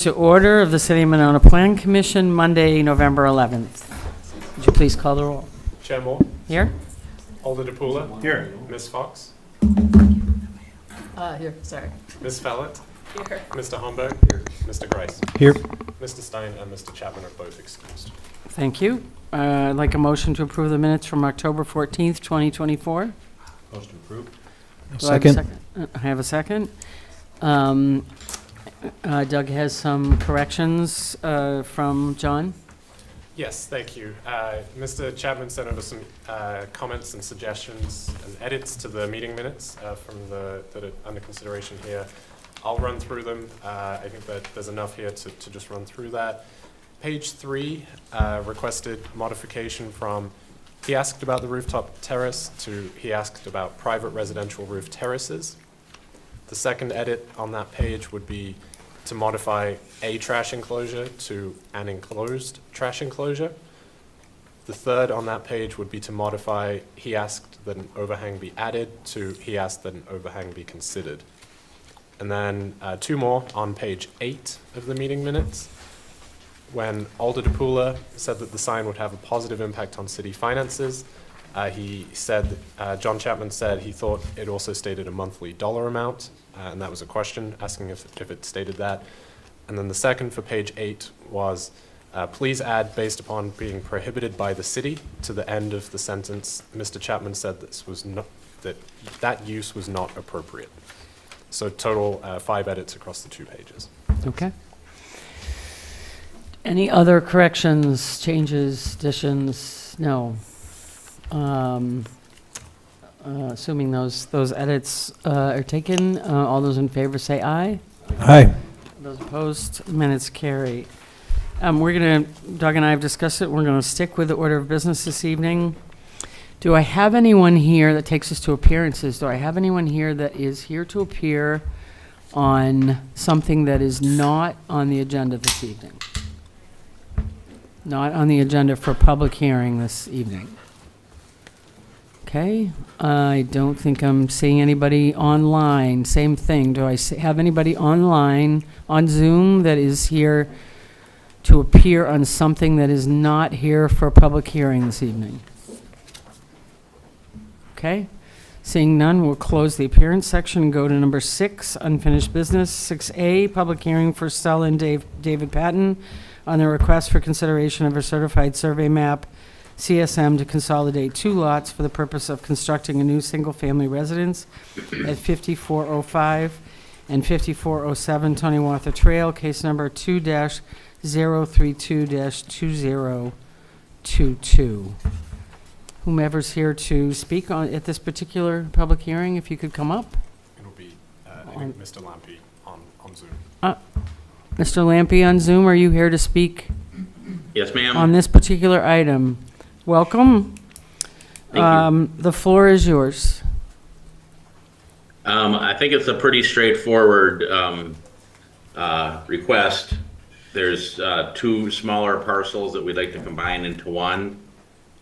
To order of the City of Monona Plan Commission, Monday, November 11th. Would you please call the roll? Chair Moore, Here? Alder DePula. Here. Ms. Fox, Here, sorry. Ms. Fallett, Here. Mr. Homburg, Mr. Grice. Here. Mr. Stein and Mr. Chapman are both excused. Thank you. I'd like a motion to approve the minutes from October 14th, 2024. Motion approved. Do I have a second? I have a second. Doug has some corrections from John. Yes, thank you. Mr. Chapman sent over some comments and suggestions and edits to the meeting minutes that are under consideration here. I'll run through them. I think that there's enough here to just run through that. Page 3 requested modification from he asked about the rooftop terrace to he asked about private residential roof terraces. The second edit on that page would be to modify a trash enclosure to an enclosed trash enclosure. The third on that page would be to modify he asked that an overhang be added to he asked that an overhang be considered. And then two more on page 8 of the meeting minutes. When Alder DePula said that the sign would have a positive impact on city finances, he said, John Chapman said he thought it also stated a monthly dollar amount, and that was a question, asking if it stated that. And then the second for page 8 was, please add based upon being prohibited by the city to the end of the sentence. Mr. Chapman said this was not, that use was not appropriate. So total 5 edits across the 2 pages. Okay. Any other corrections, changes, additions? No. Assuming those edits are taken, all those in favor say aye. Aye. Those opposed, minutes carry. We're going to, Doug and I have discussed it, we're going to stick with the order of business this evening. Do I have anyone here that takes us to appearances? Do I have anyone here that is here to appear on something that is not on the agenda this evening? Not on the agenda for public hearing this evening. Okay, I don't think I'm seeing anybody online. Same thing. Do I have anybody online on Zoom that is here to appear on something that is not here for a public hearing this evening? Okay, seeing none, we'll close the appearance section and go to number 6, unfinished business. 6A, public hearing for Stella and David Patton on the request for consideration of a certified survey map, CSM, to consolidate 2 lots for the purpose of constructing a new single-family residence at 5405 and 5407 Tony Wather Trail, case number 2-032-2022. Whomever's here to speak at this particular public hearing, if you could come up. It'll be, I think, Mr. Lampe on Zoom. Mr. Lampe on Zoom, are you here to speak Yes, ma'am. on this particular item? Welcome. Thank you. The floor is yours. I think it's a pretty straightforward request. There's 2 smaller parcels that we'd like to combine into one.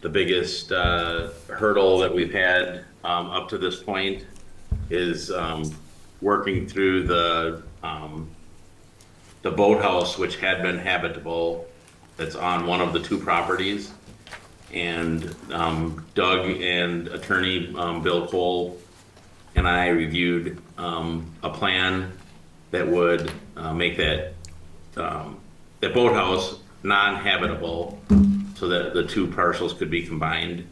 The biggest hurdle that we've had up to this point is working through the boathouse, which had been habitable, that's on one of the 2 properties. And Doug and attorney Bill Cole and I reviewed a plan that would make that boathouse non-habitable so that the 2 parcels could be combined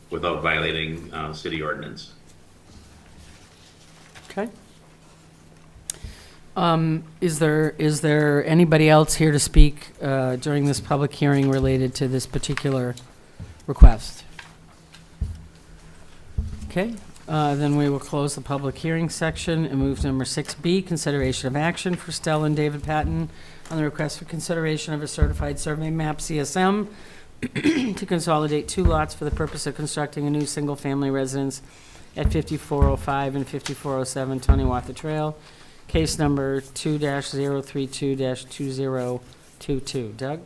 without violating city ordinance. Okay. Is there anybody else here to speak during this public hearing related to this particular request? Okay, then we will close the public hearing section and move to number 6B, consideration of action for Stella and David Patton on the request for consideration of a certified survey map, CSM, to consolidate 2 lots for the purpose of constructing a new single-family residence at 5405 and 5407 Tony Wather Trail, case number 2-032-2022. Doug?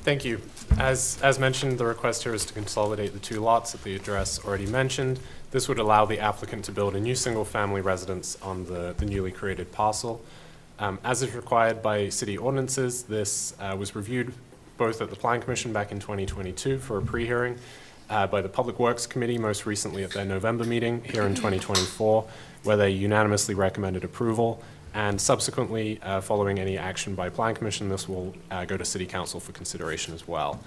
Thank you. As mentioned, the request here is to consolidate the 2 lots at the address already mentioned. This would allow the applicant to build a new single-family residence on the newly created parcel. As is required by city ordinances, this was reviewed both at the Plan Commission back in 2022 for a pre-hearing, by the Public Works Committee most recently at their November meeting here in 2024, where they unanimously recommended approval, and subsequently, following any action by Plan Commission, this will go to City Council for consideration as well.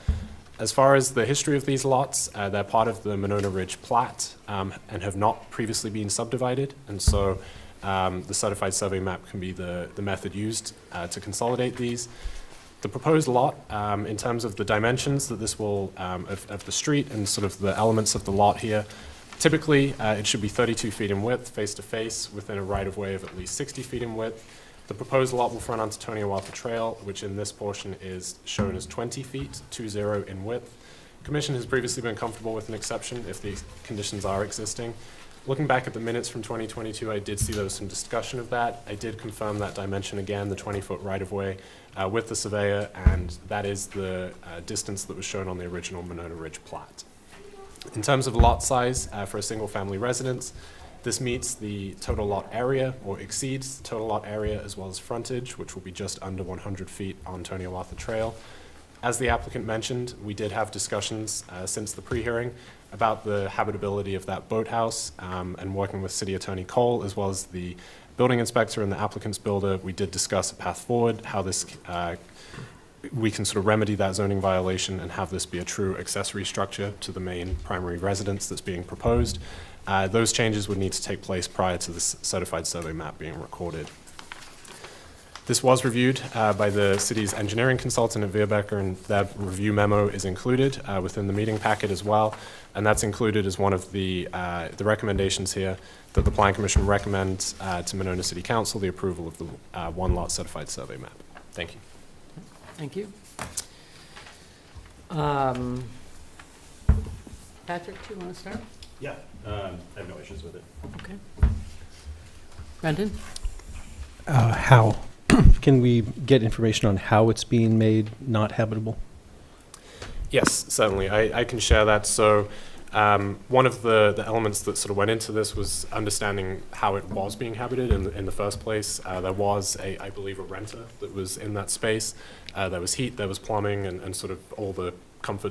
As far as the history of these lots, they're part of the Monona Ridge plat and have not previously been subdivided, and so the certified survey map can be the method used to consolidate these. The proposed lot, in terms of the dimensions that this will, of the street and sort of the elements of the lot here, typically it should be 32 feet in width, face to face, within a right-of-way of at least 60 feet in width. The proposed lot will front onto Tony Awatha Trail, which in this portion is shown as 20 feet, 20 in width. Commission has previously been comfortable with an exception if these conditions are existing. Looking back at the minutes from 2022, I did see there was some discussion of that. I did confirm that dimension again, the 20-foot right-of-way, with the surveyor, and that is the distance that was shown on the original Monona Ridge plat. In terms of lot size for a single-family residence, this meets the total lot area, or exceeds the total lot area, as well as frontage, which will be just under 100 feet on Tony Awatha Trail. As the applicant mentioned, we did have discussions since the pre-hearing about the habitability of that boathouse, and working with City Attorney Cole, as well as the building inspector and the applicant's builder, we did discuss a path forward, how this we can sort of remedy that zoning violation and have this be a true accessory structure to the main primary residence that's being proposed. Those changes would need to take place prior to the certified survey map being recorded. This was reviewed by the city's engineering consultant at Veerbecker, and that review memo is included within the meeting packet as well, and that's included as one of the recommendations here that the Plan Commission recommends to Monona City Council the approval of the one-lot certified survey map. Thank you. Thank you. Patrick, do you want to start? Yeah, I have no issues with it. Okay. Brendan? How? Can we get information on how it's being made not habitable? Yes, certainly. I can share that. So one of the elements that sort of went into this was understanding how it was being habited in the first place. There was, I believe, a renter that was in that space. There was heat, there was plumbing, and sort of all the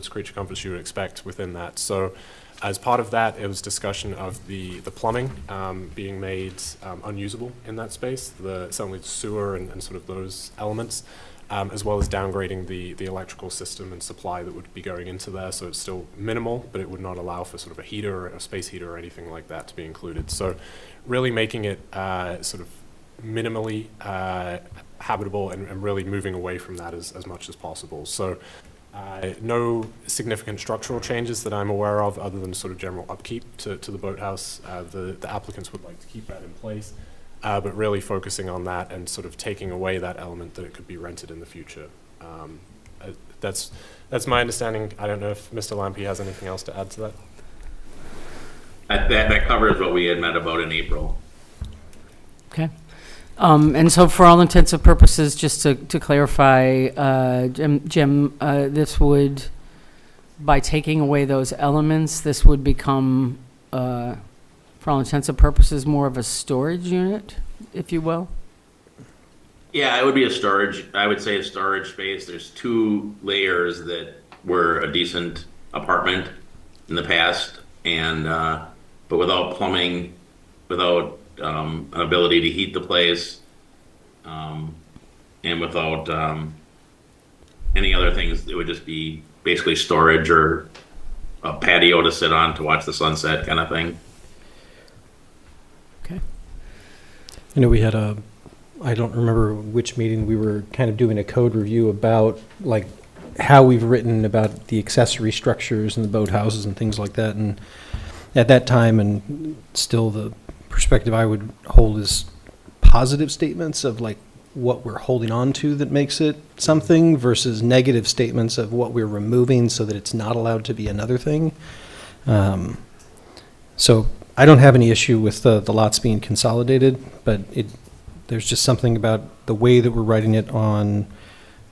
creature comforts you would expect within that. So as part of that, it was discussion of the plumbing being made unusable in that space, certainly the sewer and sort of those elements, as well as downgrading the electrical system and supply that would be going into there. So it's still minimal, but it would not allow for sort of a heater or a space heater or anything like that to be included. So really making it sort of minimally habitable and really moving away from that as much as possible. So no significant structural changes that I'm aware of other than sort of general upkeep to the boathouse. The applicants would like to keep that in place, but really focusing on that and sort of taking away that element that it could be rented in the future. That's my understanding. I don't know if Mr. Lampe has anything else to add to that. That covers what we had met about in April. Okay. And so for all intents and purposes, just to clarify, Jim, this would, by taking away those elements, this would become, for all intents and purposes, more of a storage unit, if you will? Yeah, it would be a storage, I would say a storage space. There's 2 layers that were a decent apartment in the past, and but without plumbing, without an ability to heat the place, and without any other things, it would just be basically storage or a patio to sit on to watch the sunset kind of thing. Okay. You know, we had I don't remember which meeting, we were kind of doing a code review about like how we've written about the accessory structures and the boathouses and things like that. And at that time, and still the perspective I would hold is positive statements of like what we're holding on to that makes it something versus negative statements of what we're removing so that it's not allowed to be another thing. So I don't have any issue with the lots being consolidated, but there's just something about the way that we're writing it on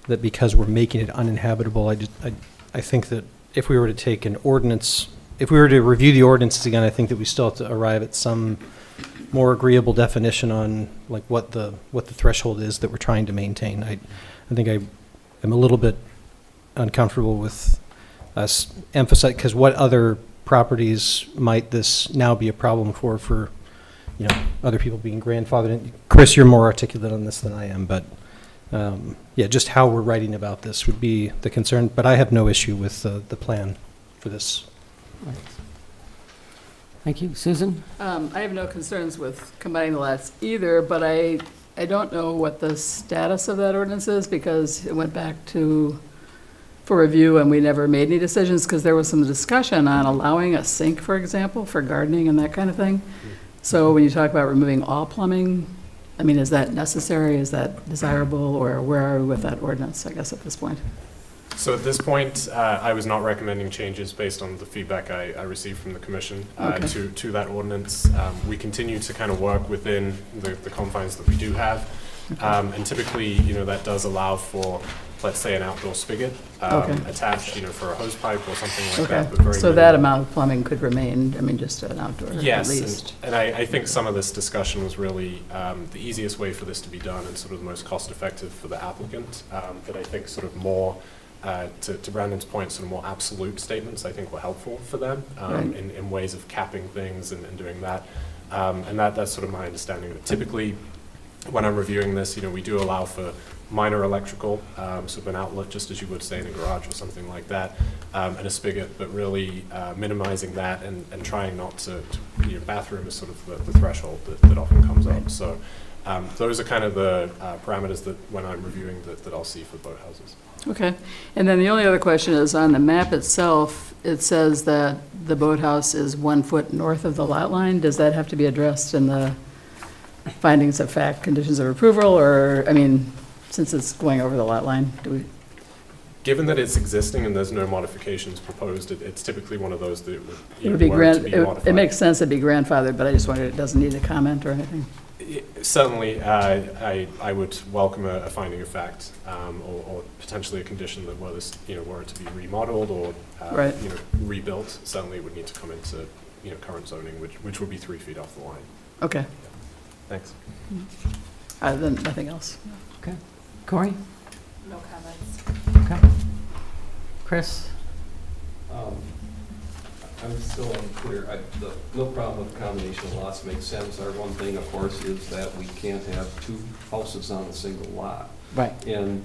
that because we're making it uninhabitable. I think that if we were to take an ordinance, if we were to review the ordinances again, I think that we still have to arrive at some more agreeable definition on like what the threshold is that we're trying to maintain. I think I am a little bit uncomfortable with us emphasize, because what other properties might this now be a problem for, you know, other people being grandfathered in? Chris, you're more articulate on this than I am, but yeah, just how we're writing about this would be the concern, but I have no issue with the plan for this. Thank you. Susan? I have no concerns with combining the lots either, but I don't know what the status of that ordinance is, because it went back for review and we never made any decisions, because there was some discussion on allowing a sink, for example, for gardening and that kind of thing. So when you talk about removing all plumbing, I mean, is that necessary? Is that desirable? Or where are we with that ordinance, I guess, at this point? So at this point, I was not recommending changes based on the feedback I received from the commission Okay. to that ordinance. We continue to kind of work within the confines that we do have. And typically, you know, that does allow for, let's say, an outdoor spigot Okay. attached, you know, for a hose pipe or something like Okay, that. But very so that minimal. amount of plumbing could remain, I mean, just an outdoor at Yes, least. and I think some of this discussion was really the easiest way for this to be done and sort of the most cost-effective for the applicant. But I think sort of more, to Brandon's point, sort of more absolute statements I think were helpful for them Right. in ways of capping things and doing that. And that's sort of my understanding of it. Typically, when I'm reviewing this, you know, we do allow for minor electrical, sort of an outlet, just as you would say in a garage or something like that, and a spigot, but really minimizing that and trying not to, you know, bathroom is sort of the threshold that often comes up. So those are kind of the parameters that when I'm reviewing that I'll see for boathouses. Okay, and then the only other question is, on the map itself, it says that the boathouse is 1 foot north of the lot line. Does that have to be addressed in the findings of fact, conditions of approval, or, I mean, since it's going over the lot line, do we? Given that it's existing and there's no modifications proposed, it's typically one of those that it would, It you would know, be were to be it modified. makes sense it'd be grandfathered, but I just wondered, it doesn't need a comment or anything? Certainly, I would welcome a finding of fact, or potentially a condition that were this, you know, were it to be remodeled or, Right. you know, rebuilt, certainly would need to come into, you know, current zoning, which would be 3 feet off the line. Okay, Thanks. other than nothing else. Corey? No comments. Okay. Chris? I'm still unclear. No problem with combination of lots makes sense. Our one thing, of course, is that we can't have two houses on a single lot. Right. And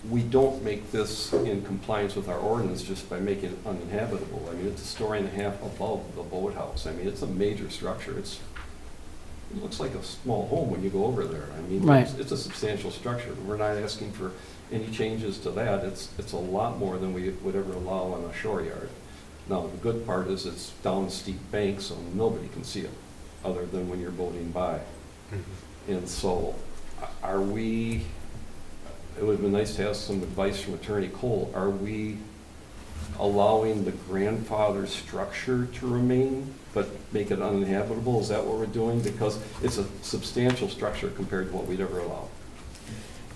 we don't make this in compliance with our ordinance just by making it uninhabitable. I mean, it's a story and a half above the boathouse. I mean, it's a major structure. It looks like a small home when you go over there. I mean, Right. it's a substantial structure. We're not asking for any changes to that. It's a lot more than we would ever allow on a shore yard. Now, the good part is it's down steep bank, so nobody can see it, other than when you're boating by. And so, are we, it would have been nice to have some advice from Attorney Cole, are we allowing the grandfather structure to remain, but make it uninhabitable? Is that what we're doing? Because it's a substantial structure compared to what we'd ever allow.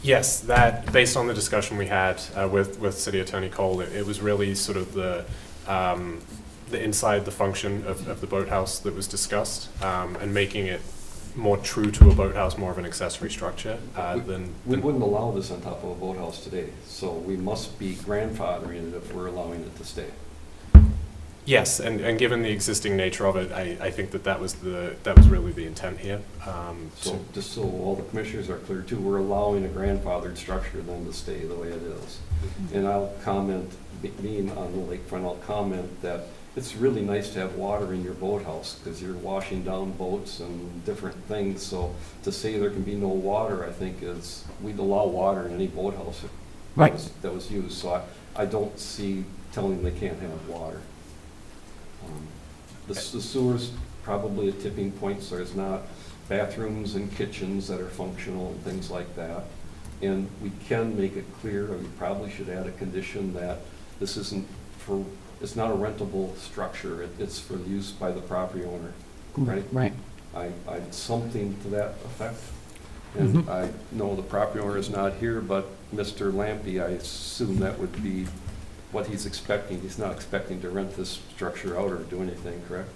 Yes, that, based on the discussion we had with City Attorney Cole, it was really sort of the inside the function of the boathouse that was discussed, and making it more true to a boathouse, more of an accessory structure than. We wouldn't allow this on top of a boathouse today, so we must be grandfathering it if we're allowing it to stay. Yes, and given the existing nature of it, I think that was really the intent here. So just so all the commissioners are clear too, we're allowing a grandfathered structure then to stay the way it is. And I'll comment, being on the lakefront, I'll comment that it's really nice to have water in your boathouse because you're washing down boats and different things. So to say there can be no water, I think is, we'd allow water in any boathouse Right. that was used. So I don't see telling them they can't have water. The sewer's probably a tipping point, so there's not bathrooms and kitchens that are functional and things like that. And we can make it clear, and we probably should add a condition that this isn't for, it's not a rentable structure, it's for use by the property owner, right? Right. Something to that effect. And I know the property owner is not here, but Mr. Lampy, I assume that would be what he's expecting. He's not expecting to rent this structure out or do anything, correct?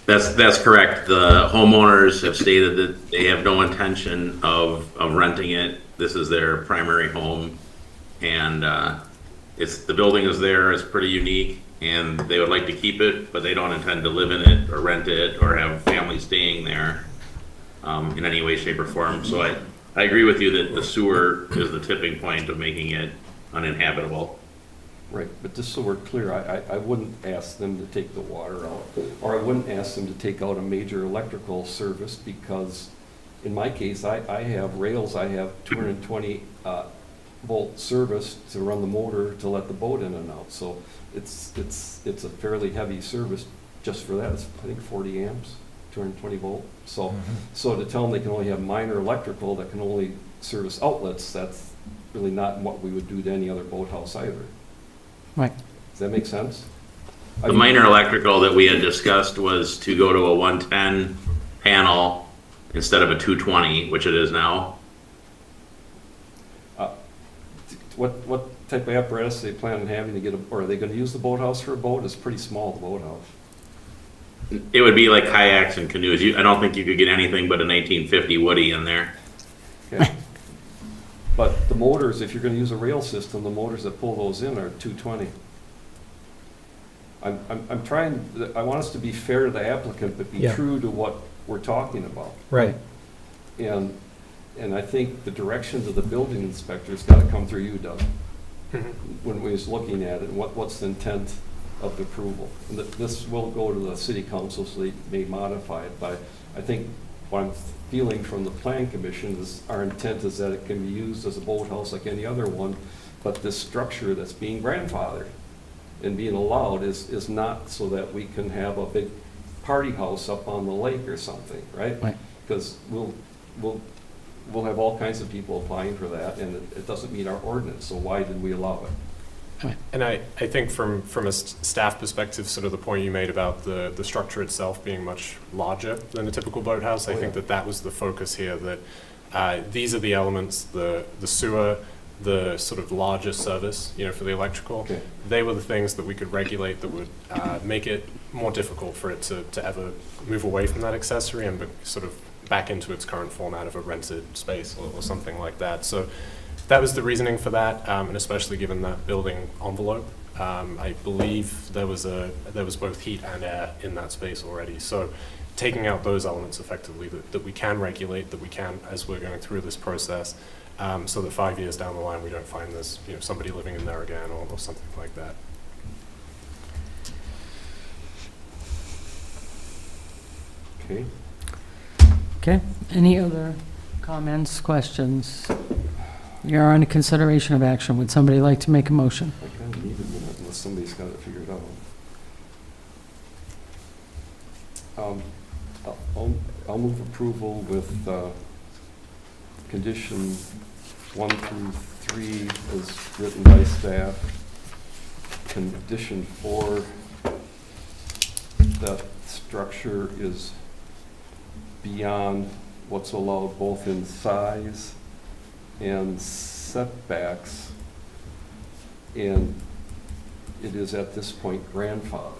That's correct. The homeowners have stated that they have no intention of renting it. This is their primary home. And the building is there, it's pretty unique, and they would like to keep it, but they don't intend to live in it or rent it or have families staying there in any way, shape, or form. So I agree with you that the sewer is the tipping point of making it uninhabitable. Right, but just so we're clear, I wouldn't ask them to take the water out, or I wouldn't ask them to take out a major electrical service, because in my case, I have rails, I have 220 volt service to run the motor to let the boat in and out. So it's a fairly heavy service just for that. It's, I think, 40 amps, 220 volt. So so to tell them they can only have minor electrical that can only service outlets, that's really not what we would do to any other boathouse either. Right. Does that make sense? The minor electrical that we had discussed was to go to a 110 panel instead of a 220, which it is now. What type of apparatus are they planning on having to get, or are they going to use the boathouse for a boat? It's pretty small, the boathouse. It would be like kayaks and canoes. I don't think you could get anything but a 1950 Woody in there. Okay. But the motors, if you're going to use a rail system, the motors that pull those in are 220. I'm trying, I want us to be fair to the applicant, but be Yeah. true to what we're talking about. Right. And I think the directions of the building inspector's got to come through you, Doug, when we was looking at it, and what's the intent of the approval. And this will go to the city council, so they may modify it, but I think what I'm feeling from the plan commission is our intent is that it can be used as a boathouse like any other one, but this structure that's being grandfathered and being allowed is not so that we can have a big party house up on the lake or something, right? Right. Because we'll have all kinds of people applying for that, and it doesn't meet our ordinance, so why did we allow it? And I think from a staff perspective, sort of the point you made about the structure itself being much larger than a typical boathouse, I think that was the focus here, that these are the elements, the sewer, the sort of larger service, for the electrical. Okay. They were the things that we could regulate that would make it more difficult for it to ever move away from that accessory and sort of back into its current format of a rented space or something like that. So that was the reasoning for that, and especially given that building envelope. I believe there was both heat and air in that space already. So taking out those elements effectively that we can regulate, that we can, as we're going through this process, so that 5 years down the line we don't find this, somebody living in there again or something like that. Okay. Okay, any other comments, questions? You're on consideration of action. Would somebody like to make a motion? I kind of need a minute unless somebody's got it figured out. I'll move approval with condition 1 through 3 as written by staff. Condition 4, that structure is beyond what's allowed both in size and setbacks, and it is at this point grandfathered.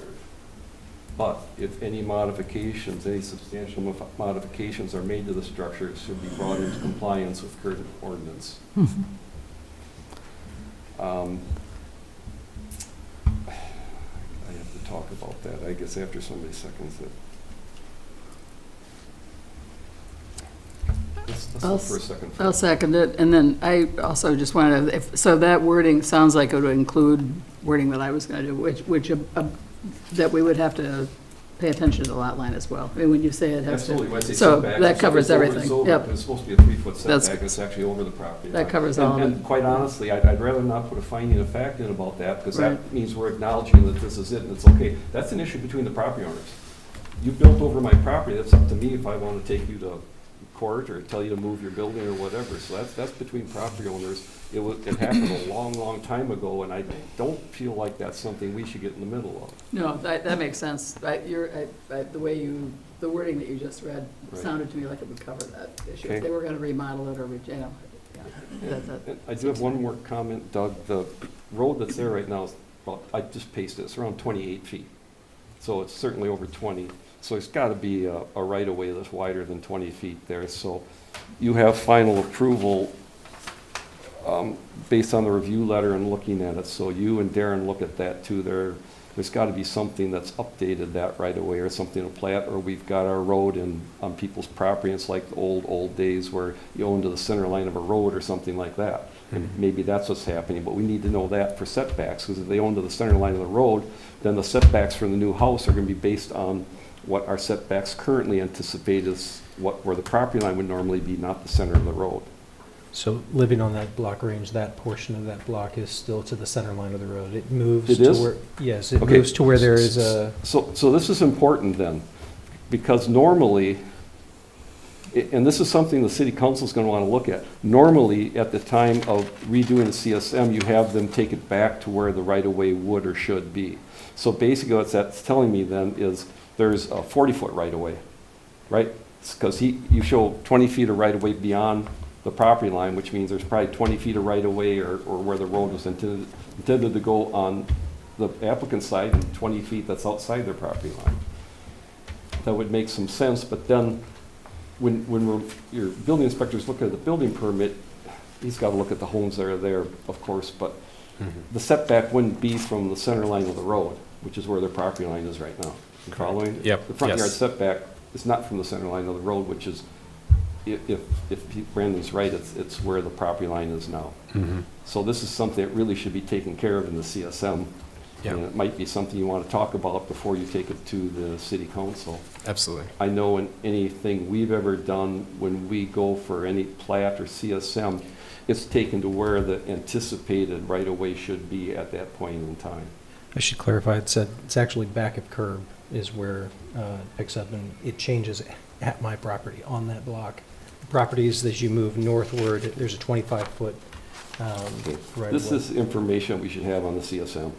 But if any modifications, any substantial modifications are made to the structure, it should be brought into compliance with current ordinance. I have to talk about that, I guess, after somebody seconds it. Let's look for a second. I'll second it, and then I also just wanted to, so that wording sounds like it would include wording that I was going to do, which that we would have to pay attention to the lot line as well. I mean, when you say it has Absolutely, when I to, say so setbacks, that it's covers over- everything. It's over, Yep, it's supposed to be a 3-foot That's- setback, it's actually over the property line. that covers all of And it. quite honestly, I'd rather not put a finding of fact in about that, because that Right. means we're acknowledging that this is it and it's okay. That's an issue between the property owners. You built over my property, that's up to me if I want to take you to court or tell you to move your building or whatever. So that's between property owners. It happened a long, long time ago, and I don't feel like that's something we should get in the middle of. No, that makes sense. The wording that you just read Right. sounded to me like it would cover that issue. Okay. If they were going to remodel it or, yeah. And I do have one more comment, Doug. The road that's there right now is about, I just pasted it, it's around 28 feet. So it's certainly over 20. So there's got to be a right-of-way that's wider than 20 feet there. So you have final approval based on the review letter and looking at it. So you and Darren look at that too. There's got to be something that's updated that right-of-way or something to plat, or we've got our road on people's property. It's like the old days where you own to the center line of a road or something like that. And maybe that's what's happening, but we need to know that for setbacks, because if they own to the center line of the road, then the setbacks for the new house are going to be based on what our setbacks currently anticipate is where the property line would normally be, not the center of the road. So living on that block range, that portion of that block is still to the center line of the road. It moves It to is? where, yes, it Okay. moves to where there is a, So this is important then, because normally, and this is something the city council is going to want to look at. Normally, at the time of redoing the CSM, you have them take it back to where the right-of-way would or should be. So basically what that's telling me then is there's a 40-foot right-of-way, right? Because you show 20 feet of right-of-way beyond the property line, which means there's probably 20 feet of right-of-way or where the road was intended to go on the applicant's side and 20 feet that's outside their property line. That would make some sense, but then when your building inspector's looking at the building permit, he's got to look at the homes that are there, of course, but the setback wouldn't be from the center line of the road, which is where their property line is right now. You following? Yep, The front yard yes. setback is not from the center line of the road, which is, if Brandon's right, it's where the property line is now. So this is something that really should be taken care of in the CSM. Yeah. And it might be something you want to talk about before you take it to the city council. Absolutely. I know in anything we've ever done, when we go for any plat or CSM, it's taken to where the anticipated right-of-way should be at that point in time. I should clarify, it's actually back of curb is where it picks up, and it changes at my property on that block. Properties, as you move northward, there's a 25-foot right This of way. is information we should have on the CSM.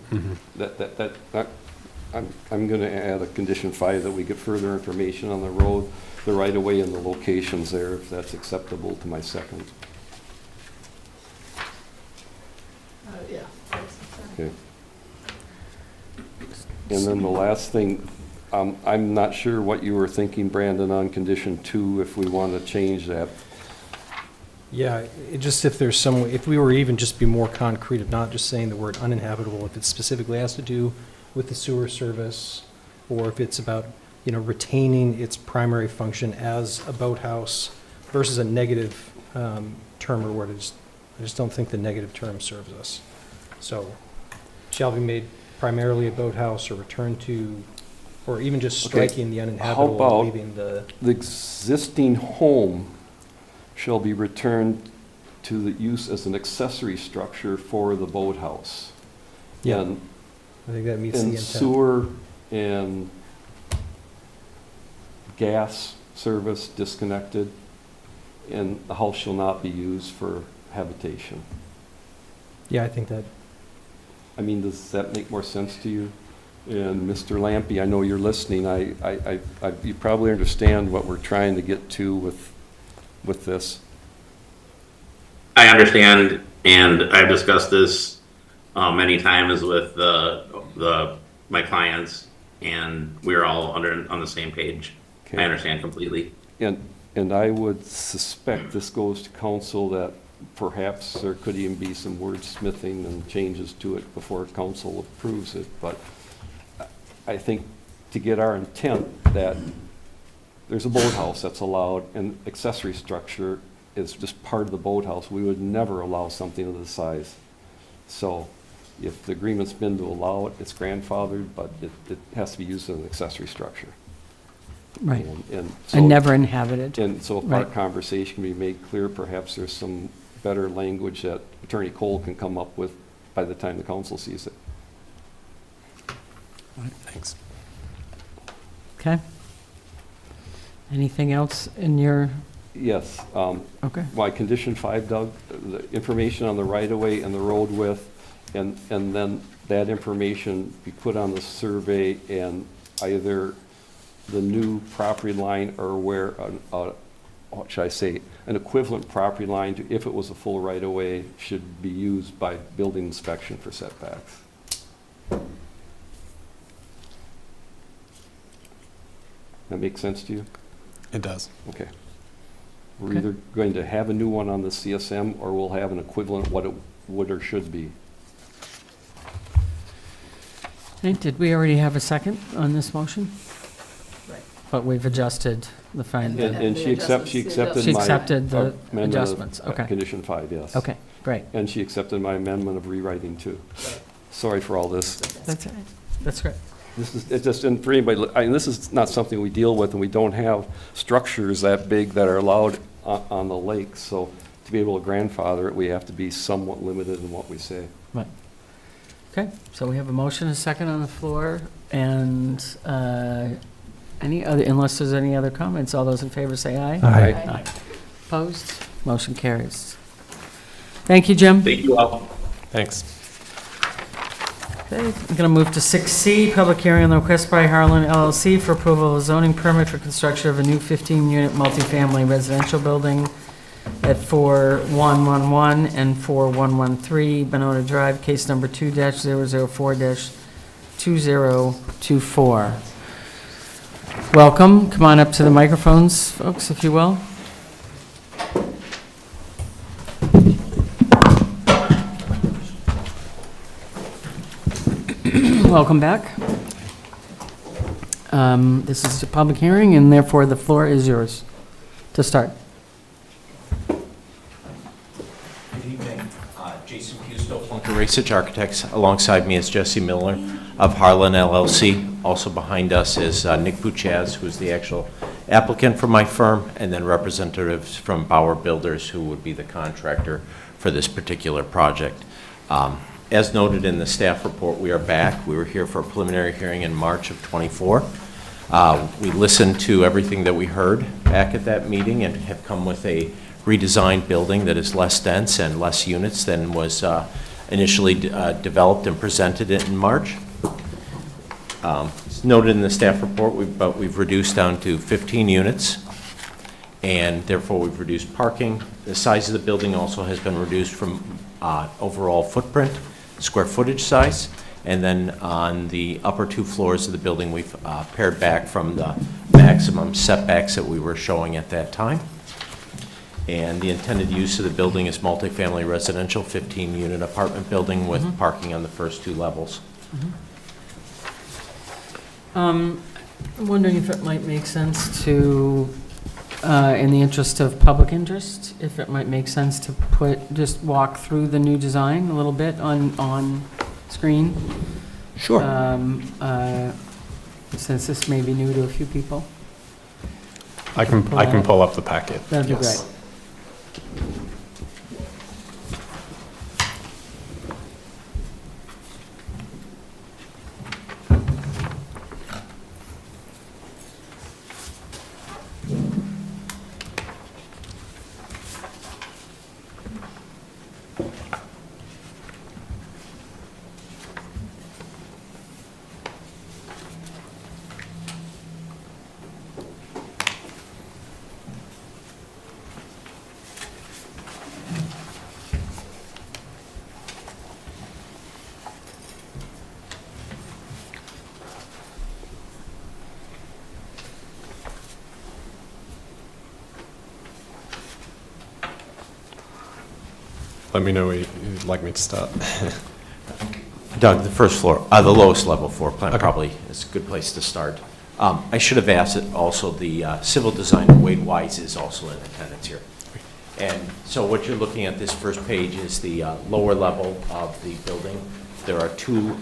I'm going to add a condition 5 that we get further information on the road, the right-of-way, and the locations there, if that's acceptable to my second. Yeah. Okay. And then the last thing, I'm not sure what you were thinking, Brandon, on condition 2, if we want to change that. Yeah, it just if there's some, if we were even just be more concrete of not just saying the word uninhabitable, if it specifically has to do with the sewer service, or if it's about, retaining its primary function as a boathouse versus a negative term or word. I just don't think the negative term serves us. So, shall be made primarily a boathouse or return to, or even just Okay. striking the How uninhabitable, about leaving the, the existing home shall be returned to the use as an accessory structure for the boathouse. yeah, And I think that meets the and intent. sewer and gas service disconnected, and the house shall not be used for habitation. Yeah, I think that, I mean, does that make more sense to you? And Mr. Lampy, I know you're listening. You probably understand what we're trying to get to with this. I understand, and I've discussed this many times with my clients, and we're all on the same page. Okay. I understand completely. And I would suspect this goes to council, that perhaps there could even be some wordsmithing and changes to it before council approves it. But I think to get our intent that there's a boathouse that's allowed, and accessory structure is just part of the boathouse, we would never allow something of this size. So if the agreement's been to allow it, it's grandfathered, but it has to be used as an accessory structure. Right, And so. and never inhabited. And so if our Right. conversation can be made clear, perhaps there's some better language that Attorney Cole can come up with by the time the council sees it. Thanks. Okay. Anything else in your, Yes, okay, my condition 5, Doug, the information on the right-of-way and the road width, and then that information be put on the survey, and either the new property line or where, what should I say, an equivalent property line to, if it was a full right-of-way, should be used by building inspection for setbacks. That make sense to you? It does. Okay. We're Okay. either going to have a new one on the CSM, or we'll have an equivalent what it would or should be. Okay, did we already have a second on this motion? Right. But we've adjusted the finding. And she accepted She my accepted the amendment of, adjustments, okay. Condition 5, yes. Okay, great. And she accepted my amendment of rewriting too. Sorry for all this. That's it. That's great. This is, it's just, and for anybody, I mean, this is not something we deal with, and we don't have structures that big that are allowed on the lake. So to be able to grandfather it, we have to be somewhat limited in what we say. Right. Okay, so we have a motion, a second on the floor, and any other, unless there's any other comments, all those in favor say aye. Aye. Opposed? Motion carries. Thank you, Jim. Thank you all. Thanks. Okay, I'm going to move to 6C, public hearing on the request by Harlan LLC for approval of a zoning permit for construction of a new 15-unit multifamily residential building at 4111 and 4113 Benona Drive, case number 2-004-2024. Welcome. Come on up to the microphones, folks, if you will. Welcome back. This is a public hearing, and therefore the floor is yours to start. Good evening. Jason Pusto, Plunker Research Architects. Alongside me is Jesse Miller of Harlan LLC. Also behind us is Nick Buchaz, who's the actual applicant for my firm, and then representatives from Bauer Builders, who would be the contractor for this particular project. As noted in the staff report, we are back. We were here for a preliminary hearing in March of '24. We listened to everything that we heard back at that meeting and have come with a redesigned building that is less dense and less units than was initially developed and presented in March. It's noted in the staff report, we've reduced down to 15 units, and therefore we've reduced parking. The size of the building also has been reduced from overall footprint, square footage size, and then on the upper 2 floors of the building, we've pared back from the maximum setbacks that we were showing at that time. And the intended use of the building is multifamily residential, 15-unit apartment building with parking on the first 2 levels. I'm wondering if it might make sense to, in the interest of public interest, if it might make sense to just walk through the new design a little bit on screen. Sure. Since this may be new to a few people. I can pull up the packet. That'd be Yes. great. Let me know where you'd like me to start. Doug, the first floor, the lowest level floor plan Okay. probably is a good place to start. I should have asked it also, the civil designer, Wade Wise, is also in attendance here. And so what you're looking at, this first page, is the lower level of the building. There are 2,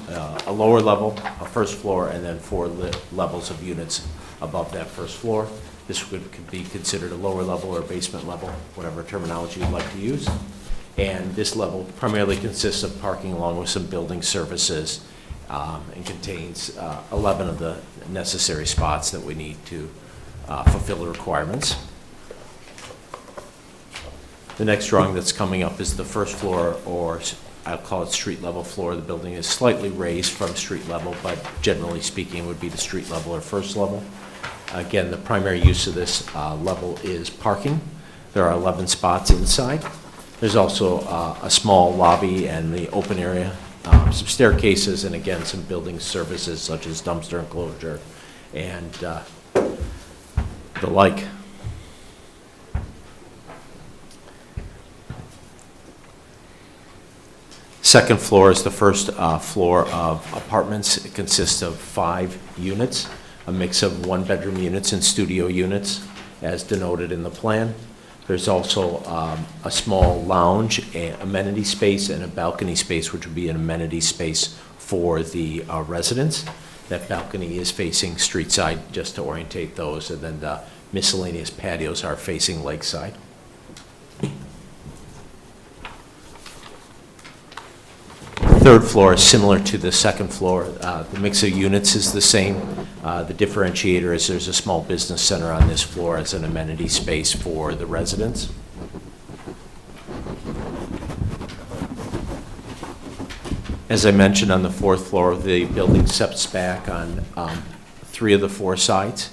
a lower level, a first floor, and then 4 levels of units above that first floor. This could be considered a lower level or basement level, whatever terminology you'd like to use. And this level primarily consists of parking along with some building services, and contains 11 of the necessary spots that we need to fulfill the requirements. The next drawing that's coming up is the first floor, or I'll call it street level floor. The building is slightly raised from street level, but generally speaking would be the street level or first level. Again, the primary use of this level is parking. There are 11 spots inside. There's also a small lobby and the open area, some staircases, and again, some building services such as dumpster enclosure and the like. Second floor is the first floor of apartments. It consists of 5 units, a mix of one-bedroom units and studio units, as denoted in the plan. There's also a small lounge, amenity space, and a balcony space, which would be an amenity space for the residents. That balcony is facing street side, just to orientate those, and then the miscellaneous patios are facing lakeside. Third floor is similar to the second floor. The mix of units is the same. The differentiator is there's a small business center on this floor as an amenity space for the residents. As I mentioned, on the 4th floor, the building steps back on 3 of the 4 sides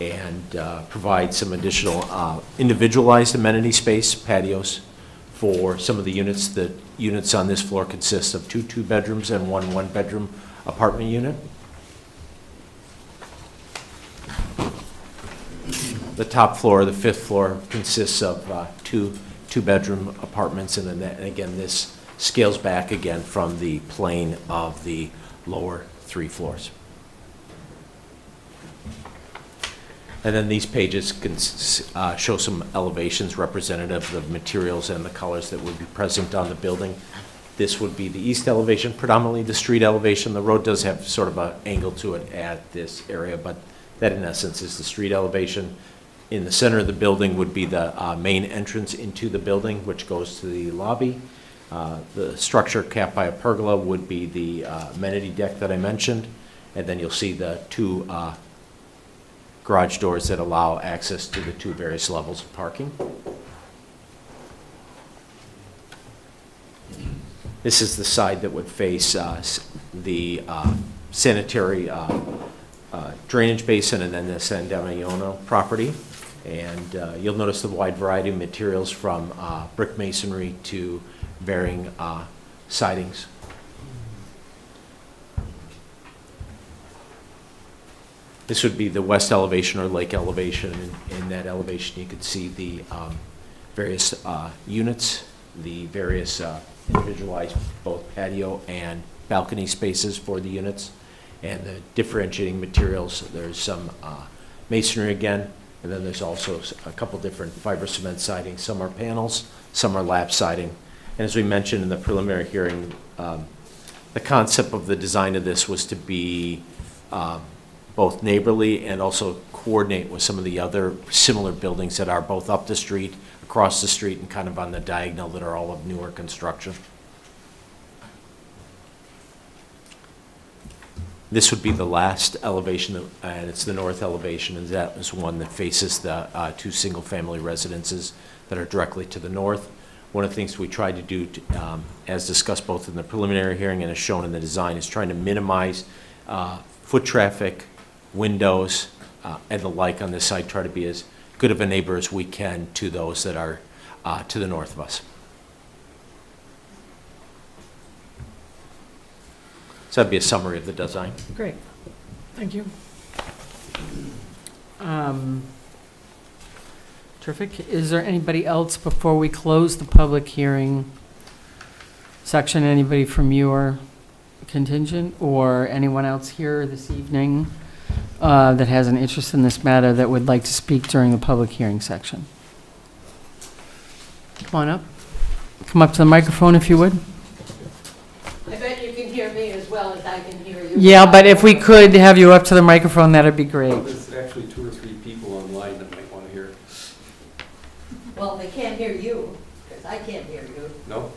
and provides some additional individualized amenity space, patios, for some of the units. The units on this floor consist of 2 two-bedrooms and 1 one-bedroom apartment unit. The top floor, the 5th floor, consists of 2 two-bedroom apartments, and then again, this scales back again from the plane of the lower 3 floors. And then these pages can show some elevations representative of the materials and the colors that would be present on the building. This would be the east elevation, predominantly the street elevation. The road does have sort of an angle to it at this area, but that in essence is the street elevation. In the center of the building would be the main entrance into the building, which goes to the lobby. The structure capped by a pergola would be the amenity deck that I mentioned, and then you'll see the 2 garage doors that allow access to the 2 various levels of parking. This is the side that would face the sanitary drainage basin and then the San Damiano property. And you'll notice the wide variety of materials from brick masonry to varying sidings. This would be the west elevation or lake elevation. In that elevation, you could see the various units, the various individualized both patio and balcony spaces for the units, and the differentiating materials. There's some masonry again, and then there's also a couple different fiber cement siding. Some are panels, some are lap siding. And as we mentioned in the preliminary hearing, the concept of the design of this was to be both neighborly and also coordinate with some of the other similar buildings that are both up the street, across the street, and kind of on the diagonal that are all of newer construction. This would be the last elevation, and it's the north elevation, and that is one that faces the 2 single-family residences that are directly to the north. One of the things we tried to do, as discussed both in the preliminary hearing and as shown in the design, is trying to minimize foot traffic, windows, and the like on this site, try to be as good of a neighbor as we can to those that are to the north of us. So that'd be a summary of the design. Great, thank you. Terrific. Is there anybody else before we close the public hearing section? Anybody from your contingent or anyone else here this evening that has an interest in this matter that would like to speak during the public hearing section? Come on up. Come up to the microphone if you would. I bet you can hear me as well as I can hear you. Yeah, but if we could have you up to the microphone, that'd be great. There's actually 2 or 3 people online that might want to hear. Well, they can't hear you, because I can't hear you. No?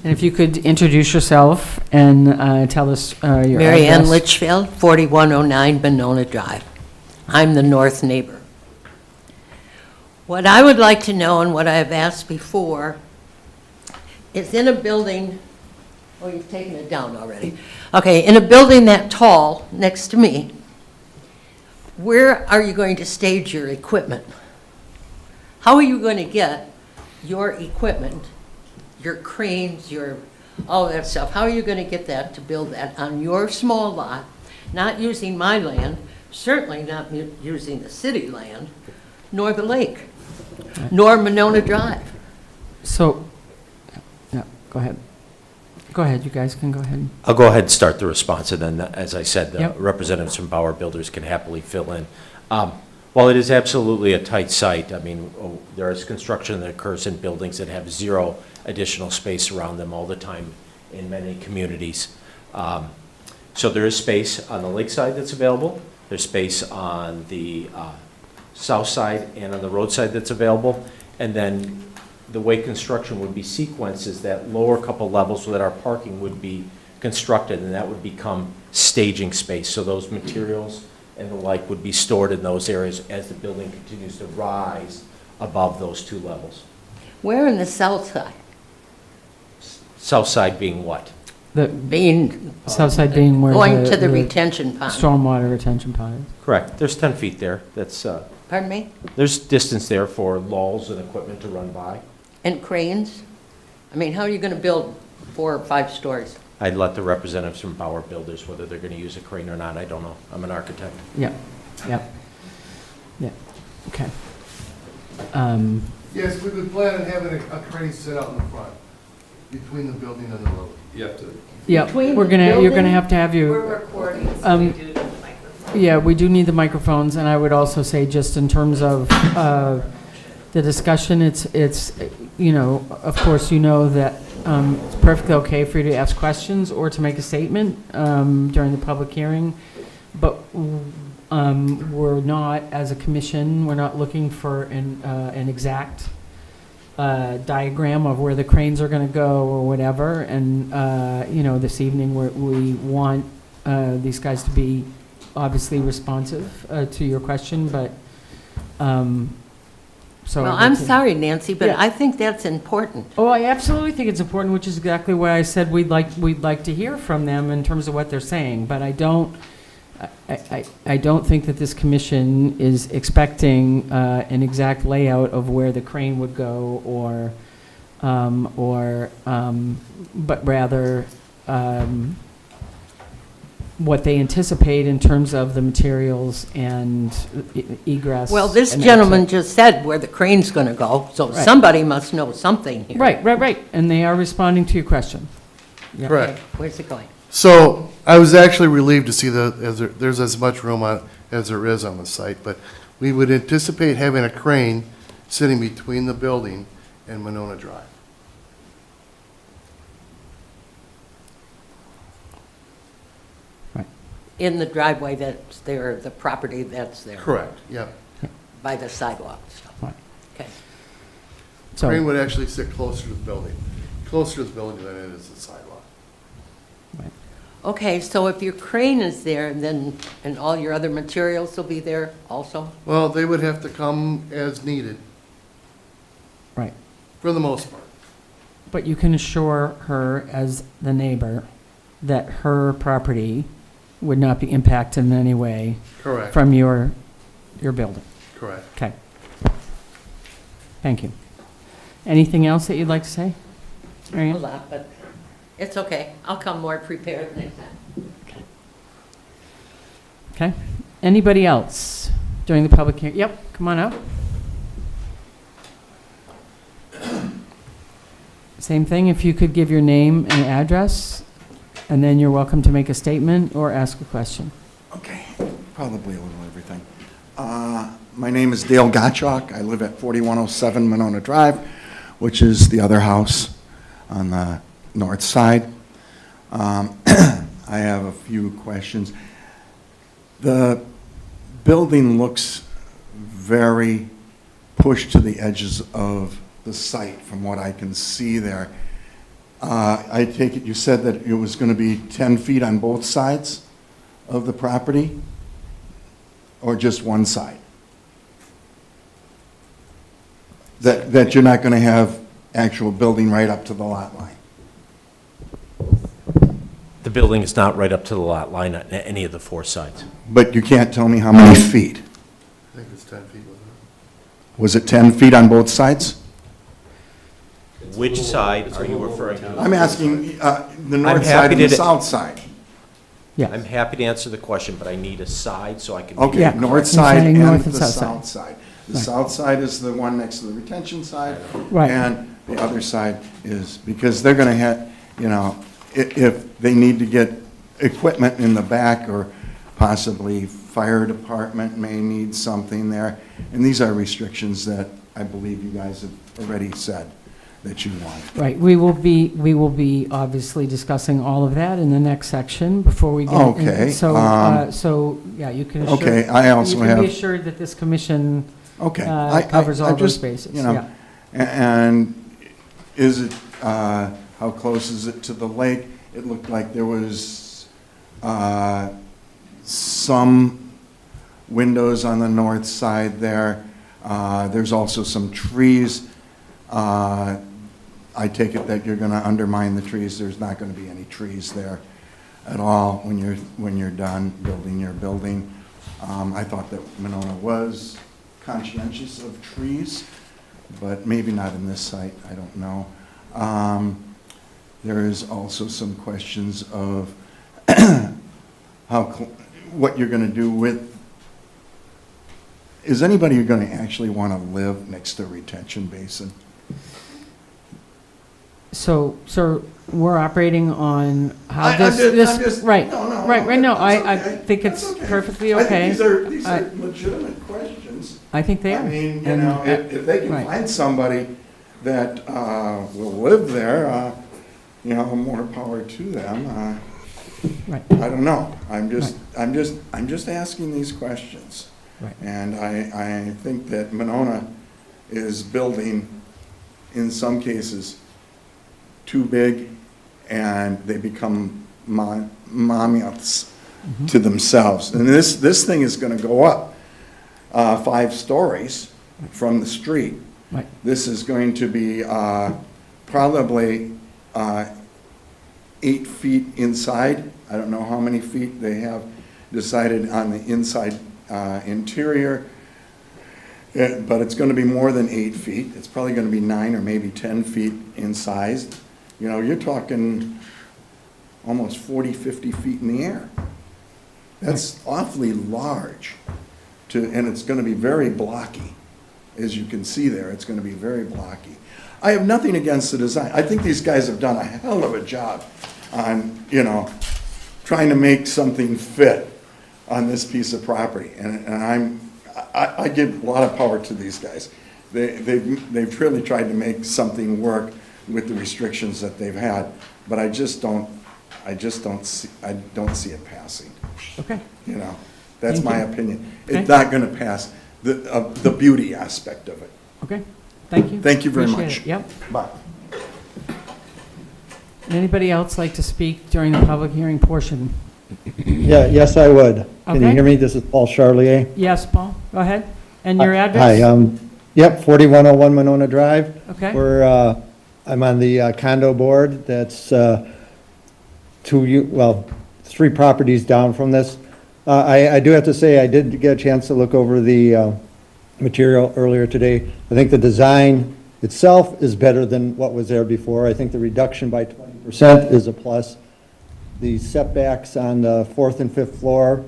And if you could introduce yourself and tell us your Mary Ann address. Litchfield, 4109 Benona Drive. I'm the north neighbor. What I would like to know, and what I have asked before, is in a building, oh, you've taken it down already. Okay, in a building that tall next to me, where are you going to stage your equipment? How are you going to get your equipment, your cranes, all that stuff? How are you going to get that to build that on your small lot, not using my land, certainly not using the city land, nor the lake, nor Monona Drive. So, yeah, go ahead. Go ahead, you guys can go ahead. I'll go ahead and start the response, and then, as I said, the Yep. representatives from Bauer Builders can happily fill in. While it is absolutely a tight site, I mean, there is construction that occurs in buildings that have zero additional space around them all the time in many communities. So there is space on the lakeside that's available. There's space on the south side and on the roadside that's available. And then the way construction would be sequenced is that lower couple levels so that our parking would be constructed, and that would become staging space. So those materials and the like would be stored in those areas as the building continues to rise above those two levels. Where in the south side? South side being what? The Being, south side being where going to the the retention pond. stormwater retention pond is. Correct. There's 10 feet there. That's, Pardon me? there's distance there for lulls and equipment to run by. And cranes? I mean, how are you going to build 4 or 5 stories? I'd let the representatives from Bauer Builders, whether they're going to use a crane or not, I don't know. I'm an architect. Yeah, yeah, yeah, okay. Yes, we would plan on having a crane set out in the front, between the building and the road. You have to, Yeah, Between we're the gonna, you're gonna building- have to have We're you, recording, so we do need the microphone. yeah, we do need the microphones, and I would also say, just in terms of the discussion, it's, you know, of course, you know that it's perfectly okay for you to ask questions or to make a statement during the public hearing, but we're not, as a commission, we're not looking for an exact diagram of where the cranes are going to go or whatever. And, you know, this evening, we want these guys to be obviously responsive to your question, but, so. Well, I'd I'm like to- sorry, Nancy, but Yeah. I think that's important. Oh, I absolutely think it's important, which is exactly why I said we'd like to hear from them in terms of what they're saying. But I don't think that this commission is expecting an exact layout of where the crane would go, but rather what they anticipate in terms of the materials and egress. Well, this and gentleman exit. just said where the crane's going to go, so Right. somebody must know something here. Right, and they are responding to your question. Yeah. Correct. Where's it going? So I was actually relieved to see there's as much room as there is on the site, but we would anticipate having a crane sitting between the building and Monona Drive. In the driveway that's there, the property that's there. Correct, yeah. By the sidewalk, so. Right. Okay. So. Crane would actually sit closer to the building, closer to the building than it is the sidewalk. Okay, so if your crane is there, then, and all your other materials will be there also? Well, they would have to come as needed, Right. for the most part. But you can assure her, as the neighbor, that her property would not be impacted in any way Correct, from your building. correct. Okay. Thank you. Anything else that you'd like to say? A Marianne? lot, but it's okay. I'll come more prepared next time. Okay. Anybody else during the public hearing? Yep, come on up. Same thing, if you could give your name and address, and then you're welcome to make a statement or ask a question. Okay, probably a little everything. My name is Dale Gottschalk. I live at 4107 Monona Drive, which is the other house on the north side. I have a few questions. The building looks very pushed to the edges of the site from what I can see there. I take it you said that it was going to be 10 feet on both sides of the property, or just one side? That you're not going to have actual building right up to the lot line? The building is not right up to the lot line on any of the 4 sides. But you can't tell me how many feet? I think it's 10 feet, wasn't it? Was it 10 feet on both sides? Which side are you referring to? I'm asking the I'm north side happy and the to- south side. Yeah. I'm happy to answer the question, but I need a side so I can. Okay, Yeah, north you're side saying and north and the south side. south side. The Right. south side is the one next to the retention side. Right. And the other side is, because they're gonna have, you know, if they need to get equipment in the back, or possibly fire department may need something there. And these are restrictions that I believe you guys have already said that you want. Right, we will be obviously discussing all of that in the next section before we get. Okay, So, yeah, you can assure. Okay, I also You can be have- assured that this commission Okay. covers I all those just, bases, you know, yeah. And is it, how close is it to the lake? It looked like there was some windows on the north side there. There's also some trees. I take it that you're going to undermine the trees. There's not going to be any trees there at all when you're done building your building. I thought that Monona was conscientious of trees, but maybe not in this site, I don't know. There is also some questions of what you're going to do with, is anybody going to actually want to live next to a retention basin? So, sir, we're operating on how I'm this, just- right, no, right, no, that's I okay. think it's That's okay. perfectly I okay. think these I- are legitimate questions. I think they are. I mean, you And, know, if they can right. find somebody that will live there, you know, more power to them. Right. I don't know. I'm just asking these questions. Right. And I think that Monona is building, in some cases, too big, and they become monuments to themselves. And this thing is going to go up 5 stories from the street. Right. This is going to be probably 8 feet inside. I don't know how many feet they have decided on the inside interior, but it's going to be more than 8 feet. It's probably going to be 9 or maybe 10 feet in size. You know, you're talking almost 40, 50 feet in the air. That's awfully large, and it's going to be very blocky. As you can see there, it's going to be very blocky. I have nothing against the design. I think these guys have done a hell of a job on, you know, trying to make something fit on this piece of property. And I give a lot of power to these guys. They've really tried to make something work with the restrictions that they've had, but I don't see it passing. Okay, You know, that's Thank my you. opinion. Okay. It's not going to pass the beauty aspect of it. okay, thank you. Thank you very Appreciate much. it. Yep. Bye. Anybody else like to speak during the public hearing portion? Yeah, yes, I would. Can you Okay. hear me? This is Paul Charlier. Yes, Paul, go ahead. And your address? Hi, yep, 4101 Monona Drive. Okay. I'm on the condo board that's 3 properties down from this. I do have to say, I did get a chance to look over the material earlier today. I think the design itself is better than what was there before. I think the reduction by 20% is a plus. The setbacks on the 4th and 5th floor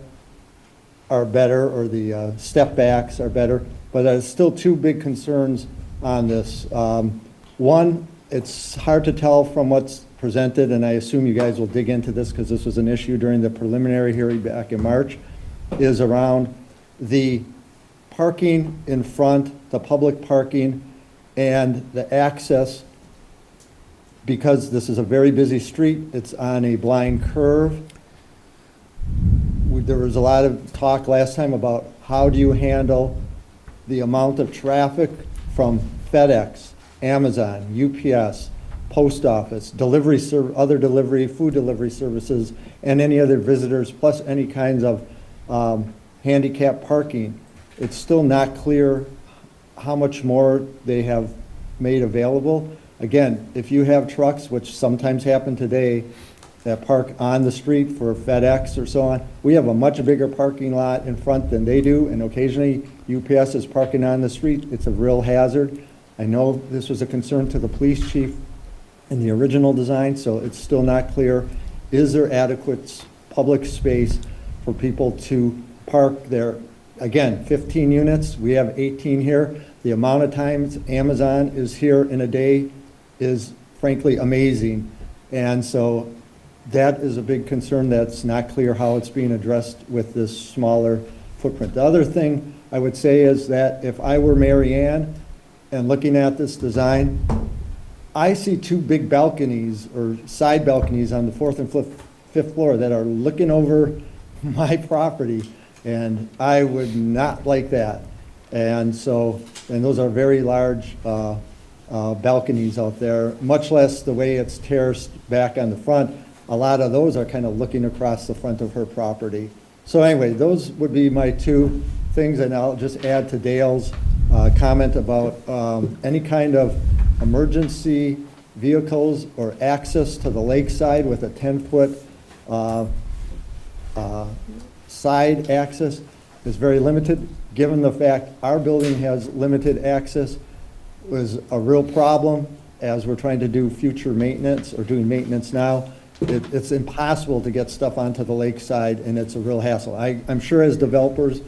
are better, or the step backs are better, but there's still 2 big concerns on this. One, it's hard to tell from what's presented, and I assume you guys will dig into this because this was an issue during the preliminary hearing back in March, is around the parking in front, the public parking, and the access. Because this is a very busy street, it's on a blind curve. There was a lot of talk last time about how do you handle the amount of traffic from FedEx, Amazon, UPS, post office, other delivery, food delivery services, and any other visitors, plus any kinds of handicap parking. It's still not clear how much more they have made available. Again, if you have trucks, which sometimes happen today, that park on the street for FedEx or so on, we have a much bigger parking lot in front than they do, and occasionally UPS is parking on the street. It's a real hazard. I know this was a concern to the police chief in the original design, so it's still not clear. Is there adequate public space for people to park there. Again, 15 units, we have 18 here. The amount of times Amazon is here in a day is frankly amazing. And so that is a big concern that's not clear how it's being addressed with this smaller footprint. The other thing I would say is that if I were Mary Ann and looking at this design, I see two big balconies or side balconies on the 4th and 5th floor that are looking over my property, and I would not like that. And so, and those are very large balconies out there, much less the way it's terraced back on the front. A lot of those are kind of looking across the front of her property. So anyway, those would be my two things, and I'll just add to Dale's comment about any kind of emergency vehicles or access to the lakeside with a 10-foot side access is very limited. Given the fact our building has limited access, was a real problem as we're trying to do future maintenance or doing maintenance now. It's impossible to get stuff onto the lakeside, and it's a real hassle. I'm sure as developers,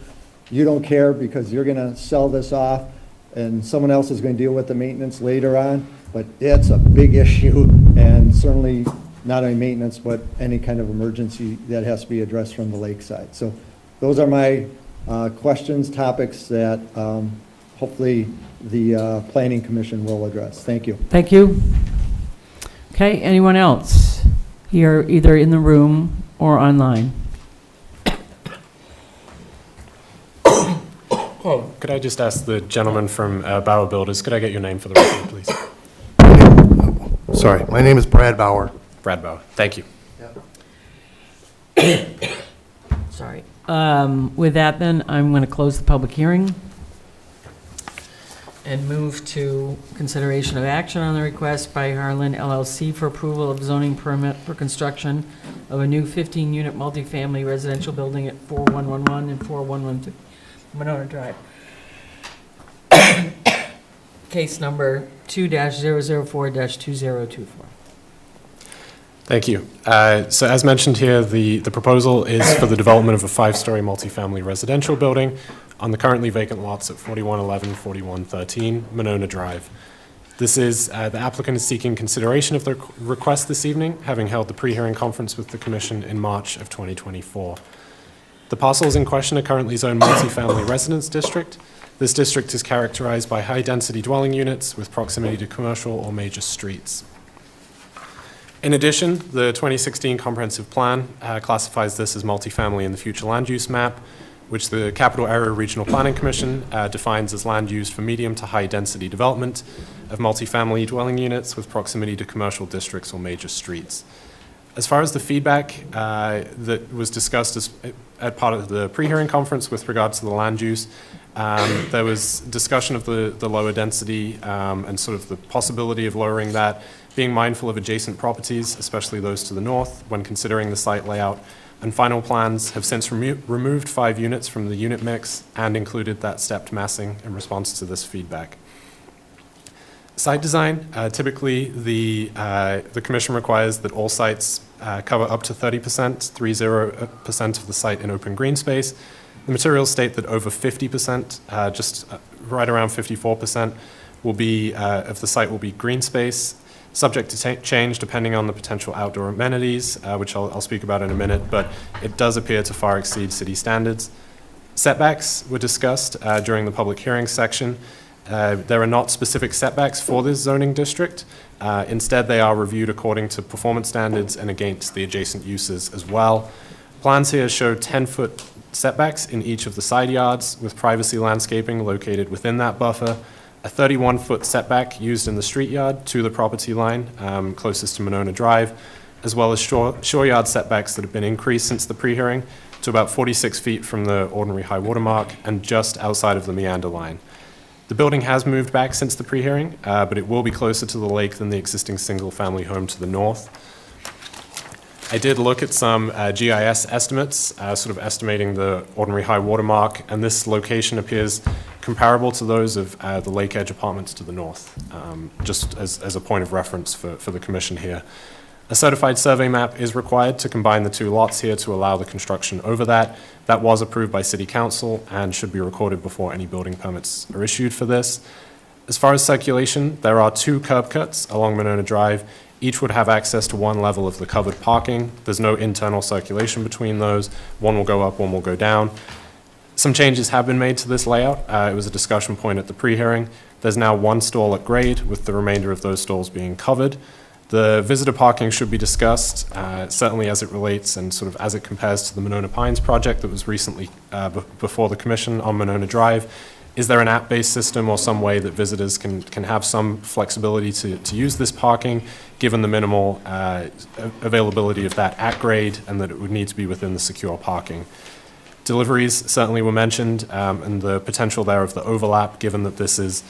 you don't care because you're going to sell this off, and someone else is going to deal with the maintenance later on, but it's a big issue, and certainly not only maintenance, but any kind of emergency that has to be addressed from the lakeside. So those are my questions, topics that hopefully the Planning Commission will address. Thank you. Thank you. Okay, anyone else here, either in the room or online? Could I just ask the gentleman from Bauer Builders, could I get your name for the record, please? Sorry, my name is Brad Bauer. Brad Bauer, thank you. Sorry. With that then, I'm going to close the public hearing and move to consideration of action on the request by Harlan LLC for approval of zoning permit for construction of a new 15-unit multifamily residential building at 4111 and 4112 Monona Drive. Case number 2-004-2024. Thank you. So as mentioned here, the proposal is for the development of a 5-story multifamily residential building on the currently vacant lots at 4111, 4113 Monona Drive. This is, the applicant is seeking consideration of their request this evening, having held the pre-hearing conference with the Commission in March of 2024. The parcels in question are currently zoned multifamily residence district. This district is characterized by high-density dwelling units with proximity to commercial or major streets. In addition, the 2016 comprehensive plan classifies this as multifamily in the future land use map, which the Capital Area Regional Planning Commission defines as land used for medium to high density development of multifamily dwelling units with proximity to commercial districts or major streets. As far as the feedback that was discussed as part of the pre-hearing conference with regards to the land use, there was discussion of the lower density and sort of the possibility of lowering that, being mindful of adjacent properties, especially those to the north, when considering the site layout. And final plans have since removed 5 units from the unit mix and included that stepped massing in response to this feedback. Site design, typically the Commission requires that all sites cover up to 30% of the site in open green space. The materials state that over 50%, just right around 54%, will be of the site will be green space, subject to change depending on the potential outdoor amenities, which I'll speak about in a minute, but it does appear to far exceed city standards. Setbacks were discussed during the public hearing section. There are not specific setbacks for this zoning district. Instead, they are reviewed according to performance standards and against the adjacent uses as well. Plans here show 10-foot setbacks in each of the side yards with privacy landscaping located within that buffer, a 31-foot setback used in the street yard to the property line closest to Monona Drive, as well as shore yard setbacks that have been increased since the pre-hearing to about 46 feet from the ordinary high water mark and just outside of the meander line. The building has moved back since the pre-hearing, but it will be closer to the lake than the existing single-family home to the north. I did look at some GIS estimates, sort of estimating the ordinary high water mark, and this location appears comparable to those of the Lake Edge apartments to the north, just as a point of reference for the Commission here. A certified survey map is required to combine the two lots here to allow the construction over that. That was approved by City Council and should be recorded before any building permits are issued for this. As far as circulation, there are 2 curb cuts along Monona Drive. Each would have access to one level of the covered parking. There's no internal circulation between those. One will go up, one will go down. Some changes have been made to this layout. It was a discussion point at the pre-hearing. There's now 1 stall at grade, with the remainder of those stalls being covered. The visitor parking should be discussed, certainly as it relates and sort of as it compares to the Monona Pines project that was recently before the commission on Monona Drive. Is there an app-based system or some way that visitors can have some flexibility to use this parking, given the minimal availability of that at grade and that it would need to be within the secure parking? Deliveries certainly were mentioned, and the potential there of the overlap, given that this is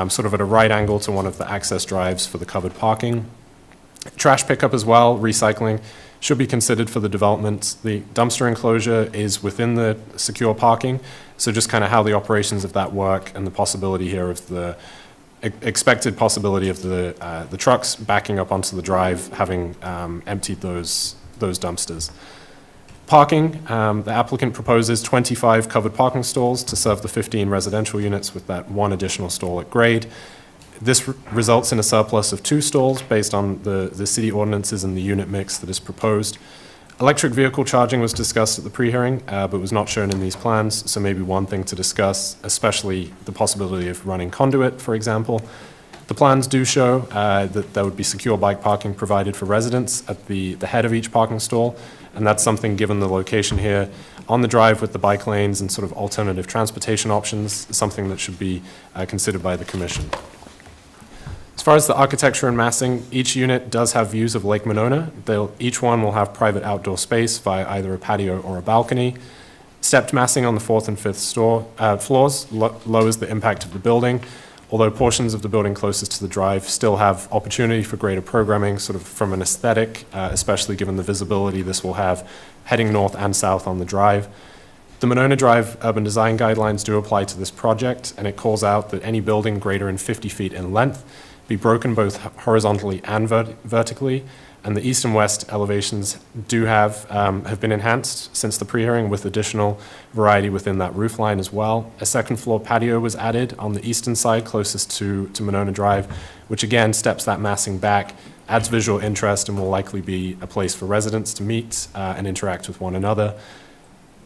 sort of at a right angle to one of the access drives for the covered parking. Trash pickup as well, recycling, should be considered for the development. The dumpster enclosure is within the secure parking, so just kind of how the operations of that work and the possibility here of the expected possibility of the trucks backing up onto the drive, having emptied those dumpsters. Parking, the applicant proposes 25 covered parking stalls to serve the 15 residential units with that 1 additional stall at grade. This results in a surplus of 2 stalls based on the city ordinances and the unit mix that is proposed. Electric vehicle charging was discussed at the pre-hearing, but was not shown in these plans, so maybe one thing to discuss, especially the possibility of running conduit, for example. The plans do show that there would be secure bike parking provided for residents at the head of each parking stall, and that's something, given the location here on the drive with the bike lanes and sort of alternative transportation options, something that should be considered by the commission. As far as the architecture and massing, each unit does have views of Lake Monona. Each one will have private outdoor space via either a patio or a balcony. Stepped massing on the 4th and 5th floors lowers the impact of the building, although portions of the building closest to the drive still have opportunity for greater programming, sort of from an aesthetic, especially given the visibility this will have heading north and south on the drive. The Monona Drive urban design guidelines do apply to this project, and it calls out that any building greater than 50 feet in length be broken both horizontally and vertically, and the east and west elevations do have been enhanced since the pre-hearing with additional variety within that roof line as well. A 2nd floor patio was added on the eastern side closest to Monona Drive, which again steps that massing back, adds visual interest, and will likely be a place for residents to meet and interact with one another.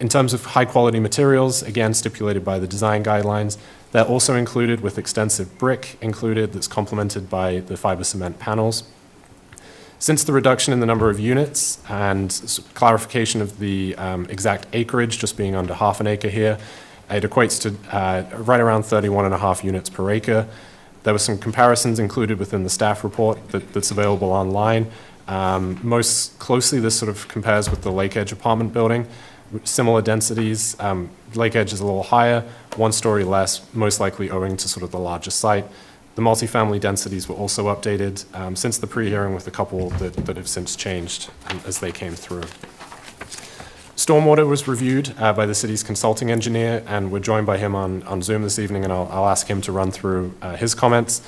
In terms of high-quality materials, again stipulated by the design guidelines, they're also included with extensive brick included that's complemented by the fiber cement panels. Since the reduction in the number of units and clarification of the exact acreage just being under half an acre here, it equates to right around 31.5 units per acre. There were some comparisons included within the staff report that's available online. Most closely, this sort of compares with the Lake Edge apartment building. Similar densities. Lake Edge is a little higher, 1 story less, most likely owing to sort of the larger site. The multifamily densities were also updated since the pre-hearing, with a couple that have since changed as they came through. Stormwater was reviewed by the city's consulting engineer, and we're joined by him on Zoom this evening, and I'll ask him to run through his comments.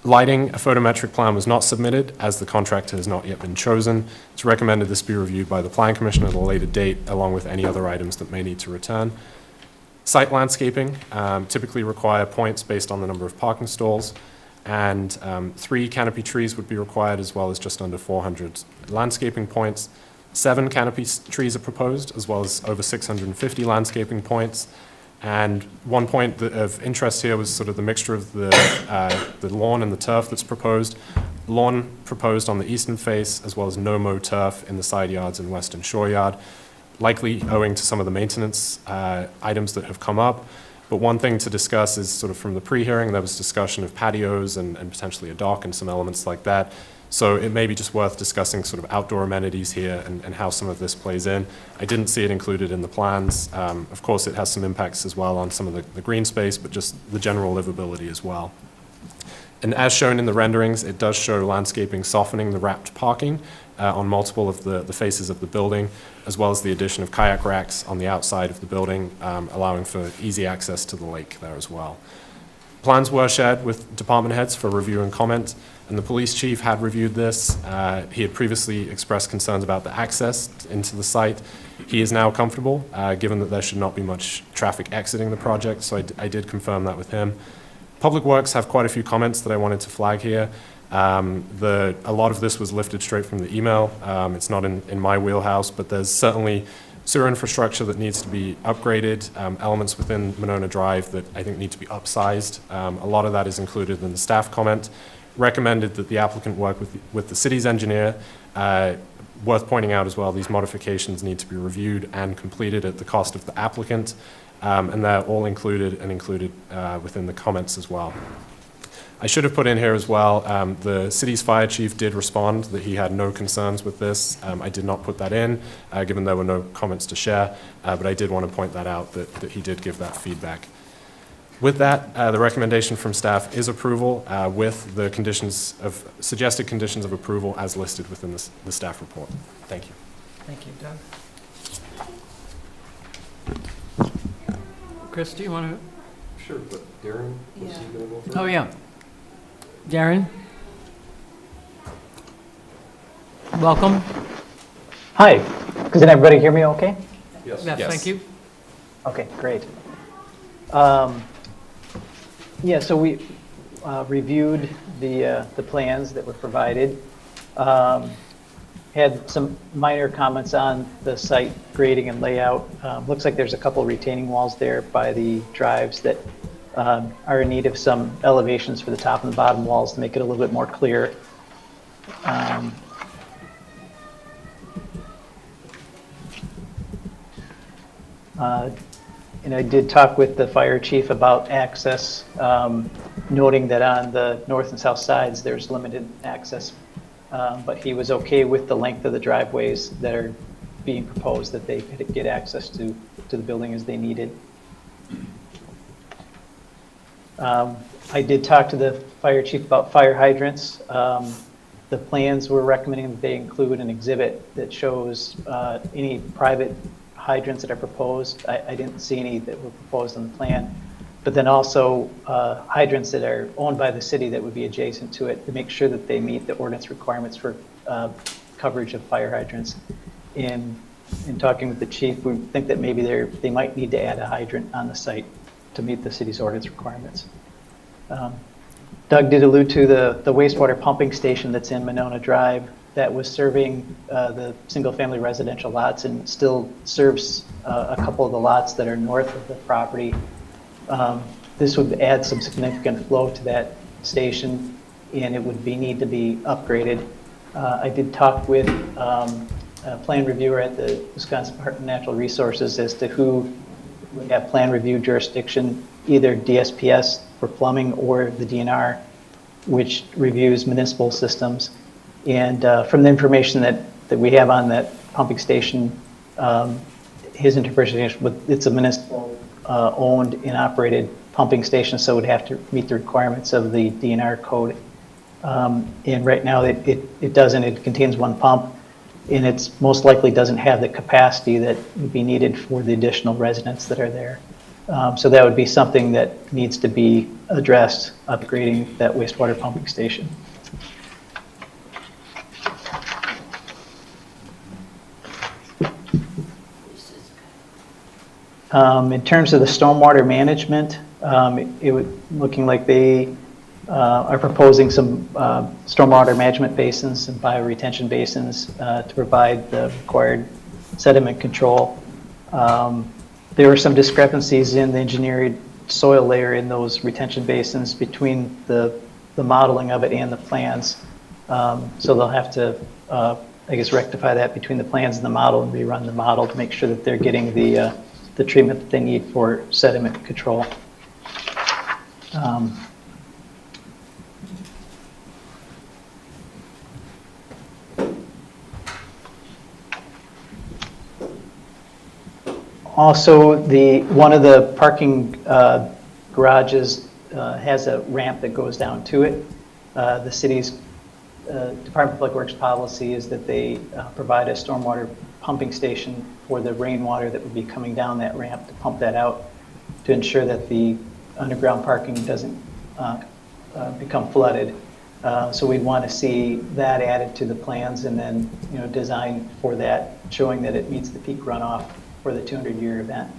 Lighting, a photometric plan was not submitted as the contractor has not yet been chosen. It's recommended this be reviewed by the Plan Commission at a later date, along with any other items that may need to return. Site landscaping typically require points based on the number of parking stalls, and 3 canopy trees would be required, as well as just under 400 landscaping points. 7 canopy trees are proposed, as well as over 650 landscaping points. And one point of interest here was sort of the mixture of the lawn and the turf that's proposed. Lawn proposed on the eastern face, as well as no-mow turf in the side yards and western shore yard, likely owing to some of the maintenance items that have come up. But one thing to discuss is sort of from the pre-hearing, there was discussion of patios and potentially a dock and some elements like that. So it may be just worth discussing sort of outdoor amenities here and how some of this plays in. I didn't see it included in the plans. Of course, it has some impacts as well on some of the green space, but just the general livability as well. And as shown in the renderings, it does show landscaping softening the wrapped parking on multiple of the faces of the building, as well as the addition of kayak racks on the outside of the building, allowing for easy access to the lake there as well. Plans were shared with department heads for review and comment, and the police chief had reviewed this. He had previously expressed concerns about the access into the site. He is now comfortable, given that there should not be much traffic exiting the project, so I did confirm that with him. Public Works have quite a few comments that I wanted to flag here. A lot of this was lifted straight from the email. It's not in my wheelhouse, but there's certainly sewer infrastructure that needs to be upgraded, elements within Monona Drive that I think need to be upsized. A lot of that is included in the staff comment. Recommended that the applicant work with the city's engineer. Worth pointing out as well, these modifications need to be reviewed and completed at the cost of the applicant, and they're all included within the comments as well. I should have put in here as well, the city's fire chief did respond that he had no concerns with this. I did not put that in, given there were no comments to share, but I did want to point that out, that he did give that feedback. With that, the recommendation from staff is approval with the suggested conditions of approval as listed within the staff report. Thank you. Thank you, Doug. Chris, do you want to? Sure, but Darren, was he gonna go first? Oh, yeah. Darren? Welcome. Hi, can everybody hear me okay? Yes. Yes, thank you. Okay, great. Yeah, so we reviewed the plans that were provided. Had some minor comments on the site grading and layout. Looks like there's a couple retaining walls there by the drives that are in need of some elevations for the top and the bottom walls to make it a little bit more clear. And I did talk with the fire chief about access, noting that on the north and south sides there's limited access, but he was okay with the length of the driveways that are being proposed, that they could get access to the building as they needed. I did talk to the fire chief about fire hydrants. The plans were recommending that they include an exhibit that shows any private hydrants that are proposed. I didn't see any that were proposed on the plan, but then also hydrants that are owned by the city that would be adjacent to it to make sure that they meet the ordinance requirements for coverage of fire hydrants. In talking with the chief, we think that maybe they might need to add a hydrant on the site to meet the city's ordinance requirements. Doug did allude to the wastewater pumping station that's in Monona Drive that was serving the single-family residential lots and still serves a couple of the lots that are north of the property. This would add some significant flow to that station, and it would need to be upgraded. I did talk with a plan reviewer at the Wisconsin Department of Natural Resources as to who would have plan review jurisdiction, either DSPS for plumbing or the DNR, which reviews municipal systems. And from the information that we have on that pumping station, his interpretation, it's a municipal owned and operated pumping station, so it would have to meet the requirements of the DNR code. And right now it doesn't. It contains one pump, and it's most likely doesn't have the capacity that would be needed for the additional residents that are there. So that would be something that needs to be addressed, upgrading that wastewater pumping station. In terms of the stormwater management, it would looking like they are proposing some stormwater management basins and bioretention basins to provide the required sediment control. There were some discrepancies in the engineered soil layer in those retention basins between the modeling of it and the plans. So they'll have to, I guess, rectify that between the plans and the model and rerun the model to make sure that they're getting the treatment that they need for sediment control. Also, one of the parking garages has a ramp that goes down to it. The city's Department of Public Works policy is that they provide a stormwater pumping station for the rainwater that would be coming down that ramp to pump that out to ensure that the underground parking doesn't become flooded. So we'd want to see that added to the plans and then, design for that, showing that it meets the peak runoff for the 200-year event.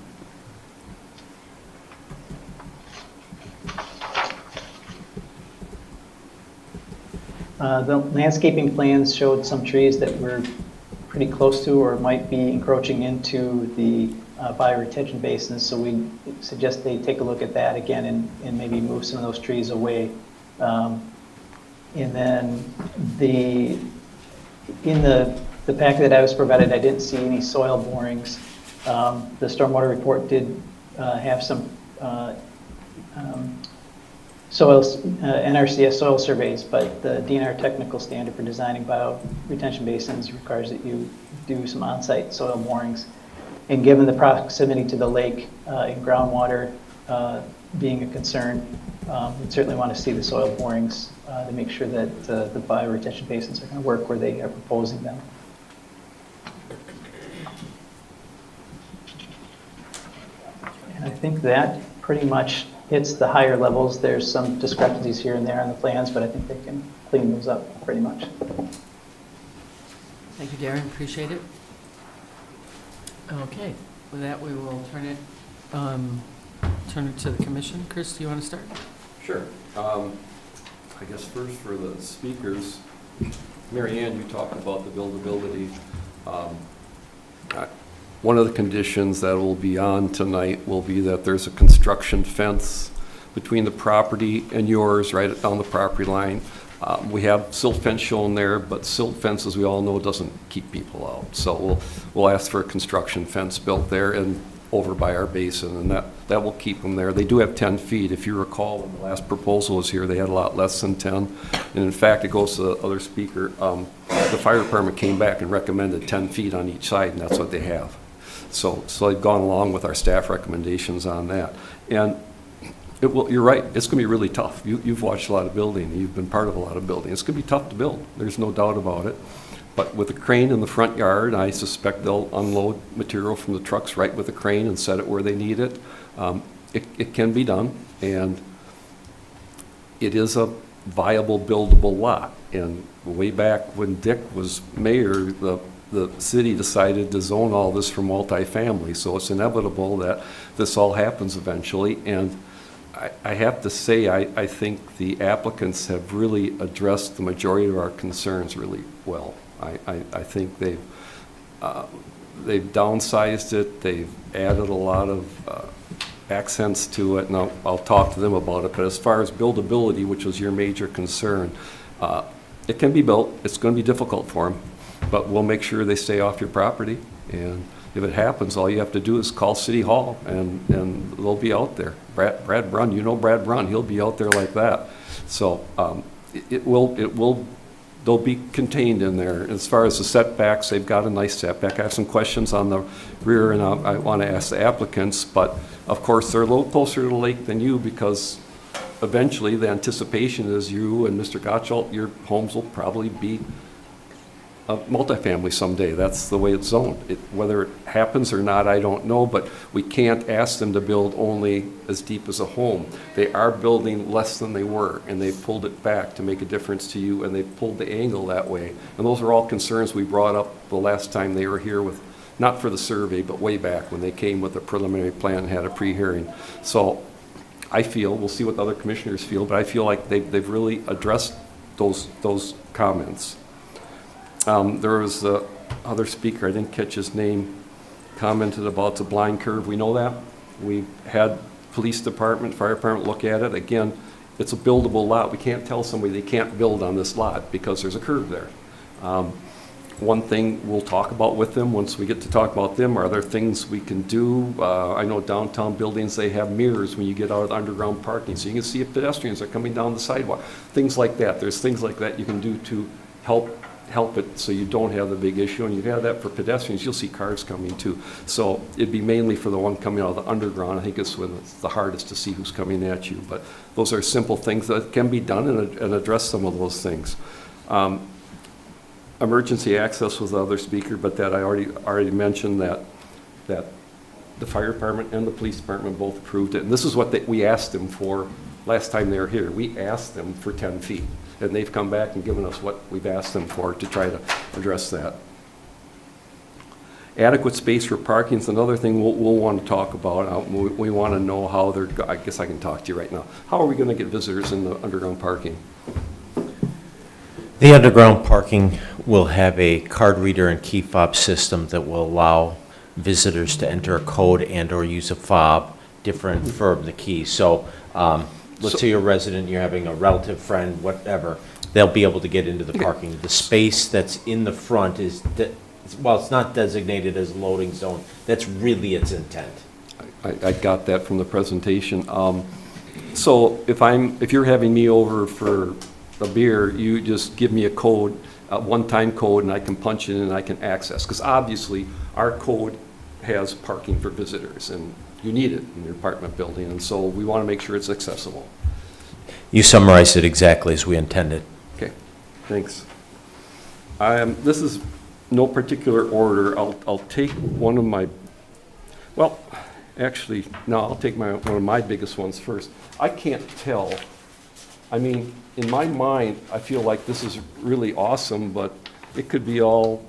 The landscaping plans showed some trees that were pretty close to or might be encroaching into the bioretention basins, so we suggest they take a look at that again and maybe move some of those trees away. And then in the packet that I was provided, I didn't see any soil borings. The stormwater report did have some NRCS soil surveys, but the DNR technical standard for designing bioretention basins requires that you do some on-site soil borings. And given the proximity to the lake and groundwater being a concern, we'd certainly want to see the soil borings to make sure that the bioretention basins are going to work where they are proposing them. And I think that pretty much hits the higher levels. There's some discrepancies here and there on the plans, but I think they can clean those up pretty much. Thank you, Darren, appreciate it. Okay, with that, we will turn it to the commission. Chris, do you want to start? Sure. I guess first for the speakers, Mary Ann, you talked about the buildability. One of the conditions that will be on tonight will be that there's a construction fence between the property and yours, right down the property line. We have silt fence shown there, but silt fence, as we all know, doesn't keep people out. So we'll ask for a construction fence built there and over by our basin, and that will keep them there. They do have 10 feet. If you recall, when the last proposal was here, they had a lot less than 10. And in fact, it goes to the other speaker. The fire department came back and recommended 10 feet on each side, and that's what they have. So they've gone along with our staff recommendations on that. And you're right, it's going to be really tough. You've watched a lot of building, you've been part of a lot of building. It's going to be tough to build, there's no doubt about it. But with a crane in the front yard, I suspect they'll unload material from the trucks right with the crane and set it where they need it. It can be done, and it is a viable, buildable lot. And way back when Dick was mayor, the city decided to zone all this for multifamily, so it's inevitable that this all happens eventually. And I have to say, I think the applicants have really addressed the majority of our concerns really well. I think they've downsized it, they've added a lot of accents to it, and I'll talk to them about it. But as far as buildability, which was your major concern, it can be built. It's going to be difficult for them, but we'll make sure they stay off your property. And if it happens, all you have to do is call City Hall, and they'll be out there. Brad Brunn, you know Brad Brunn, he'll be out there like that. So they'll be contained in there. As far as the setbacks, they've got a nice setback. I have some questions on the rear, and I want to ask the applicants, but of course they're a little closer to the lake than you, because eventually the anticipation is you and Mr. Gottschalk, your homes will probably be a multifamily someday. That's the way it's zoned. Whether it happens or not, I don't know, but we can't ask them to build only as deep as a home. They are building less than they were, and they pulled it back to make a difference to you, and they pulled the angle that way. And those are all concerns we brought up the last time they were here with, not for the survey, but way back when they came with a preliminary plan and had a pre-hearing. So I feel, we'll see what the other commissioners feel, but I feel like they've really addressed those comments. There was the other speaker, I didn't catch his name, commented about the blind curve. We know that. We had police department, fire department look at it. Again, it's a buildable lot. We can't tell somebody they can't build on this lot because there's a curve there. One thing we'll talk about with them once we get to talk about them, are there things we can do? I know downtown buildings, they have mirrors when you get out of the underground parking, so you can see if pedestrians are coming down the sidewalk. Things like that. There's things like that you can do to help it so you don't have the big issue. And you have that for pedestrians, you'll see cars coming too. So it'd be mainly for the one coming out of the underground. I think it's when it's the hardest to see who's coming at you. But those are simple things that can be done and address some of those things. Emergency access was the other speaker, but that I already mentioned that the fire department and the police department both approved it. And this is what we asked them for last time they were here. We asked them for 10 feet. and they've come back and given us what we've asked them for to try to address that. Adequate space for parking is another thing we'll want to talk about. We want to know how they're, I guess I can talk to you right now. How are we going to get visitors in the underground parking? The underground parking will have a card reader and key fob system that will allow visitors to enter a code and/or use a fob different from the key. So let's say you're a resident, you're having a relative, friend, whatever, they'll be able to get into the parking. The space that's in the front is, well, it's not designated as a loading zone. That's really its intent. I got that from the presentation. So if you're having me over for a beer, you just give me a code, a one-time code, and I can punch it in and I can access. Because obviously, our code has parking for visitors, and you need it in your apartment building, and so we want to make sure it's accessible. You summarized it exactly as we intended. Okay, thanks. This is no particular order. I'll take one of my, well, actually, no, I'll take one of my biggest ones first. I can't tell. I mean, in my mind, I feel like this is really awesome, but it could be all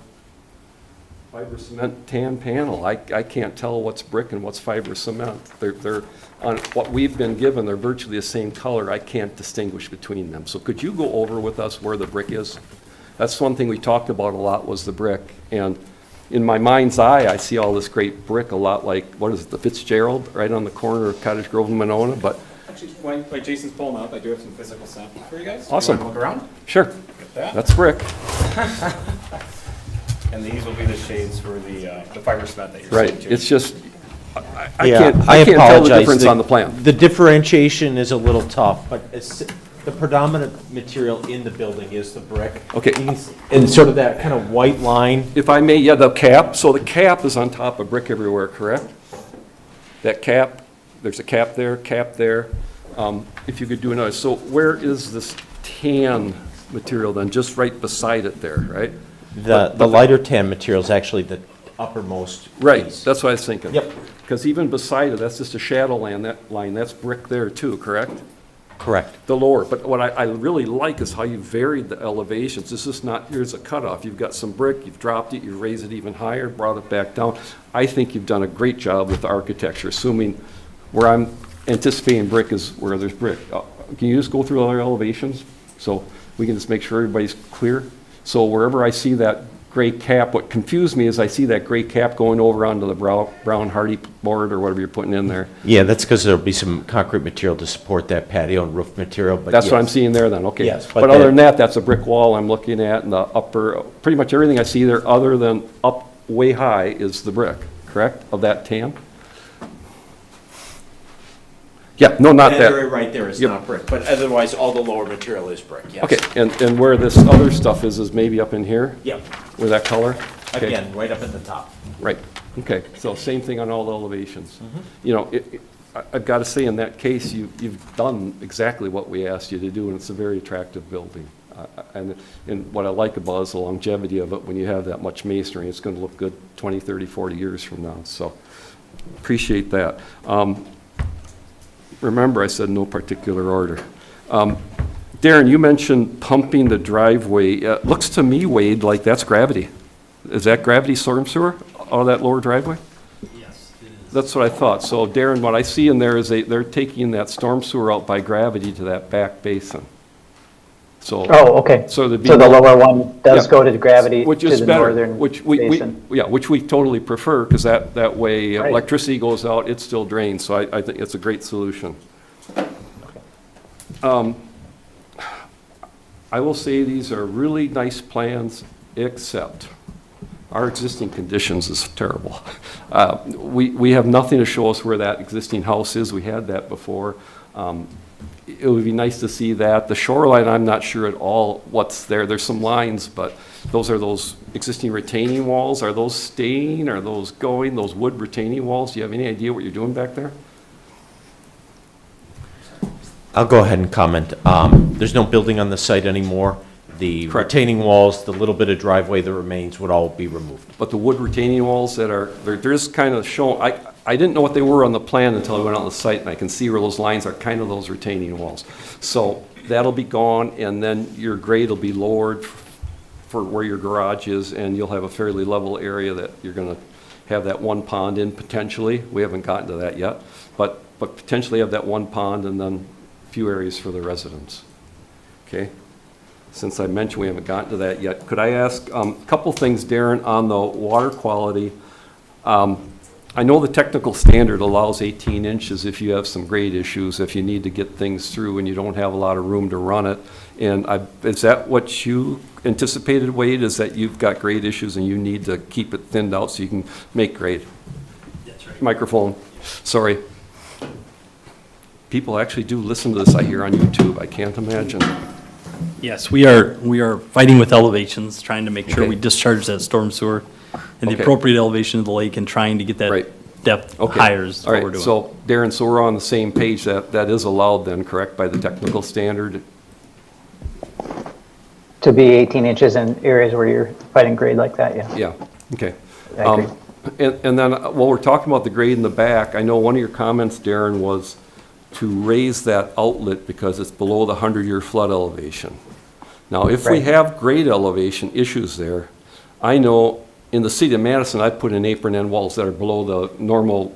fiber cement tan panel. I can't tell what's brick and what's fiber cement. They're on what we've been given, they're virtually the same color. I can't distinguish between them. So could you go over with us where the brick is? That's one thing we talked about a lot, was the brick. And in my mind's eye, I see all this great brick, a lot like, what is it, the Fitzgerald, right on the corner of Cottage Grove and Monona, but. Actually, while Jason's pulling up, I do have some physical samples for you guys. Awesome. You wanna look around? Sure. Get that. That's brick. And these will be the shades for the fiber cement that you're Right, seeing, Jason. it's just, I Yeah, can't tell the apologize. difference on the plan. The differentiation is a little tough, but the predominant material in the building is the brick. Okay. And sort of that kind of white line. If I may, yeah, the cap, so the cap is on top of brick everywhere, correct? That cap, there's a cap there. If you could do another, so where is this tan material then? Just right beside it there, right? The lighter tan material is actually the uppermost Right, piece. that's what I was thinking. Yep. Because even beside it, that's just a shadow line, that's brick there too, correct? Correct. The lower, but what I really like is how you varied the elevations. This is not, here's a cutoff. You've got some brick, you've dropped it, you raised it even higher, brought it back down. I think you've done a great job with the architecture, assuming where I'm anticipating brick is where there's brick. Can you just go through all our elevations so we can just make sure everybody's clear? So wherever I see that gray cap, what confused me is I see that gray cap going over onto the brown hardy board or whatever you're putting in there. Yeah, that's because there'll be some concrete material to support that patio and roof material, but That's what I'm yes. seeing there then, okay. Yes, But other than that, that's a brick wall I'm looking at, and the upper, pretty much everything I see there other than up way high is the brick, correct, of that tan? Yeah, no, not That that. area right there is Yep. not brick, but otherwise, all the lower material is brick, yes. Okay, and where this other stuff is maybe up in here? Yep, Where that color? Okay. again, right up at the top. Right, okay, so same thing on all the elevations. You know, I've got to say, in that case, you've done exactly what we asked you to do, and it's a very attractive building. And what I like about it is the longevity of it. When you have that much masonry, it's going to look good 20, 30, 40 years from now, so appreciate that. Remember, I said no particular order. Darren, you mentioned pumping the driveway. Looks to me, Wade, like that's gravity. Is that gravity storm sewer out of that lower driveway? Yes, it is. That's what I thought. So Darren, what I see in there is they're taking that storm sewer out by gravity to that back basin. So. Oh, okay. So there'd be So the no- lower one does Yeah. go to the gravity Which to is the better, northern which we basin. totally prefer, because that way Right. electricity goes out, it still drains, so I think it's a great solution. I will say these are really nice plans, except our existing conditions is terrible. We have nothing to show us where that existing house is, we had that before. It would be nice to see that. The shoreline, I'm not sure at all what's there. There's some lines, but those are those existing retaining walls. Are those staying? Are those going? Those wood retaining walls? Do you have any idea what you're doing back there? I'll go ahead and comment. There's no building on the site anymore. The Correct. retaining walls, the little bit of driveway that remains would all be removed. But the wood retaining walls that are, they're just kind of shown, I didn't know what they were on the plan until I went on the site, and I can see where those lines are kind of those retaining walls. So that'll be gone, and then your grade will be lowered for where your garage is, and you'll have a fairly level area that you're gonna have that one pond in potentially. We haven't gotten to that yet, but potentially have that one pond and then a few areas for the residents. Okay? Since I mentioned we haven't gotten to that yet, could I ask a couple things, Darren, on the water quality? I know the technical standard allows 18 inches if you have some grade issues, if you need to get things through and you don't have a lot of room to run it. And is that what you anticipated, Wade, is that you've got grade issues and you need to keep it thinned out so you can make grade? That's right. Microphone, sorry. People actually do listen to this, I hear on YouTube, I can't imagine. Yes, we are fighting with elevations, trying to make sure Okay. we discharge that storm sewer in the Okay. appropriate elevation of the lake and trying to get that Right. depth Okay. higher is All what right, we're doing. so Darren, so we're on the same page, that is allowed then, correct, by the technical standard? To be 18 inches in areas where you're fighting grade like that, yeah. Yeah, okay. I agree. And then, while we're talking about the grade in the back, I know one of your comments, Darren, was to raise that outlet because it's below the 100-year flood elevation. Now, if we Right. have grade elevation issues there, I know in the city of Madison, I put in apron end walls that are below the normal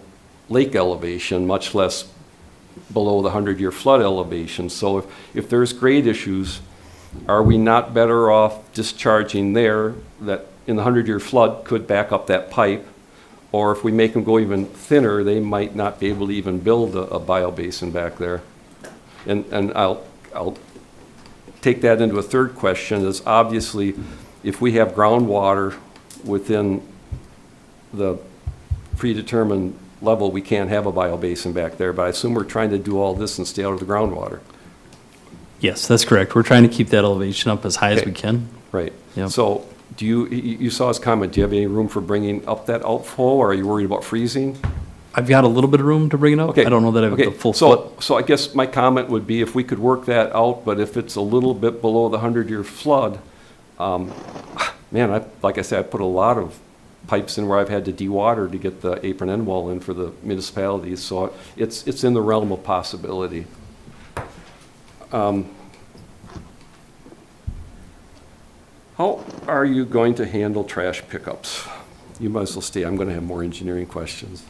lake elevation, much less below the 100-year flood elevation. So if there's grade issues, are we not better off discharging there that in the 100-year flood could back up that pipe? Or if we make them go even thinner, they might not be able to even build a biobasin back there. And I'll take that into a third question, is obviously if we have groundwater within the predetermined level, we can't have a biobasin back there, but I assume we're trying to do all this and stay out of the groundwater. Yes, that's correct. We're trying to keep that elevation up as high as Okay. we can. Right. Yep. So do you saw his comment, do you have any room for bringing up that outflow, or are you worried about freezing? I've got a little bit of room to bring it up. Okay. I don't know that I have Okay. the full foot. So I guess my comment would be if we could work that out, but if it's a little bit below the 100-year flood, man, like I said, I put a lot of pipes in where I've had to dewater to get the apron end wall in for the municipalities, so it's in the realm of possibility. How are you going to handle trash pickups? You might as well stay, I'm going to have more engineering questions.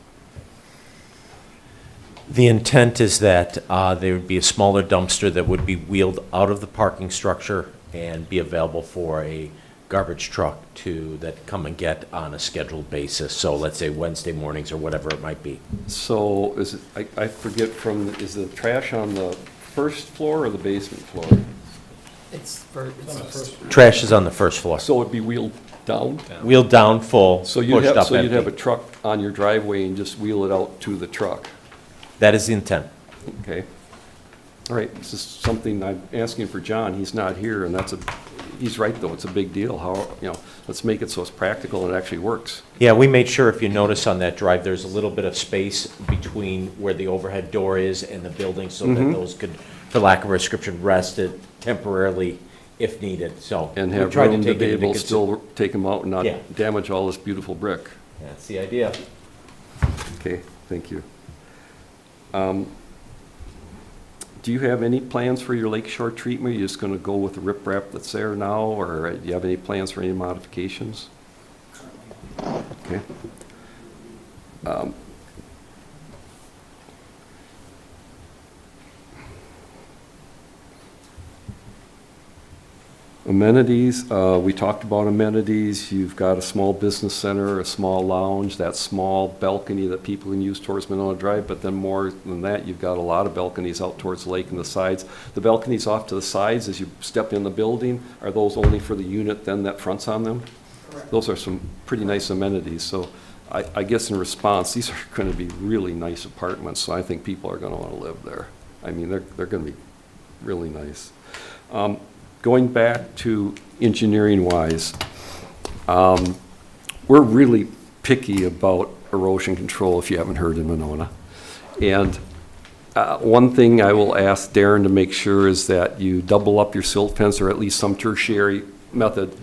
The intent is that there would be a smaller dumpster that would be wheeled out of the parking structure and be available for a garbage truck that come and get on a scheduled basis. So let's say Wednesday mornings or whatever it might be. So is it, I forget is the trash on the first floor or the basement floor? It's the first. Trash is on the first floor. So it'd be wheeled down? Wheeled down full, So pushed you'd up have, empty. a truck on your driveway and just wheel it out to the truck? That is the intent. Okay. All right, this is something I'm asking for John, he's not here, and he's right though, it's a big deal, let's make it so it's practical and it actually works. Yeah, we made sure, if you notice on that drive, there's a little bit of space between where the overhead door is and the building, so that those could, for lack of a description, rest it temporarily if needed, so. And we have tried room to take be it into able to still take them out and not Yeah. damage all this beautiful brick. That's the idea. Okay, thank you. Do you have any plans for your lakeshore treatment? Are you just going to go with the riprap that's there now, or do you have any plans for any modifications? Okay. Amenities, we talked about amenities. You've got a small business center, a small lounge, that small balcony that people can use towards Monona Drive, but then more than that, you've got a lot of balconies out towards the lake and the sides. The balconies off to the sides as you step in the building, are those only for the unit then that fronts on them? Correct. Those are some pretty nice amenities. So I guess in response, these are going to be really nice apartments, so I think people are going to want to live there. I mean, they're going to be really nice. Going back to engineering-wise, we're really picky about erosion control, if you haven't heard, in Monona. And one thing I will ask Darren to make sure is that you double up your silt fence, or at least some tertiary method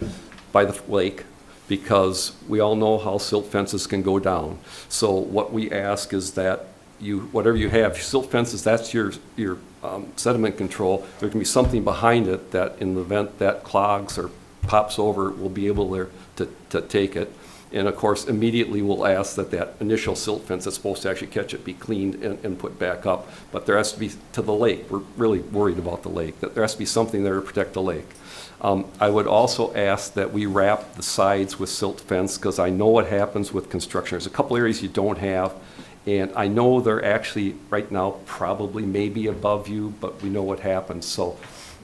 by the lake, because we all know how silt fences can go down. So what we ask is that whatever you have, silt fences, that's your sediment control. There can be something behind it that in the event that clogs or pops over, we'll be able to take it. And of course, immediately we'll ask that that initial silt fence that's supposed to actually catch it be cleaned and put back up. But there has to be to the lake. We're really worried about the lake, that there has to be something there to protect the lake. I would also ask that we wrap the sides with silt fence, because I know what happens with construction. There's a couple areas you don't have, and I know they're actually, right now, probably maybe above you, but we know what happens. So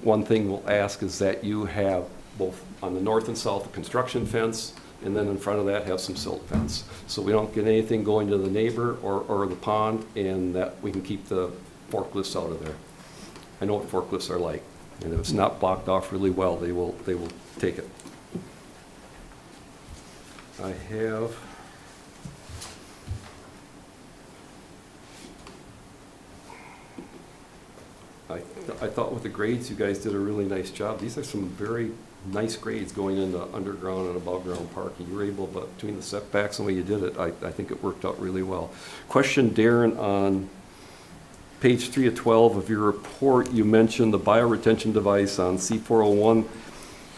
one thing we'll ask is that you have both on the north and south a construction fence, and then in front of that have some silt fence. So we don't get anything going to the neighbor or the pond, and that we can keep the forklifts out of there. I know what forklifts are like. And if it's not blocked off really well, they will take it. I have I thought with the grades, you guys did a really nice job. These are some very nice grades going into underground and above ground parking. You were able, but between the setbacks and the way you did it, I think it worked out really well. Question, Darren, on page 3 of 12 of your report, you mentioned the bioretention device on C401,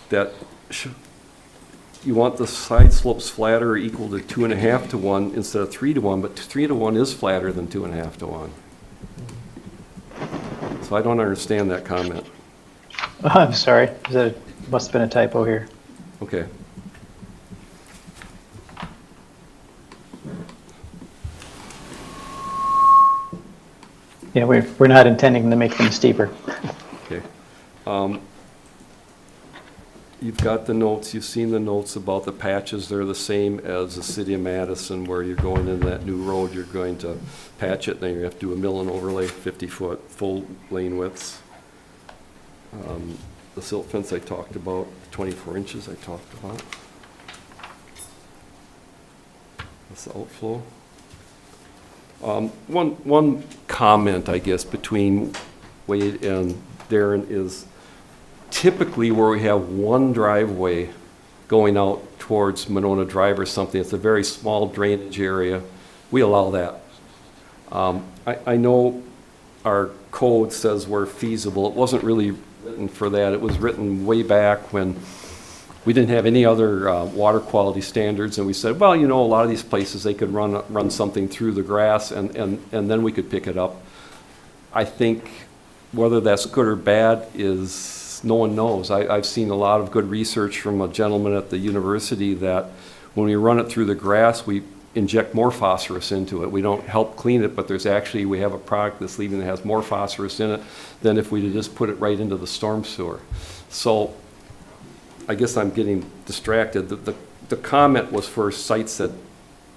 that you want the side slopes flatter or equal to 2.5 to 1 instead of 3 to 1, but 3 to 1 is flatter than 2.5 to 1. So I don't understand that comment. Oh, I'm sorry. Must have been a typo here. Okay. Yeah, we're not intending to make them steeper. Okay. You've got the notes, you've seen the notes about the patches. They're the same as the city of Madison, where you're going into that new road, you're going to patch it, then you have to do a mill and overlay, 50-foot, full lane widths. The silt fence I talked about, 24 inches I talked about. That's the outflow. One comment, I guess, between Wade and Darren is typically where we have one driveway going out towards Monona Drive or something, it's a very small drainage area, we allow that. I know our code says where feasible. It wasn't really written for that. It was written way back when we didn't have any other water quality standards, and we said, well, you know, a lot of these places, they could run something through the grass, and then we could pick it up. I think whether that's good or bad is, no one knows. I've seen a lot of good research from a gentleman at the university that when we run it through the grass, we inject more phosphorus into it. We don't help clean it, but we have a product that's leaving that has more phosphorus in it than if we just put it right into the storm sewer. So I guess I'm getting distracted. The comment was for sites that,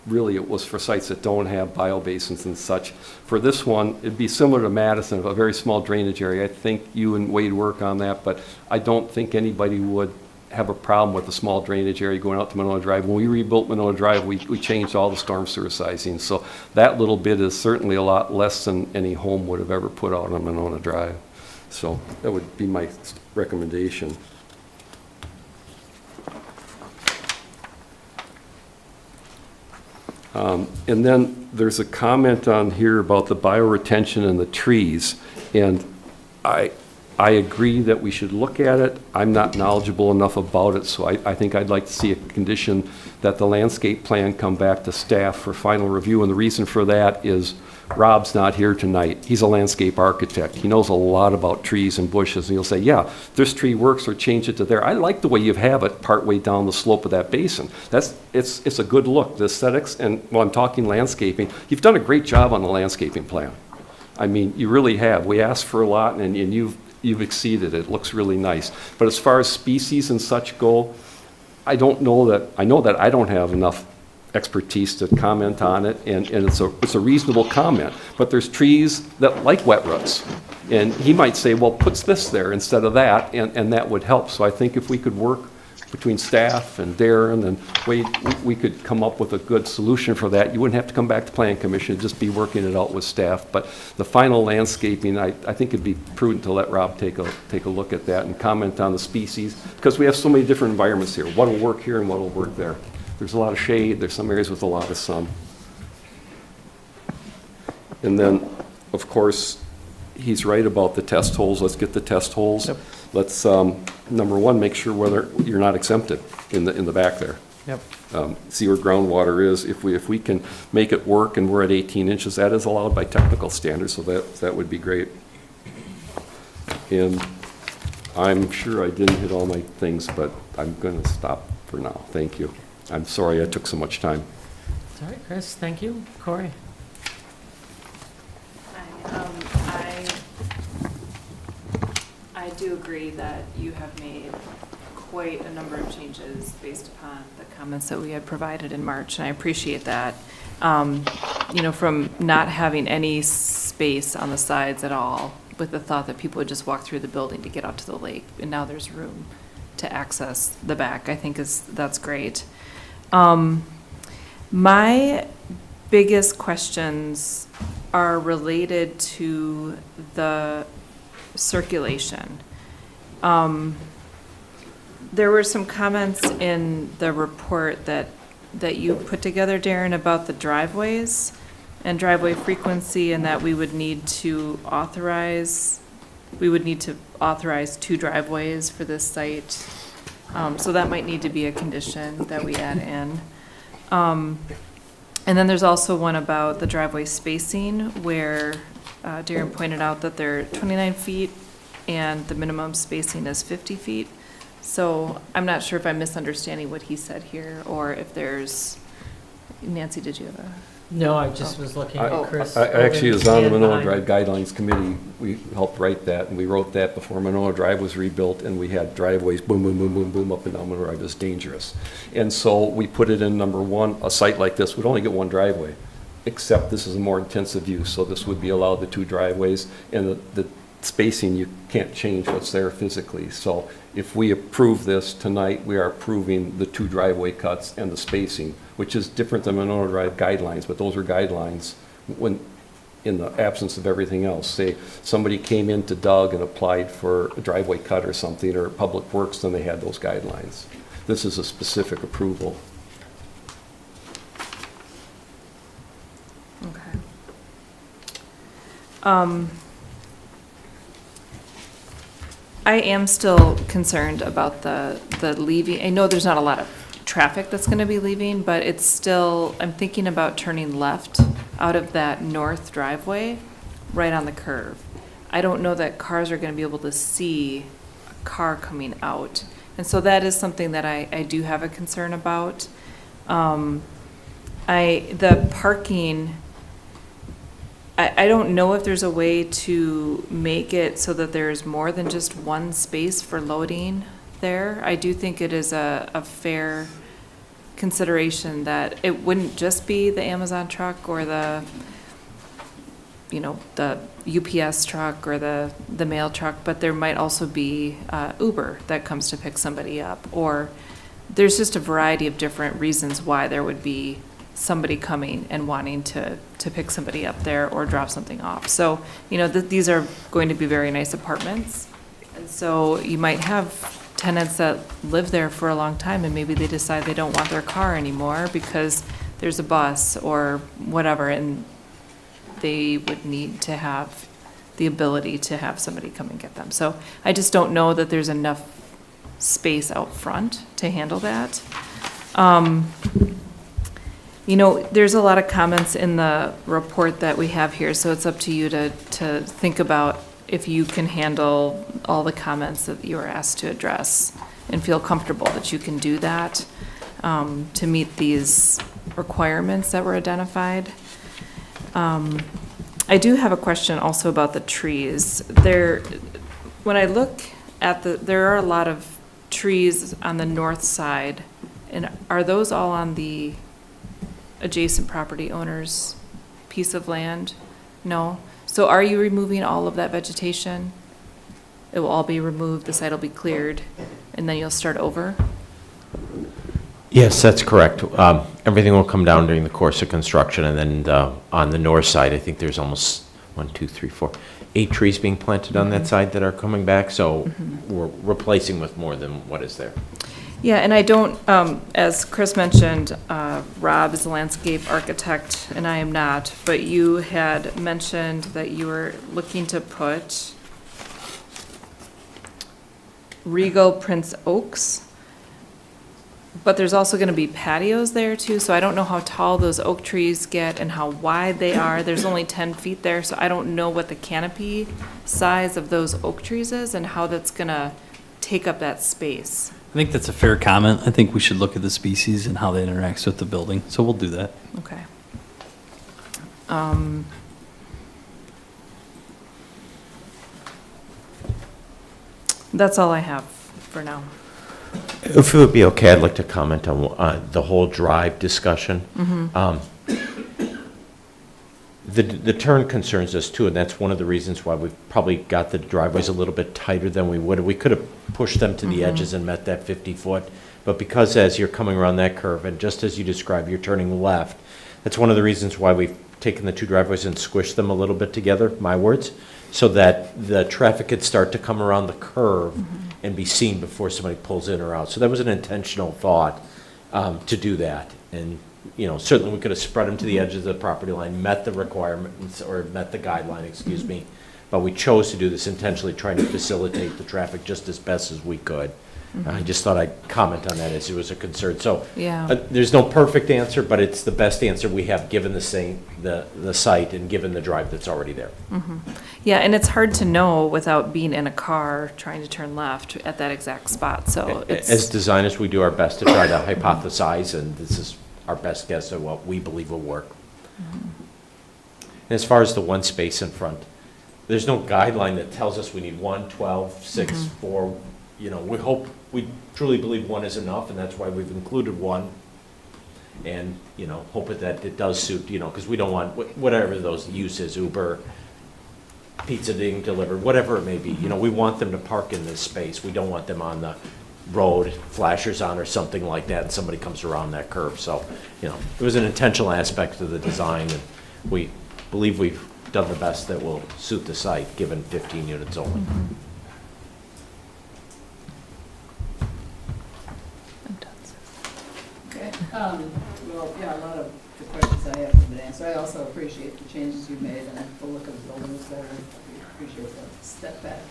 really it was for sites that don't have biobasins and such. For this one, it'd be similar to Madison, a very small drainage area. I think you and Wade work on that, but I don't think anybody would have a problem with a small drainage area going out to Monona Drive. When we rebuilt Monona Drive, we changed all the storm sewer sizing. So that little bit is certainly a lot less than any home would have ever put out on Monona Drive. So that would be my recommendation. And then there's a comment on here about the bioretention and the trees. And I agree that we should look at it. I'm not knowledgeable enough about it, so I think I'd like to see a condition that the landscape plan come back to staff for final review. And the reason for that is Rob's not here tonight. He's a landscape architect. He knows a lot about trees and bushes, and he'll say, yeah, this tree works, or change it to there. I like the way you have it partway down the slope of that basin. It's a good look, the aesthetics, and well, I'm talking landscaping. You've done a great job on the landscaping plan. I mean, you really have. We asked for a lot, and you've exceeded it. It looks really nice. But as far as species and such go, I know that I don't have enough expertise to comment on it, and it's a reasonable comment. But there's trees that like wet roots, and he might say, well, put this there instead of that, and that would help. So I think if we could work between staff and Darren and Wade, we could come up with a good solution for that. You wouldn't have to come back to Plan Commission, just be working it out with staff. But the final landscaping, I think it'd be prudent to let Rob take a look at that and comment on the species, because we have so many different environments here. What will work here and what will work there? There's a lot of shade, there's some areas with a lot of sun. And then, of course, he's right about the test holes. Let's get the test holes. Yep. Let's, number one, make sure whether you're not exempted in the back there. Yep. See where groundwater is. If we can make it work and we're at 18 inches, that is allowed by technical standards, so that would be great. And I'm sure I didn't hit all my things, but I'm going to stop for now. Thank you. I'm sorry I took so much time. It's all right, Chris, thank you. Corey? I do agree that you have made quite a number of changes based upon the comments that we had provided in March, and I appreciate that. You know, from not having any space on the sides at all, with the thought that people would just walk through the building to get out to the lake, and now there's room to access the back, I think that's great. My biggest questions are related to the circulation. There were some comments in the report that you put together, Darren, about the driveways and driveway frequency, and that we would need to authorize 2 driveways for this site. So that might need to be a condition that we add in. And then there's also one about the driveway spacing, where Darren pointed out that they're 29 feet and the minimum spacing is 50 feet. So I'm not sure if I'm misunderstanding what he said here, or if there's, Nancy, did you have a? No, I just was looking at Chris. I actually was on the Stand Monona by. Drive Guidelines Committee. We helped write that, and we wrote that before Monona Drive was rebuilt, and we had driveways, boom, boom, boom, boom, boom, up and down Monona Drive. It was dangerous. And so we put it in number 1, a site like this would only get 1 driveway, except this is a more intensive use, so this would be allowed the 2 driveways, and the spacing, you can't change what's there physically. So if we approve this tonight, we are approving the 2 driveway cuts and the spacing, which is different than Monona Drive guidelines, but those are guidelines when, in the absence of everything else. Say somebody came into Doug and applied for a driveway cut or something, or Public Works, then they had those guidelines. This is a specific approval. Okay. I am still concerned about the leaving. I know there's not a lot of traffic that's going to be leaving, but it's still, I'm thinking about turning left out of that north driveway right on the curve. I don't know that cars are going to be able to see a car coming out. And so that is something that I do have a concern about. The parking, I don't know if there's a way to make it so that there's more than just 1 space for loading there. I do think it is a fair consideration that it wouldn't just be the Amazon truck or the UPS truck or the mail truck, but there might also be Uber that comes to pick somebody up, or there's just a variety of different reasons why there would be somebody coming and wanting to pick somebody up there or drop something off. So, these are going to be very nice apartments. And so you might have tenants that live there for a long time, and maybe they decide they don't want their car anymore because there's a bus or whatever, and they would need to have the ability to have somebody come and get them. So I just don't know that there's enough space out front to handle that. There's a lot of comments in the report that we have here, so it's up to you to think about if you can handle all the comments that you were asked to address and feel comfortable that you can do that to meet these requirements that were identified. I do have a question also about the trees. When I look at there are a lot of trees on the north side, and are those all on the adjacent property owner's piece of land? No? So are you removing all of that vegetation? It will all be removed, the site will be cleared, and then you'll start over? Yes, that's correct. Everything will come down during the course of construction, and then on the north side, I think there's almost 8 trees being planted on that side that are coming back, so we're replacing with more than what is there. Yeah, and I don't, as Chris mentioned, Rob is a landscape architect and I am not, but you had mentioned that you were looking to put Regal Prince Oaks, but there's also gonna be patios there too, so I don't know how tall those oak trees get and how wide they are. There's only 10 feet there, so I don't know what the canopy size of those oak trees is and how that's gonna take up that space. I think that's a fair comment. I think we should look at the species and how they interact with the building, so we'll do that. Okay. That's all I have for now. If it would be okay, I'd like to comment on the whole drive discussion. The turn concerns us too, and that's one of the reasons why we've probably got the driveways a little bit tighter than we would. We could have pushed them to the edges and met that 50-foot, but because as you're coming around that curve, and just as you described, you're turning left, that's one of the reasons why we've taken the two driveways and squished them a little bit together, my words, so that the traffic could start to come around the curve and be seen before somebody pulls in or out. So that was an intentional thought to do that. And you know, certainly we could have spread them to the edges of the property line, met the requirements, or met the guideline, excuse me. But we chose to do this intentionally, trying to facilitate the traffic just as best as we could. I just thought I'd comment on that as it was a concern. So Yeah. there's no perfect answer, but it's the best answer we have given the site and given the drive that's already there. Yeah, and it's hard to know without being in a car trying to turn left at that exact spot, so it's. As designers, we do our best to try to hypothesize, and this is our best guess at what we believe will work. And as far as the one space in front, there's no guideline that tells us we need 1, 12, 6, 4. You know, we truly believe one is enough, and that's why we've included one. And, you know, hope that it does suit, you know, because we don't want, whatever those uses, Uber, pizza being delivered, whatever it may be, you know, we want them to park in this space. We don't want them on the road, flashers on or something like that, and somebody comes around that curve. So, you know, it was an intentional aspect of the design, and we believe we've done the best that will suit the site, given 15 units only. Okay, well, yeah, a lot of the questions I have have been answered. I also appreciate the changes you made and the look of the building was better. I appreciate that step back.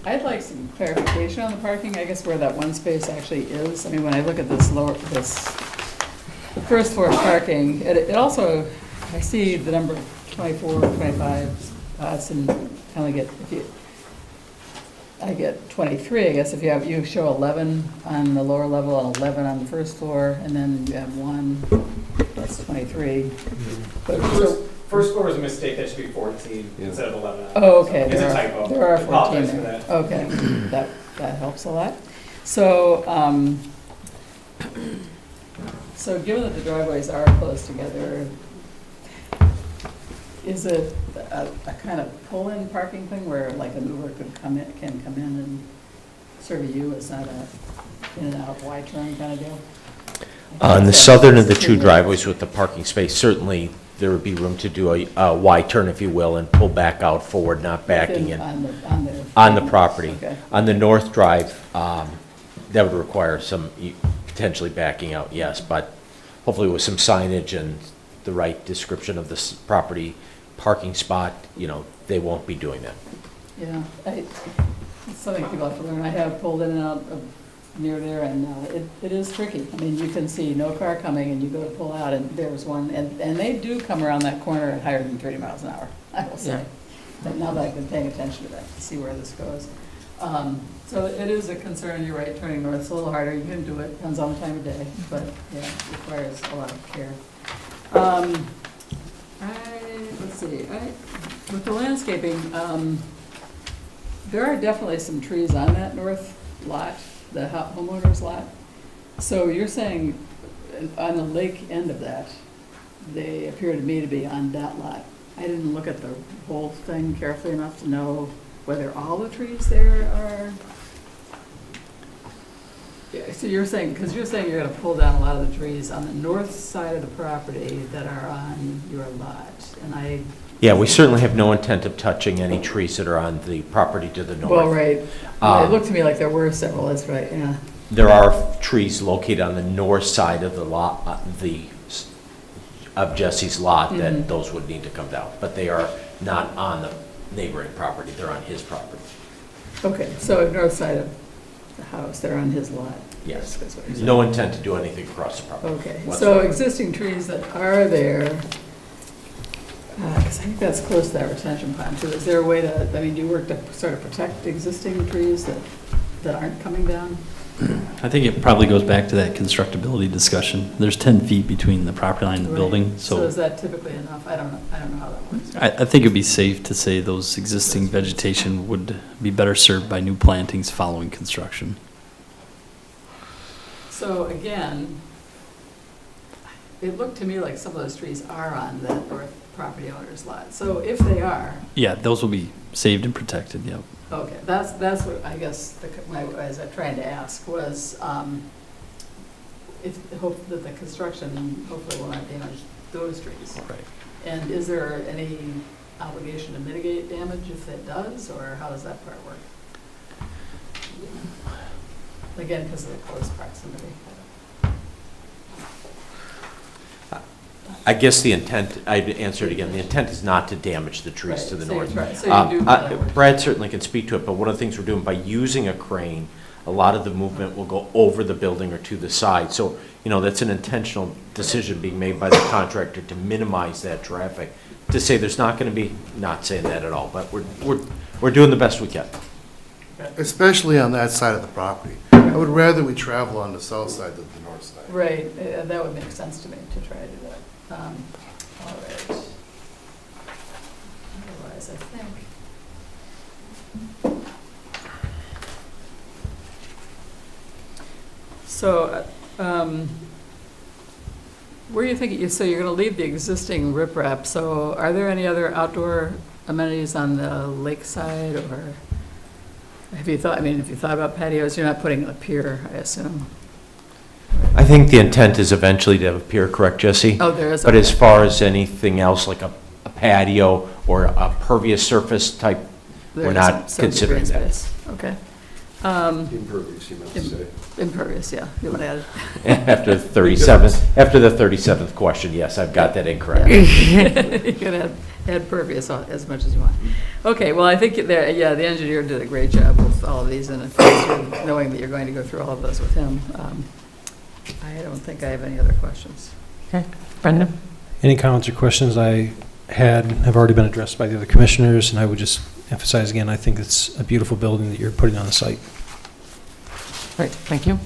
I'd like some clarification on the parking, I guess where that one space actually is. I mean, when I look at this the first floor parking, it also, I see the number 24, 25 spots and I only get, I get 23, I guess, if you show 11 on the lower level and 11 on the first floor, and then you have 1, that's 23. But so, First floor is a mistake, that should be 14 instead of 11. oh, okay. It's a typo. There are I 14 apologize for there. that. Okay, that helps a lot. So, so given that the driveways are close together, is it a kind of pull-in parking thing where like an Uber can come in and serve you? It's not a in and out Y-turn kind of deal? On the southern of the two driveways with the parking space, certainly there would be room to do a Y-turn, if you will, and pull back out forward, not backing in. On the property. Okay. On the north drive, that would require some potentially backing out, yes, but hopefully with some signage and the right description of this property parking spot, you know, they won't be doing that. Yeah, it's something people have to learn. I have pulled in and out of near there, and it is tricky. I mean, you can see no car coming, and you go to pull out, and there's one, and they do come around that corner at higher than 30 miles an hour, I will say. But now that I've been paying attention to that, to see where this goes. So it is a concern, you're right, turning north, it's a little harder. You can do it, depends on the time of day, but yeah, it requires a lot of care. Let's see, with the landscaping, there are definitely some trees on that north lot, the homeowner's lot. So you're saying on the lake end of that, they appear to me to be on that lot. I didn't look at the whole thing carefully enough to know whether all the trees there are. Yeah, so you're saying, because you're saying you're going to pull down a lot of the trees on the north side of the property that are on your lot. And Yeah, we certainly have no intent of touching any trees that are on the property to the north. Well, right. It looked to me like there were several, that's right, yeah. There are trees located on the north side of the lot, of Jesse's lot, that those would need to come down. But they are not on the neighboring property, they're on his property. Okay, so north side of the house, they're on his lot. Yes. That's what you're saying. No intent to do anything across the property. Okay, so whatsoever. existing trees that are there, because I think that's close to that retention pond too. Is there a way to, I mean, do you work to sort of protect existing trees that aren't coming down? I think it probably goes back to that constructability discussion. There's 10 feet between the property line and the Right. building, So is that typically enough? I don't know how that works. I think it'd be safe to say those existing vegetation would be better served by new plantings following construction. So again, it looked to me like some of those trees are on the north property owner's lot. So if they are, Yeah, those will be saved and protected, yep. okay, that's what I guess as I'm trying to ask was, hope that the construction hopefully will not damage those trees. Right. And is there any obligation to mitigate damage if it does, or how does that part work? Again, because of the close proximity. I guess the intent, I'd answer it again, the intent is not to damage the trees to the Right, north. so you try- so you do that. Brad certainly can speak to it, but one of the things we're doing by using a crane, a lot of the movement will go over the building or to the side. So, that's an intentional decision being made by the contractor to minimize that traffic. To say there's not going to be, not saying that at all, but we're doing the best we can. Especially on that side of the property. I would rather we travel on the south side than the north side. Right, that would make sense to me to try to do that. All right. Otherwise, I think. So, where are you thinking, so you're gonna leave the existing riprap, so are there any other outdoor amenities on the lakeside, or have you thought about patios? You're not putting a pier, I assume? I think the intent is eventually to have a pier, correct, Jesse? Oh, there is. But as okay. far as anything else, like a patio or a pervious surface type, There we're is not some considering green that. space. Okay. Impervious, you meant to say. Impervious, yeah, you want to add? After the 37th question, yes, I've got that incorrect. You can add pervious as much as you want. Okay, well, I think the engineer did a great job with all of these, and of course, knowing that you're going to go through all of those with him, I don't think I have any other questions. Okay, Brendan? Any comments or questions I had have already been addressed by the other commissioners, and I would just emphasize again, I think it's a beautiful building that you're putting on the site. Great, thank you.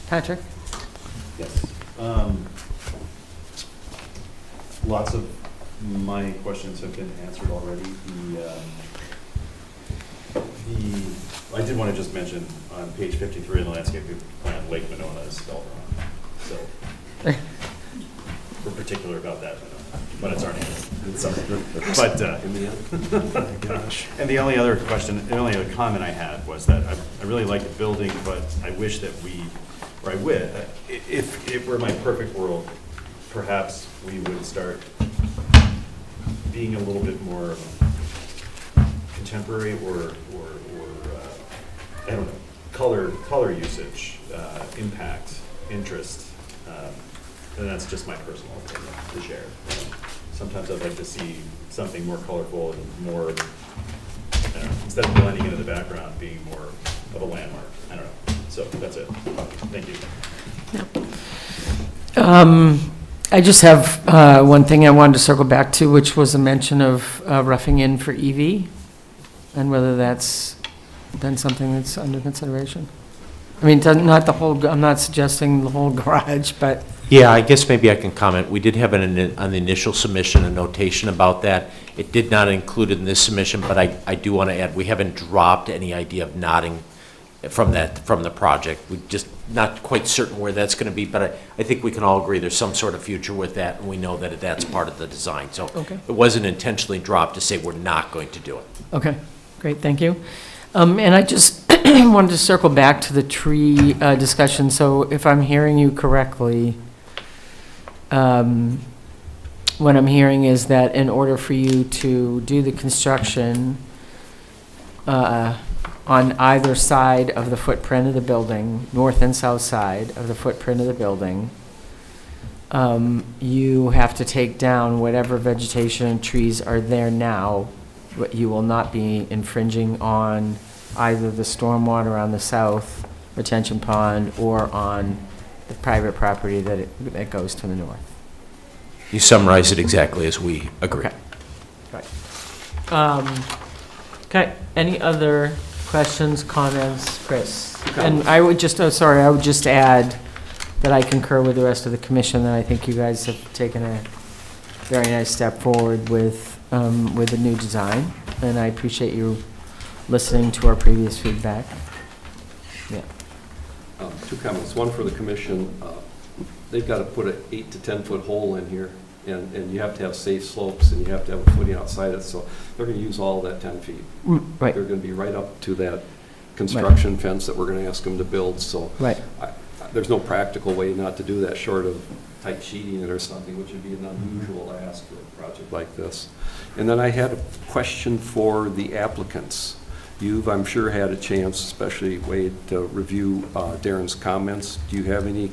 Patrick? Yes. Lots of my questions have been answered already. I did want to just mention on page 53 in the landscape plan, Lake Monona is spelled wrong. So we're particular about that, but it's our name. It's something. But oh my gosh. And the only other comment I had was that I really like the building, but I wish that if it were my perfect world, perhaps we would start being a little bit more contemporary or I don't know, color usage, impact, interest. And that's just my personal opinion to share. Sometimes I'd like to see something more colorful and more, I don't know, instead of blending into the background, being more of a landmark. I don't know. So that's it. Thank you. I just have one thing I wanted to circle back to, which was a mention of roughing in for EV, and whether that's been something that's under consideration. I mean, not the whole, I'm not suggesting the whole garage, but. Yeah, I guess maybe I can comment. We did have on the initial submission a notation about that. It did not include it in this submission, but I do want to add, we haven't dropped any idea of nodding from the project. We're just not quite certain where that's going to be, but I think we can all agree there's some sort of future with that, and we know that that's part of the design. So Okay. It wasn't intentionally dropped to say we're not going to do it. Okay, great, thank you. And I just wanted to circle back to the tree discussion. So if I'm hearing you correctly, what I'm hearing is that in order for you to do the construction on either side of the footprint of the building, north and south side of the footprint of the building, you have to take down whatever vegetation and trees are there now, but you will not be infringing on either the stormwater on the south retention pond or on the private property that goes to the north. You summarize it exactly as we agree. Okay. Right. Okay, any other questions, comments, Chris? And I would just, I would just add that I concur with the rest of the commission, that I think you guys have taken a very nice step forward with the new design, and I appreciate you listening to our previous feedback. Yeah. 2 comments. One for the commission. They've got to put an 8 to 10 foot hole in here, and you have to have safe slopes, and you have to have a footing outside it, so they're going to use all that 10 feet. Right. They're going to be right up to that construction fence that we're going to ask them to build, so Right. There's no practical way not to do that short of tight sheeting it or something, which would be an unusual ask for a project like this. And then I had a question for the applicants. You've, I'm sure, had a chance, especially Wade, to review Darren's comments. Do you have any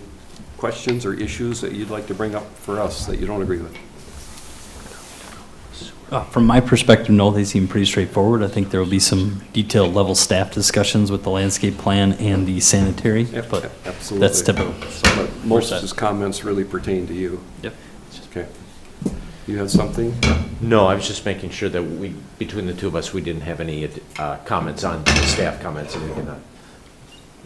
questions or issues that you'd like to bring up for us that you don't agree with? From my perspective, no, they seem pretty straightforward. I think there will be some detailed level staff discussions with the landscape plan and the sanitary, but Absolutely. that's typical. So, most of his comments really pertain to you. Yep. Okay. You had something? No, I was just making sure that we, between the two of us, we didn't have any comments on the staff comments. And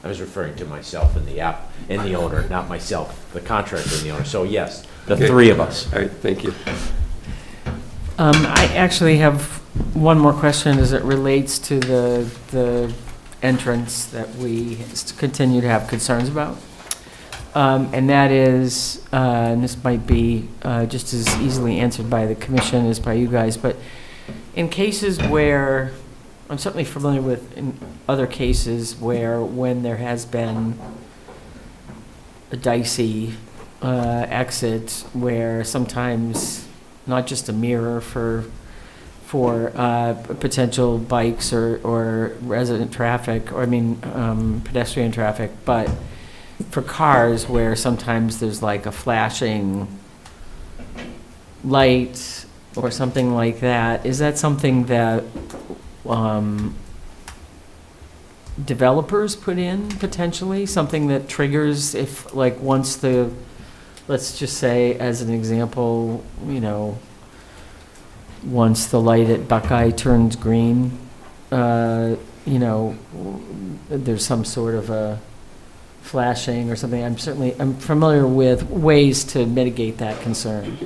I was referring to myself and the owner, not myself, the contractor and the owner. So yes, the three of us. All right, thank you. I actually have one more question as it relates to the entrance that we continue to have concerns about. And that is, and this might be just as easily answered by the commission as by you guys, but in cases where, I'm certainly familiar with in other cases where when there has been a dicey exit where sometimes not just a mirror for potential bikes or resident traffic, or pedestrian traffic, but for cars where sometimes there's like a flashing light or something like that. Is that something that developers put in potentially? Something that triggers if, like, once the, let's just say as an example, once the light at Buckeye turns green, there's some sort of a flashing or something. I'm familiar with ways to mitigate that concern.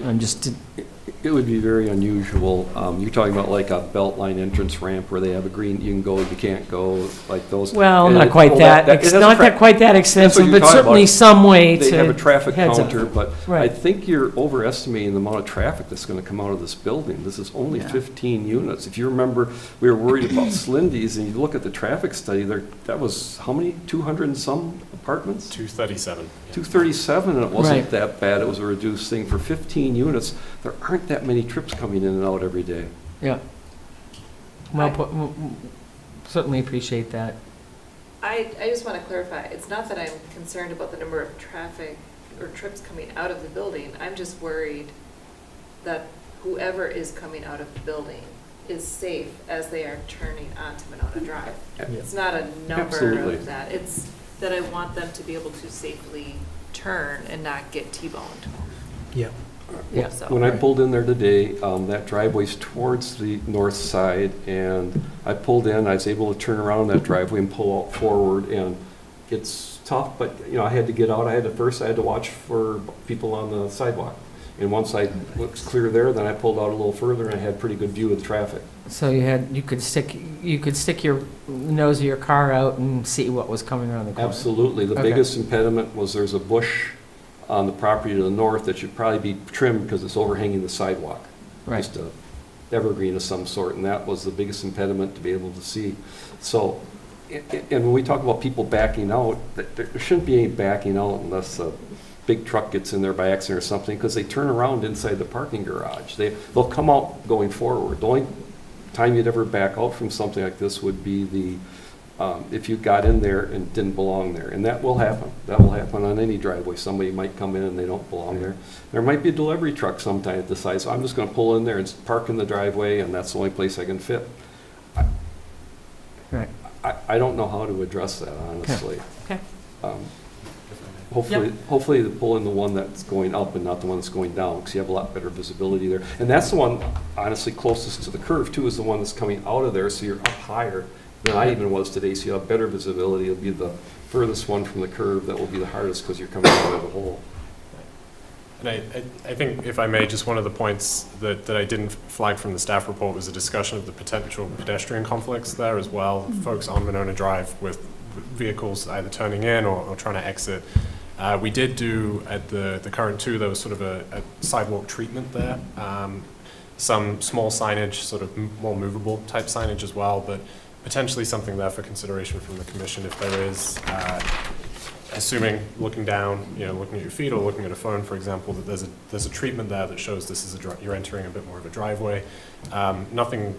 It would be very unusual. You're talking about like a Beltline entrance ramp where they have a green, you can go, you can't go, like those. Well, And not quite that, it not that quite that extensive, but certainly some way to. They have a traffic heads up. counter, but I Right. think you're overestimating the amount of traffic that's going to come out of this building. This is only 15 units. If you remember, we were worried about Slindy's, and you look at the traffic study, that was how many? 200 and some apartments? 237. 237, and it wasn't Right. that bad. It was a reduced thing. For 15 units, there aren't that many trips coming in and out every day. Yeah. Well, certainly appreciate that. I just want to clarify, it's not that I'm concerned about the number of traffic or trips coming out of the building. I'm just worried that whoever is coming out of the building is safe as they are turning onto Monona Drive. It's not a number Absolutely. of that. It's that I want them to be able to safely turn and not get T-boned. Yeah. Yeah. So- When I pulled in there today, that driveway's towards the north side, and I pulled in, I was able to turn around that driveway and pull out forward, and it's tough, but, I had to get out. I had to watch for people on the sidewalk. And once I was clear there, then I pulled out a little further, and I had pretty good view of the traffic. So you could stick your nose of your car out and see what was coming around the corner. Absolutely. The Okay. biggest impediment was there's a bush on the property to the north that should probably be trimmed because it's overhanging the sidewalk. Right. Just a evergreen of some sort, and that was the biggest impediment to be able to see. So, and when we talk about people backing out, there shouldn't be any backing out unless big truck gets in there by accident or something, because they turn around inside the parking garage. They'll come out going forward. The only time you'd ever back out from something like this would be if you got in there and didn't belong there. And that will happen. That will happen on any driveway. Somebody might come in and they don't belong there. There might be a delivery truck sometime that decides, I'm just going to pull in there and park in the driveway, and that's the only place I can fit. Right. I don't know how to address that, honestly. Okay. Hopefully they pull in the one that's going up and not the one that's going down, because you have a lot better visibility there. And that's the one, honestly, closest to the curve, too, is the one that's coming out of there, so you're up higher than I even was today, so you have better visibility. It'll be the furthest one from the curve that will be the hardest, because you're coming out of the hole. And I think, if I may, just one of the points that I didn't flag from the staff report was a discussion of the potential pedestrian conflicts there as well. Folks on Monona Drive with vehicles either turning in or trying to exit. We did do, at the current 2, there was sort of a sidewalk treatment there. Some small signage, sort of more movable type signage as well, but potentially something there for consideration from the commission if there is, assuming looking down, looking at your feet or looking at a phone, for example, that there's a treatment there that shows this is you're entering a bit more of a driveway. Nothing,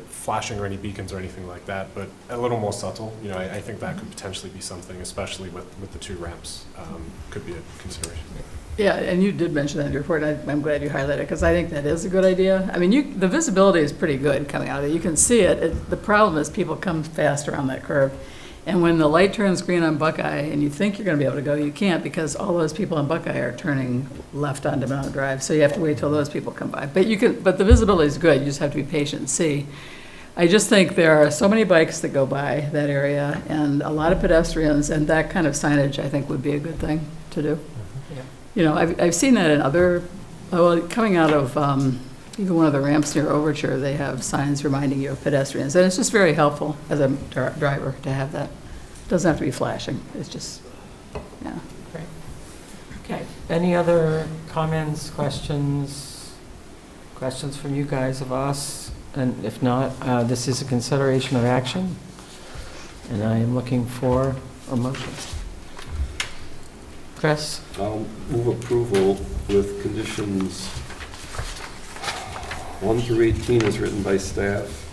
flashing or any beacons or anything like that, but a little more subtle. I think that could potentially be something, especially with the 2 ramps, could be a consideration. Yeah, and you did mention that in your report, and I'm glad you highlighted it, because I think that is a good idea. I mean, the visibility is pretty good coming out of it. You can see it. The problem is people come fast around that curve. And when the light turns green on Buckeye and you think you're going to be able to go, you can't, because all those people on Buckeye are turning left onto Monona Drive. So you have to wait till those people come by. But the visibility is good. You just have to be patient and see. I just think there are so many bikes that go by that area and a lot of pedestrians, and that kind of signage I think would be a good thing to do. Yeah. I've seen that in other, coming out of even one of the ramps near Overture, they have signs reminding you of pedestrians. And it's just very helpful as a driver to have that. It doesn't have to be flashing. It's just, yeah. Great. Okay. Any other comments, questions from you guys of us? And if not, this is a consideration of action. And I am looking for a motion. Chris? I'll move approval with conditions 1 through 18 is written by staff.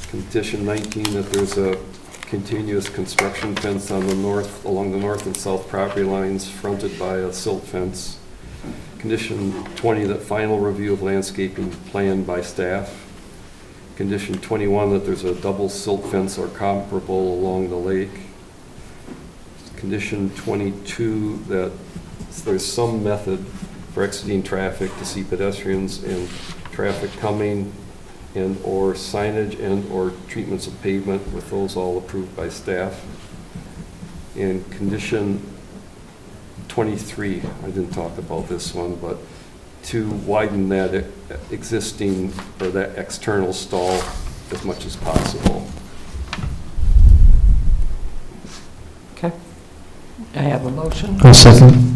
Condition 19, that there's a continuous construction fence on the north, along the north and south property lines, fronted by a silt fence. Condition 20, that final review of landscaping plan by staff. Condition 21, that there's a double silt fence or comparable along the lake. Condition 22, that there's some method for exiting traffic to see pedestrians and traffic coming, and or signage and or treatments of pavement, with those all approved by staff. And condition 23, I didn't talk about this one, but to widen that existing or that external stall as much as possible. Okay. I have a motion. I'll second.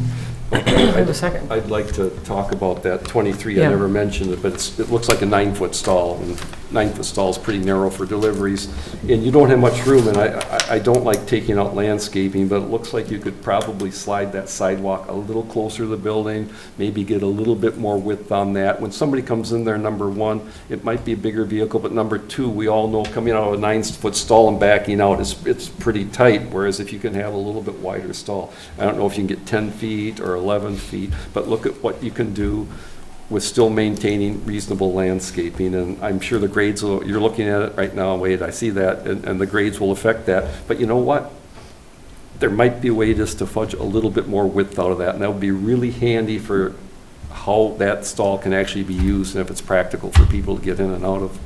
I have a second. I'd like to talk about that 23. Yeah. I never mentioned it, but it looks like a 9-foot stall, and 9-foot stall is pretty narrow for deliveries, and you don't have much room, and I don't like taking out landscaping, but it looks like you could probably slide that sidewalk a little closer to the building, maybe get a little bit more width on that. When somebody comes in there, number 1, it might be a bigger vehicle, but number 2, we all know coming out of a 9-foot stall and backing out, it's pretty tight, whereas if you can have a little bit wider stall, I don't know if you can get 10 feet or 11 feet, but look at what you can do with still maintaining reasonable landscaping. And I'm sure the grades, you're looking at it right now, Wade, I see that, and the grades will affect that. But you know what? There might be a way just to fudge a little bit more width out of that, and that would be really handy for how that stall can actually be used and if it's practical for people to get in and out of.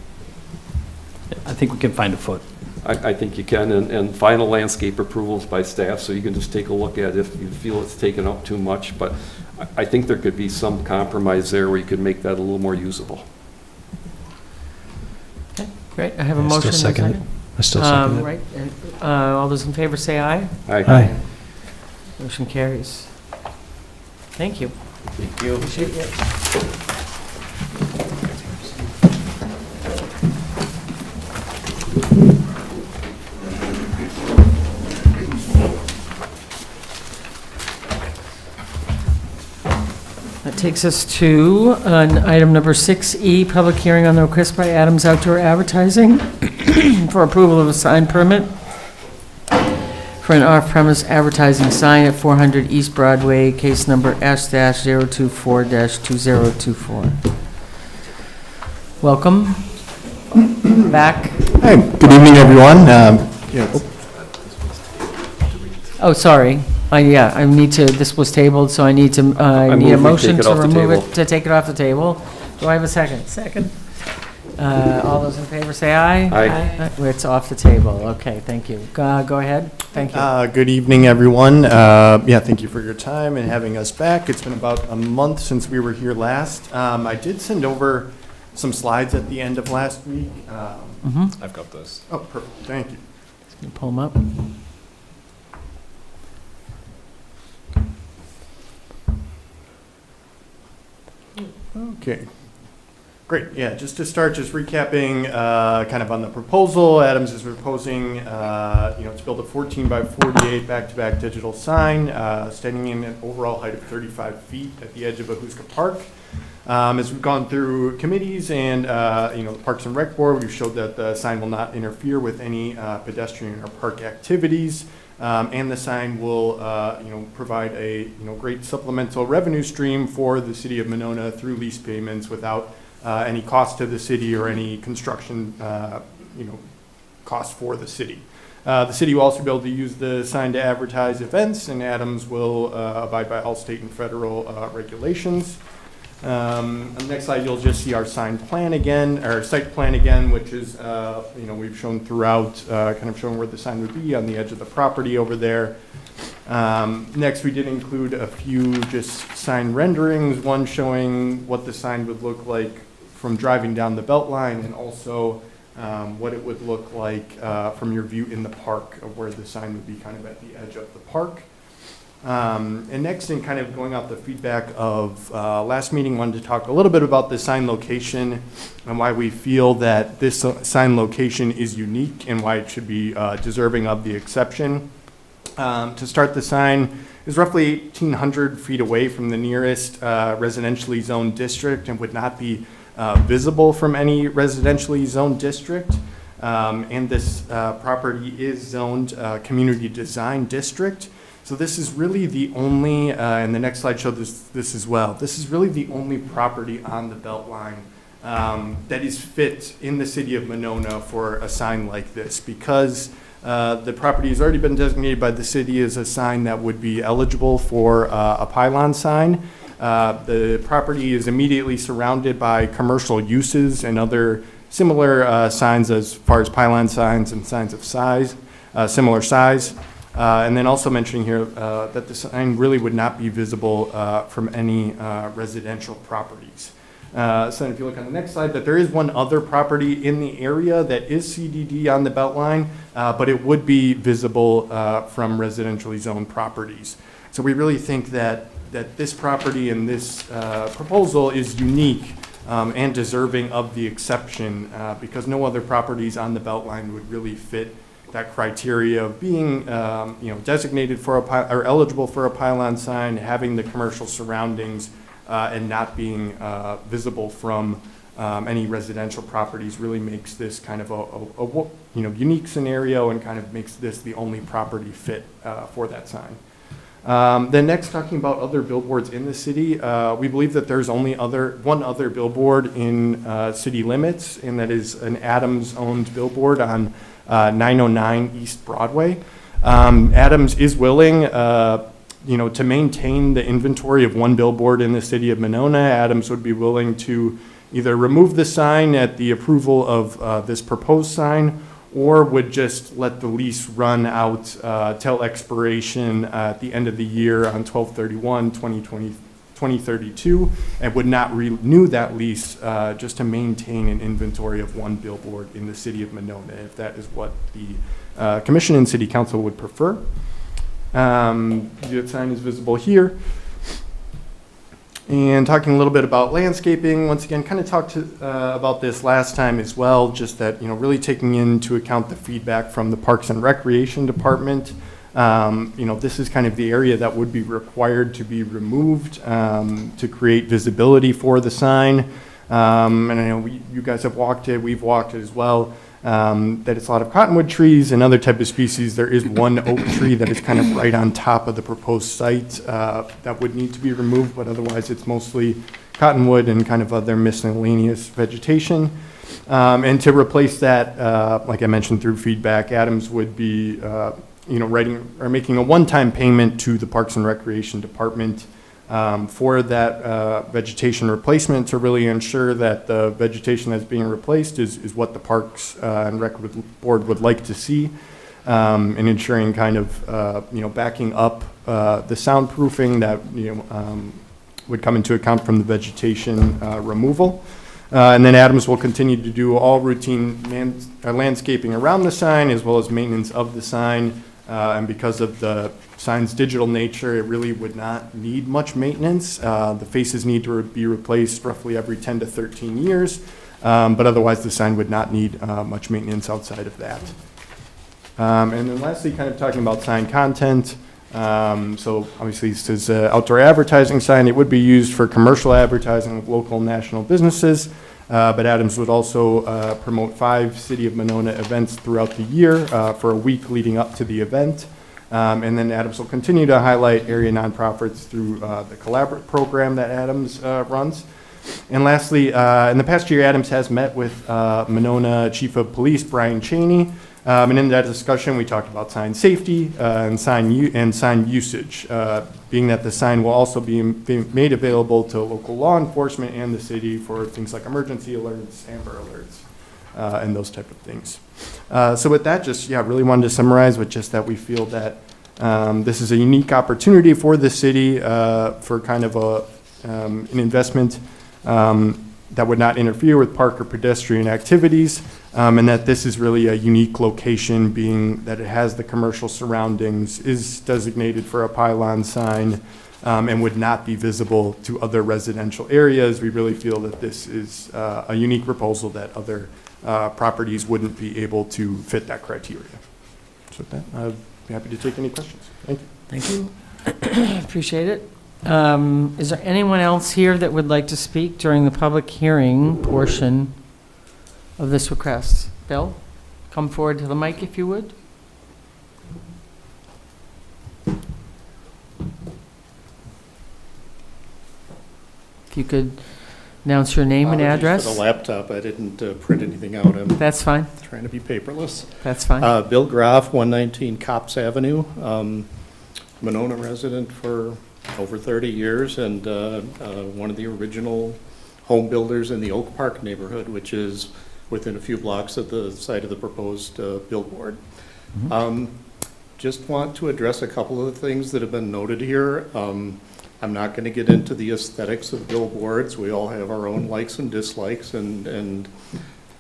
I think we can find a foot. I think you can, and final landscape approvals by staff, so you can just take a look at it if you feel it's taken up too much. But I think there could be some compromise there where you could make that a little more usable. Okay, great. I have a motion. Still second it. I still second it. Right. And, all those in favor say aye. Aye. Aye. Motion carries. Thank you. Thank you. Appreciate it. That takes us to item number 6E, public hearing on the request by Adams Outdoor Advertising for approval of a sign permit for an off-premise advertising sign at 400 East Broadway, case number S-024-2024. Welcome back. Hi, good evening, everyone. Oh, sorry. Yeah, I need to, this was tabled, so I need to, I need a motion to remove it, to take it off the table. Do I have a second? Second. All those in favor say aye. Aye. It's off the table. Okay, thank you. Go ahead. Thank you. Good evening, everyone. Yeah, thank you for your time and having us back. It's been about a month since we were here last. I did send over some slides at the end of last week. I've got those. Oh, perfect. Thank you. Just gonna pull them up. Okay. Great. Yeah, just to start, just recapping kind of on the proposal. Adams is proposing, to build a 14 by 48 back-to-back digital sign, standing in an overall height of 35 feet at the edge of Ahuska Park. As we've gone through committees and, the Parks and Rec Board, we've showed that the sign will not interfere with any pedestrian or park activities. And the sign will, provide a, great supplemental revenue stream for the city of Monona through lease payments without any cost to the city or any construction, cost for the city. The city will also be able to use the sign to advertise events, and Adams will abide by all state and federal regulations. On the next slide, you'll just see our sign plan again, our site plan again, which is, we've shown throughout, kind of showing where the sign would be on the edge of the property over there. Next, we did include a few just sign renderings, one showing what the sign would look like from driving down the Beltline, and also what it would look like from your view in the park, of where the sign would be kind of at the edge of the park. And next, in kind of going off the feedback of last meeting, wanted to talk a little bit about the sign location and why we feel that this sign location is unique and why it should be deserving of the exception. To start, the sign is roughly 1,800 feet away from the nearest residentially zoned district and would not be visible from any residentially zoned district. And this property is zoned Community Design District. So this is really the only, and the next slide shows this as well, this is really the only property on the Beltline that is fit in the city of Monona for a sign like this, because the property has already been designated by the city as a sign that would be eligible for a pylon sign. The property is immediately surrounded by commercial uses and other similar signs as far as pylon signs and signs of size, similar size. And then also mentioning here that the sign really would not be visible from any residential properties. So if you look on the next slide, that there is one other property in the area that is CDD on the Beltline, but it would be visible from residentially zoned properties. So we really think that this property and this proposal is unique and deserving of the exception because no other properties on the Beltline would really fit that criteria of being designated for or eligible for a pylon sign, having the commercial surroundings, and not being visible from any residential properties really makes this kind of a unique scenario and kind of makes this the only property fit for that sign. Then next, talking about other billboards in the city, we believe that there's only one other billboard in city limits, and that is an Adams-owned billboard on 909 East Broadway. Adams is willing to maintain the inventory of one billboard in the city of Monona. Adams would be willing to either remove the sign at the approval of this proposed sign, or would just let the lease run out till expiration at the end of the year on 12/31/2032, and would not renew that lease just to maintain an inventory of one billboard in the city of Monona, if that is what the commission and city council would prefer. The sign is visible here. And talking a little bit about landscaping, once again, kind of talked about this last time as well, just that, really taking into account the feedback from the Parks and Recreation Department. This is kind of the area that would be required to be removed to create visibility for the sign. And I know you guys have walked it, we've walked it as well, that it's a lot of cottonwood trees and other type of species. There is one oak tree that is kind of right on top of the proposed site that would need to be removed, but otherwise it's mostly cottonwood and kind of other miscellaneous vegetation. And to replace that, like I mentioned through feedback, Adams would be writing or making a one-time payment to the Parks and Recreation Department for that vegetation replacement to really ensure that the vegetation that's being replaced is what the Parks and Rec Board would like to see, and ensuring kind of backing up the soundproofing that would come into account from the vegetation removal. And then Adams will continue to do all routine landscaping around the sign as well as maintenance of the sign. And because of the sign's digital nature, it really would not need much maintenance. The faces need to be replaced roughly every 10 to 13 years, but otherwise the sign would not need much maintenance outside of that. And then lastly, kind of talking about sign content. So obviously this is an outdoor advertising sign. It would be used for commercial advertising of local and national businesses. But Adams would also promote 5 City of Monona events throughout the year for a week leading up to the event. And then Adams will continue to highlight area nonprofits through the Collaborate program that Adams runs. And lastly, in the past year, Adams has met with Monona Chief of Police Brian Cheney. And in that discussion, we talked about sign safety and sign usage, being that the sign will also be made available to local law enforcement and the city for things like emergency alerts, Amber Alerts, and those type of things. So with that, really wanted to summarize with just that we feel that this is a unique opportunity for the city for kind of an investment that would not interfere with park or pedestrian activities, and that this is really a unique location, being that it has the commercial surroundings, is designated for a pylon sign, and would not be visible to other residential areas. We really feel that this is a unique proposal that other properties wouldn't be able to fit that criteria. So with that, I'd be happy to take any questions. Thank you. Thank you. Appreciate it. Is there anyone else here that would like to speak during the public hearing portion of this request? Bill, come forward to the mic if you would. If you could announce your name and address. For the laptop, I didn't print anything out. I'm That's fine. trying to be paperless. That's fine. Bill Groff, 119 Cops Avenue, Monona resident for over 30 years, and one of the original home builders in the Oak Park neighborhood, which is within a few blocks of the site of the proposed billboard. Just want to address a couple of the things that have been noted here. I'm not going to get into the aesthetics of billboards. We all have our own likes and dislikes, and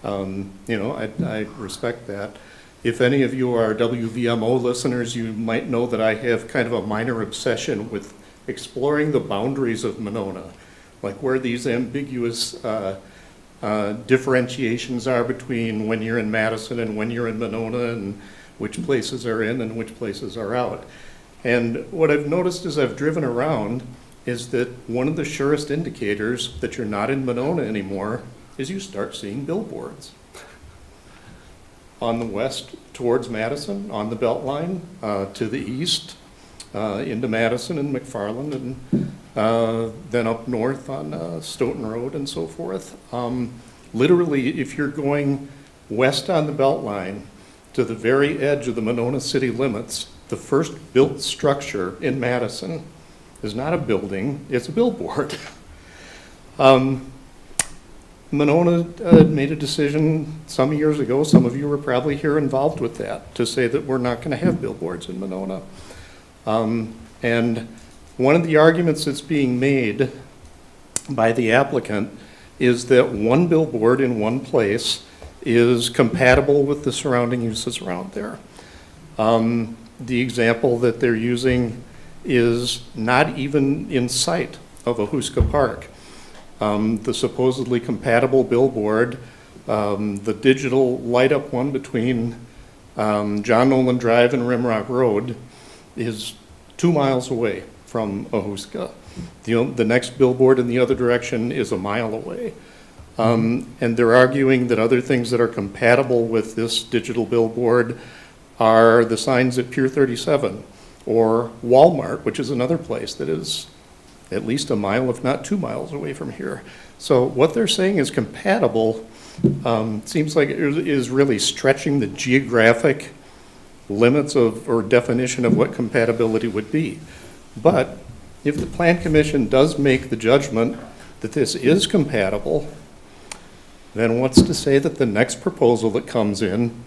I respect that. If any of you are WVMO listeners, you might know that I have kind of a minor obsession with exploring the boundaries of Monona, like where these ambiguous differentiations are between when you're in Madison and when you're in Monona, and which places are in and which places are out. And what I've noticed as I've driven around is that one of the surest indicators that you're not in Monona anymore is you start seeing billboards. On the west towards Madison, on the Beltline, to the east, into Madison and McFarland, and then up north on Stoughton Road and so forth. Literally, if you're going west on the Beltline to the very edge of the Monona city limits, the first built structure in Madison is not a building, it's a billboard. Monona made a decision some years ago, some of you were probably here involved with that, to say that we're not going to have billboards in Monona. And one of the arguments that's being made by the applicant is that one billboard in one place is compatible with the surrounding uses around there. The example that they're using is not even in sight of Ahuska Park. The supposedly compatible billboard, the digital light up one between John Nolan Drive and Rimrock Road, is 2 miles away from Ahuska. The next billboard in the other direction is a mile away. And they're arguing that other things that are compatible with this digital billboard are the signs at Pier 37 or Walmart, which is another place that is at least a mile, if not 2 miles away from here. So what they're saying is compatible, seems like it is really stretching the geographic limits of, or definition of what compatibility would be. But if the Plan Commission does make the judgment that this is compatible, then what's to say that the next proposal that comes in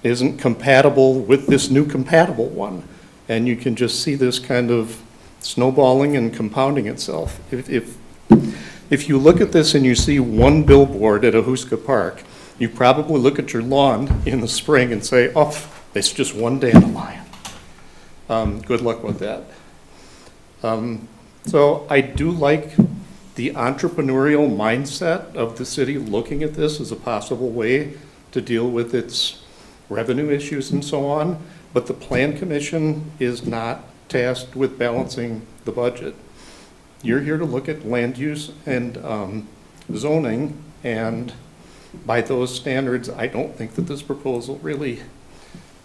isn't compatible with this new compatible one? And you can just see this kind of snowballing and compounding itself. If you look at this and you see one billboard at Ahuska Park, you probably look at your lawn in the spring and say, oh, it's just one dandelion. Good luck with that. So I do like the entrepreneurial mindset of the city looking at this as a possible way to deal with its revenue issues and so on, but the Plan Commission is not tasked with balancing the budget. You're here to look at land use and zoning, and by those standards, I don't think that this proposal really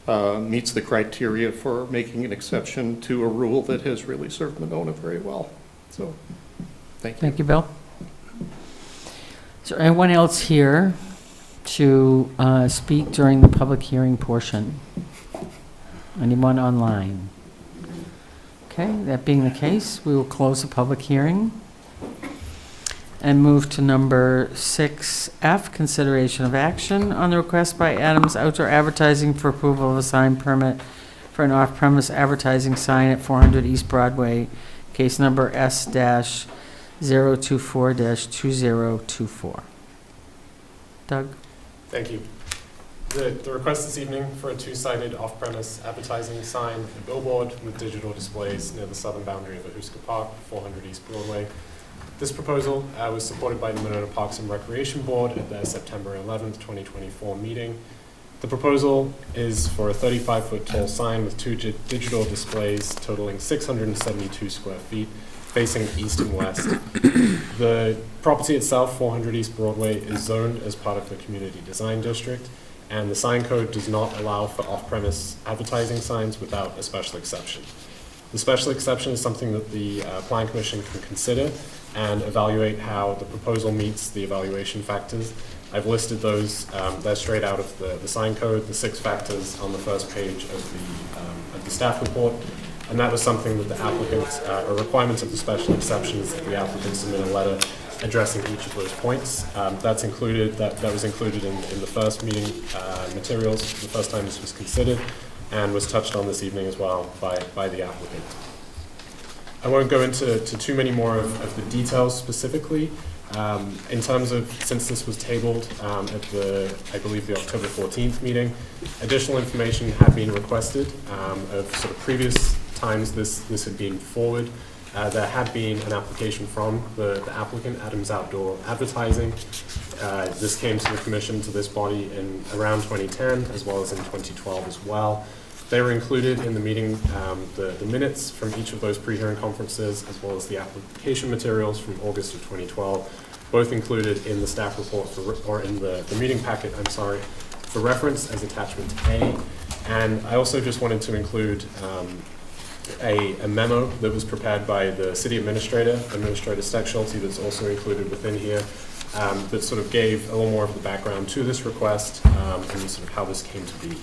meets the criteria for making an exception to a rule that has really served Monona very well. So, thank you. Thank you, Bill. Is there anyone else here to speak during the public hearing portion? Anyone online? Okay, that being the case, we will close the public hearing and move to number 6F, consideration of action on the request by Adams Outdoor Advertising for approval of a sign permit for an off-premise advertising sign at 400 East Broadway, case number S-024-2024. Doug? Thank you. The request this evening for a two-sided off-premise advertising sign, a billboard with digital displays near the southern boundary of Ahuska Park, 400 East Broadway. This proposal was supported by the Monona Parks and Recreation Board at their September 11th, 2024 meeting. The proposal is for a 35-foot tall sign with two digital displays totaling 672 square feet, facing east and west. The property itself, 400 East Broadway, is zoned as part of the Community Design District, and the sign code does not allow for off-premise advertising signs without a special exception. The special exception is something that the Plan Commission can consider and evaluate how the proposal meets the evaluation factors. I've listed those, they're straight out of the sign code, the 6 factors on the first page of the staff report. And that was something that the applicant, or requirements of the special exceptions, that the applicant submit a letter addressing each of those points. That's included, that was included in the first meeting materials, the first time this was considered, and was touched on this evening as well by the applicant. I won't go into too many more of the details specifically. In terms of, since this was tabled at the, I believe, the October 14th meeting, additional information had been requested of sort of previous times this had been forward. There had been an application from the applicant, Adams Outdoor Advertising. This came to the commission, to this body, in around 2010, as well as in 2012 as well. They were included in the meeting, the minutes from each of those pre-hearing conferences, as well as the application materials from August of 2012, both included in the staff report, or in the meeting packet, I'm sorry, for reference as attachment A. And I also just wanted to include a memo that was prepared by the city administrator, Administrator Steck-Schulte, that's also included within here, that sort of gave a little more of the background to this request and sort of how this came to be.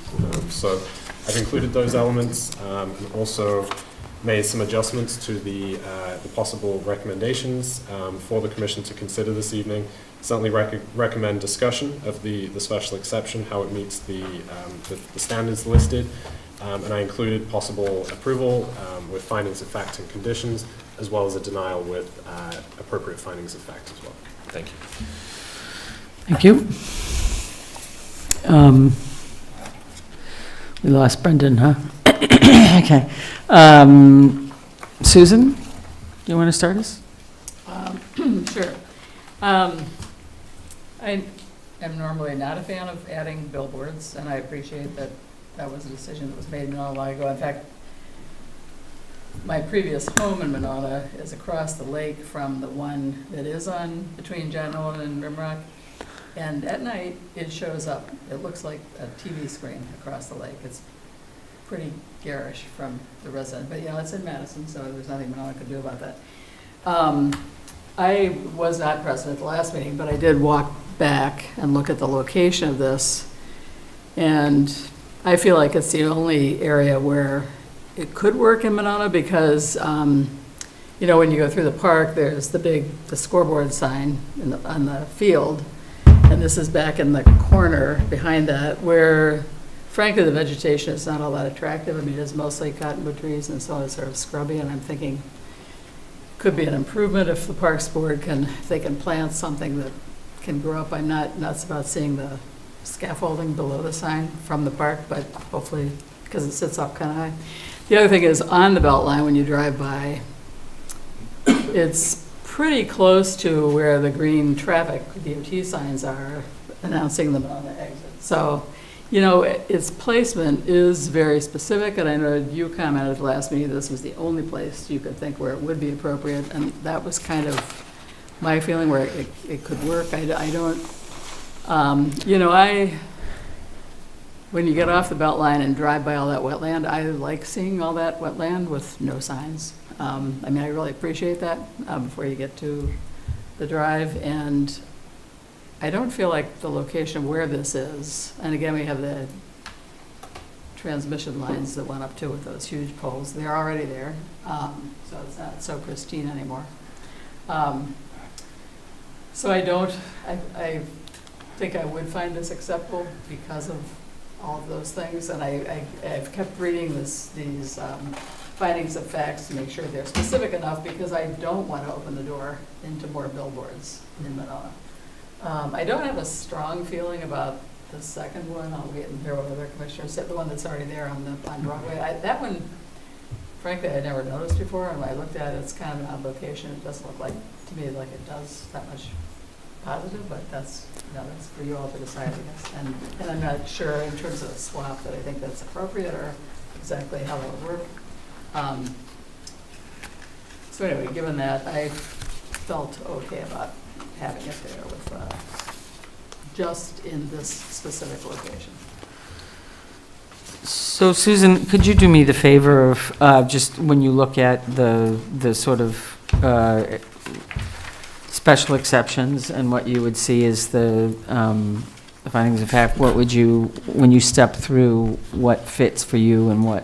So I've included those elements and also made some adjustments to the possible recommendations for the commission to consider this evening. Certainly recommend discussion of the special exception, how it meets the standards listed. And I included possible approval with findings of fact and conditions, as well as a denial with appropriate findings of fact as well. Thank you. Thank you. We lost Brendan, huh? Okay. Susan, do you want to start us? Sure. I am normally not a fan of adding billboards, and I appreciate that that was a decision that was made not a while ago. In fact, my previous home in Monona is across the lake from the one that is on between John Nolan and Rimrock. And at night, it shows up. It looks like a TV screen across the lake. It's pretty garish from the resident, but it's in Madison, so there's nothing Monona could do about that. I was not present at the last meeting, but I did walk back and look at the location of this. And I feel like it's the only area where it could work in Monona because, when you go through the park, there's the scoreboard sign on the field. And this is back in the corner behind that where, frankly, the vegetation is not all that attractive. I mean, it's mostly cottonwood trees and so on, it's sort of scrubby. And I'm thinking could be an improvement if the Parks Board if they can plant something that can grow up. I'm not nuts about seeing the scaffolding below the sign from the park, but hopefully, because it sits up kind of high. The other thing is on the Beltline, when you drive by, it's pretty close to where the green traffic DOT signs are announcing them on the exit. So, its placement is very specific, and I know you commented at the last meeting this was the only place you could think where it would be appropriate, and that was kind of my feeling where it could work. I don't, when you get off the Beltline and drive by all that wetland, I like seeing all that wetland with no signs. I really appreciate that before you get to the drive, and I don't feel like the location where this is, and again, we have the transmission lines that went up to with those huge poles. They're already there, so it's not so pristine anymore. So I think I would find this acceptable because of all of those things, and I've kept reading these findings of facts to make sure they're specific enough because I don't want to open the door into more billboards in Monona. I don't have a strong feeling about the second one. I'll wait and hear what other commissioners said. The one that's already there on Broadway. That one, frankly, I never noticed before. And when I looked at it, it's kind of an odd location. It doesn't look like to me like it does that much positive, but that's for you all to decide, I guess. And I'm not sure in terms of the swap that I think that's appropriate or exactly how it would work. So anyway, given that, I felt okay about having it there with just in this specific location. So Susan, could you do me the favor of just when you look at the sort of special exceptions and what you would see is the findings of fact, what would you, when you step through what fits for you and what?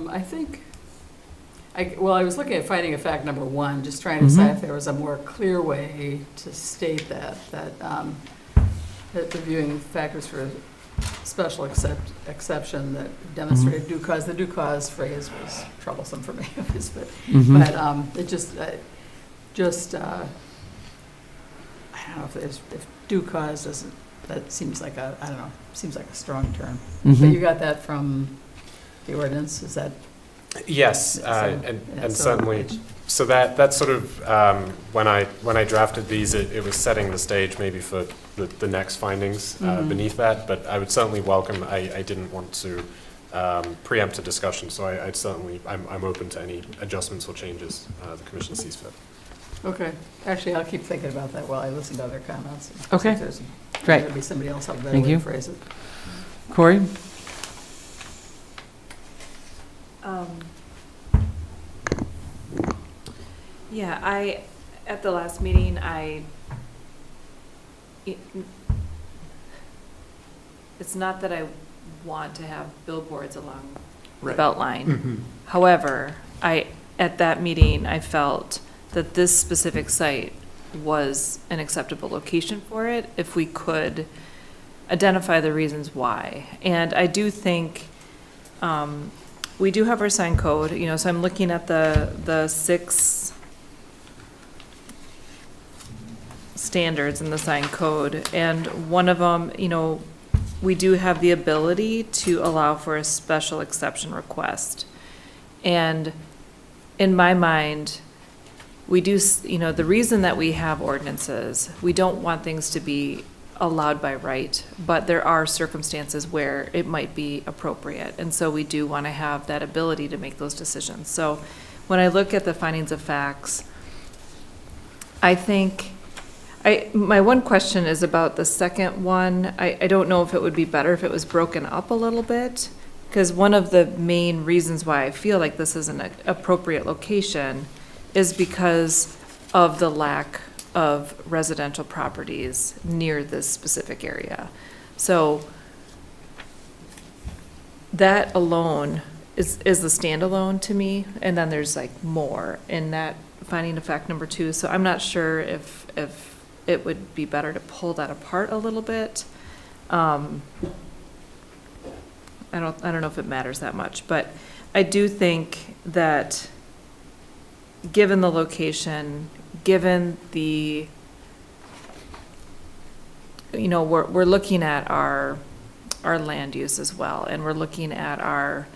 I think, I was looking at finding of fact number 1, just trying to decide if there was a more clear way to state that reviewing factors for special exception that demonstrated due cause. The due cause phrase was troublesome for me, but it just I don't know if due cause doesn't. That seems like seems like a strong term. But you got that from the ordinance, is that? Yes, and certainly. So that sort of when I drafted these, it was setting the stage maybe for the next findings beneath that. But I would certainly welcome. I didn't want to preempt a discussion, so I'm open to any adjustments or changes the commission sees fit. Okay. Actually, I'll keep thinking about that while I listen to other comments. Okay. Great. Maybe somebody else have a better way to phrase it. Corey? Yeah, at the last meeting, it's not that I want to have billboards along the Beltline. However, at that meeting, I felt that this specific site was an acceptable location for it if we could identify the reasons why. And I do think we do have our sign code, so I'm looking at the 6 standards in the sign code, and one of them, we do have the ability to allow for a special exception request. And in my mind, we do, the reason that we have ordinances, we don't want things to be allowed by right, but there are circumstances where it might be appropriate. And so we do want to have that ability to make those decisions. So when I look at the findings of facts, I think, my one question is about the second one. I don't know if it would be better if it was broken up a little bit, because one of the main reasons why I feel like this is an appropriate location is because of the lack of residential properties near this specific area. So that alone is the standalone to me, and then there's like more in that finding of fact number 2. So I'm not sure if it would be better to pull that apart a little bit. I don't know if it matters that much, but I do think that given the location, given the, we're looking at our land use as well, and we're looking at our,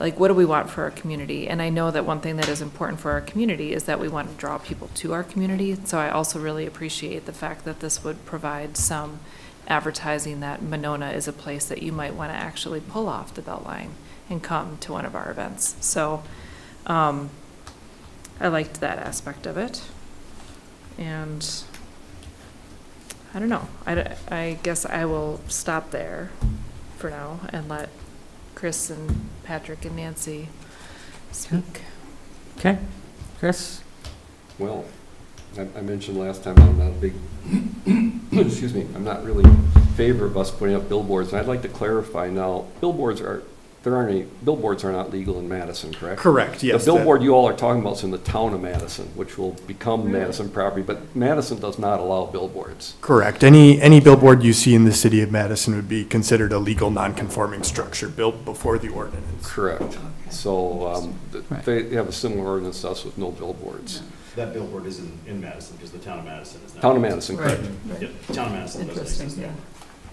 like, what do we want for our community? And I know that one thing that is important for our community is that we want to draw people to our community. So I also really appreciate the fact that this would provide some advertising that Monona is a place that you might want to actually pull off the Beltline and come to one of our events. So I liked that aspect of it. And I don't know. I guess I will stop there for now and let Chris and Patrick and Nancy speak. Okay. Chris? Well, I mentioned last time I'm not a big, excuse me, I'm not really in favor of us putting up billboards. And I'd like to clarify now, billboards are not legal in Madison, correct? Correct, yes. The billboard you all are talking about is in the town of Madison, which will become Madison property, but Madison does not allow billboards. Correct. Any billboard you see in the city of Madison would be considered a legal non-conforming structure built before the ordinance. Correct. So they have a similar ordinance to us with no billboards. That billboard is in Madison, because the town of Madison is not. Town of Madison, correct. Right. Yep, the town of Madison doesn't exist Interesting, yeah. anymore.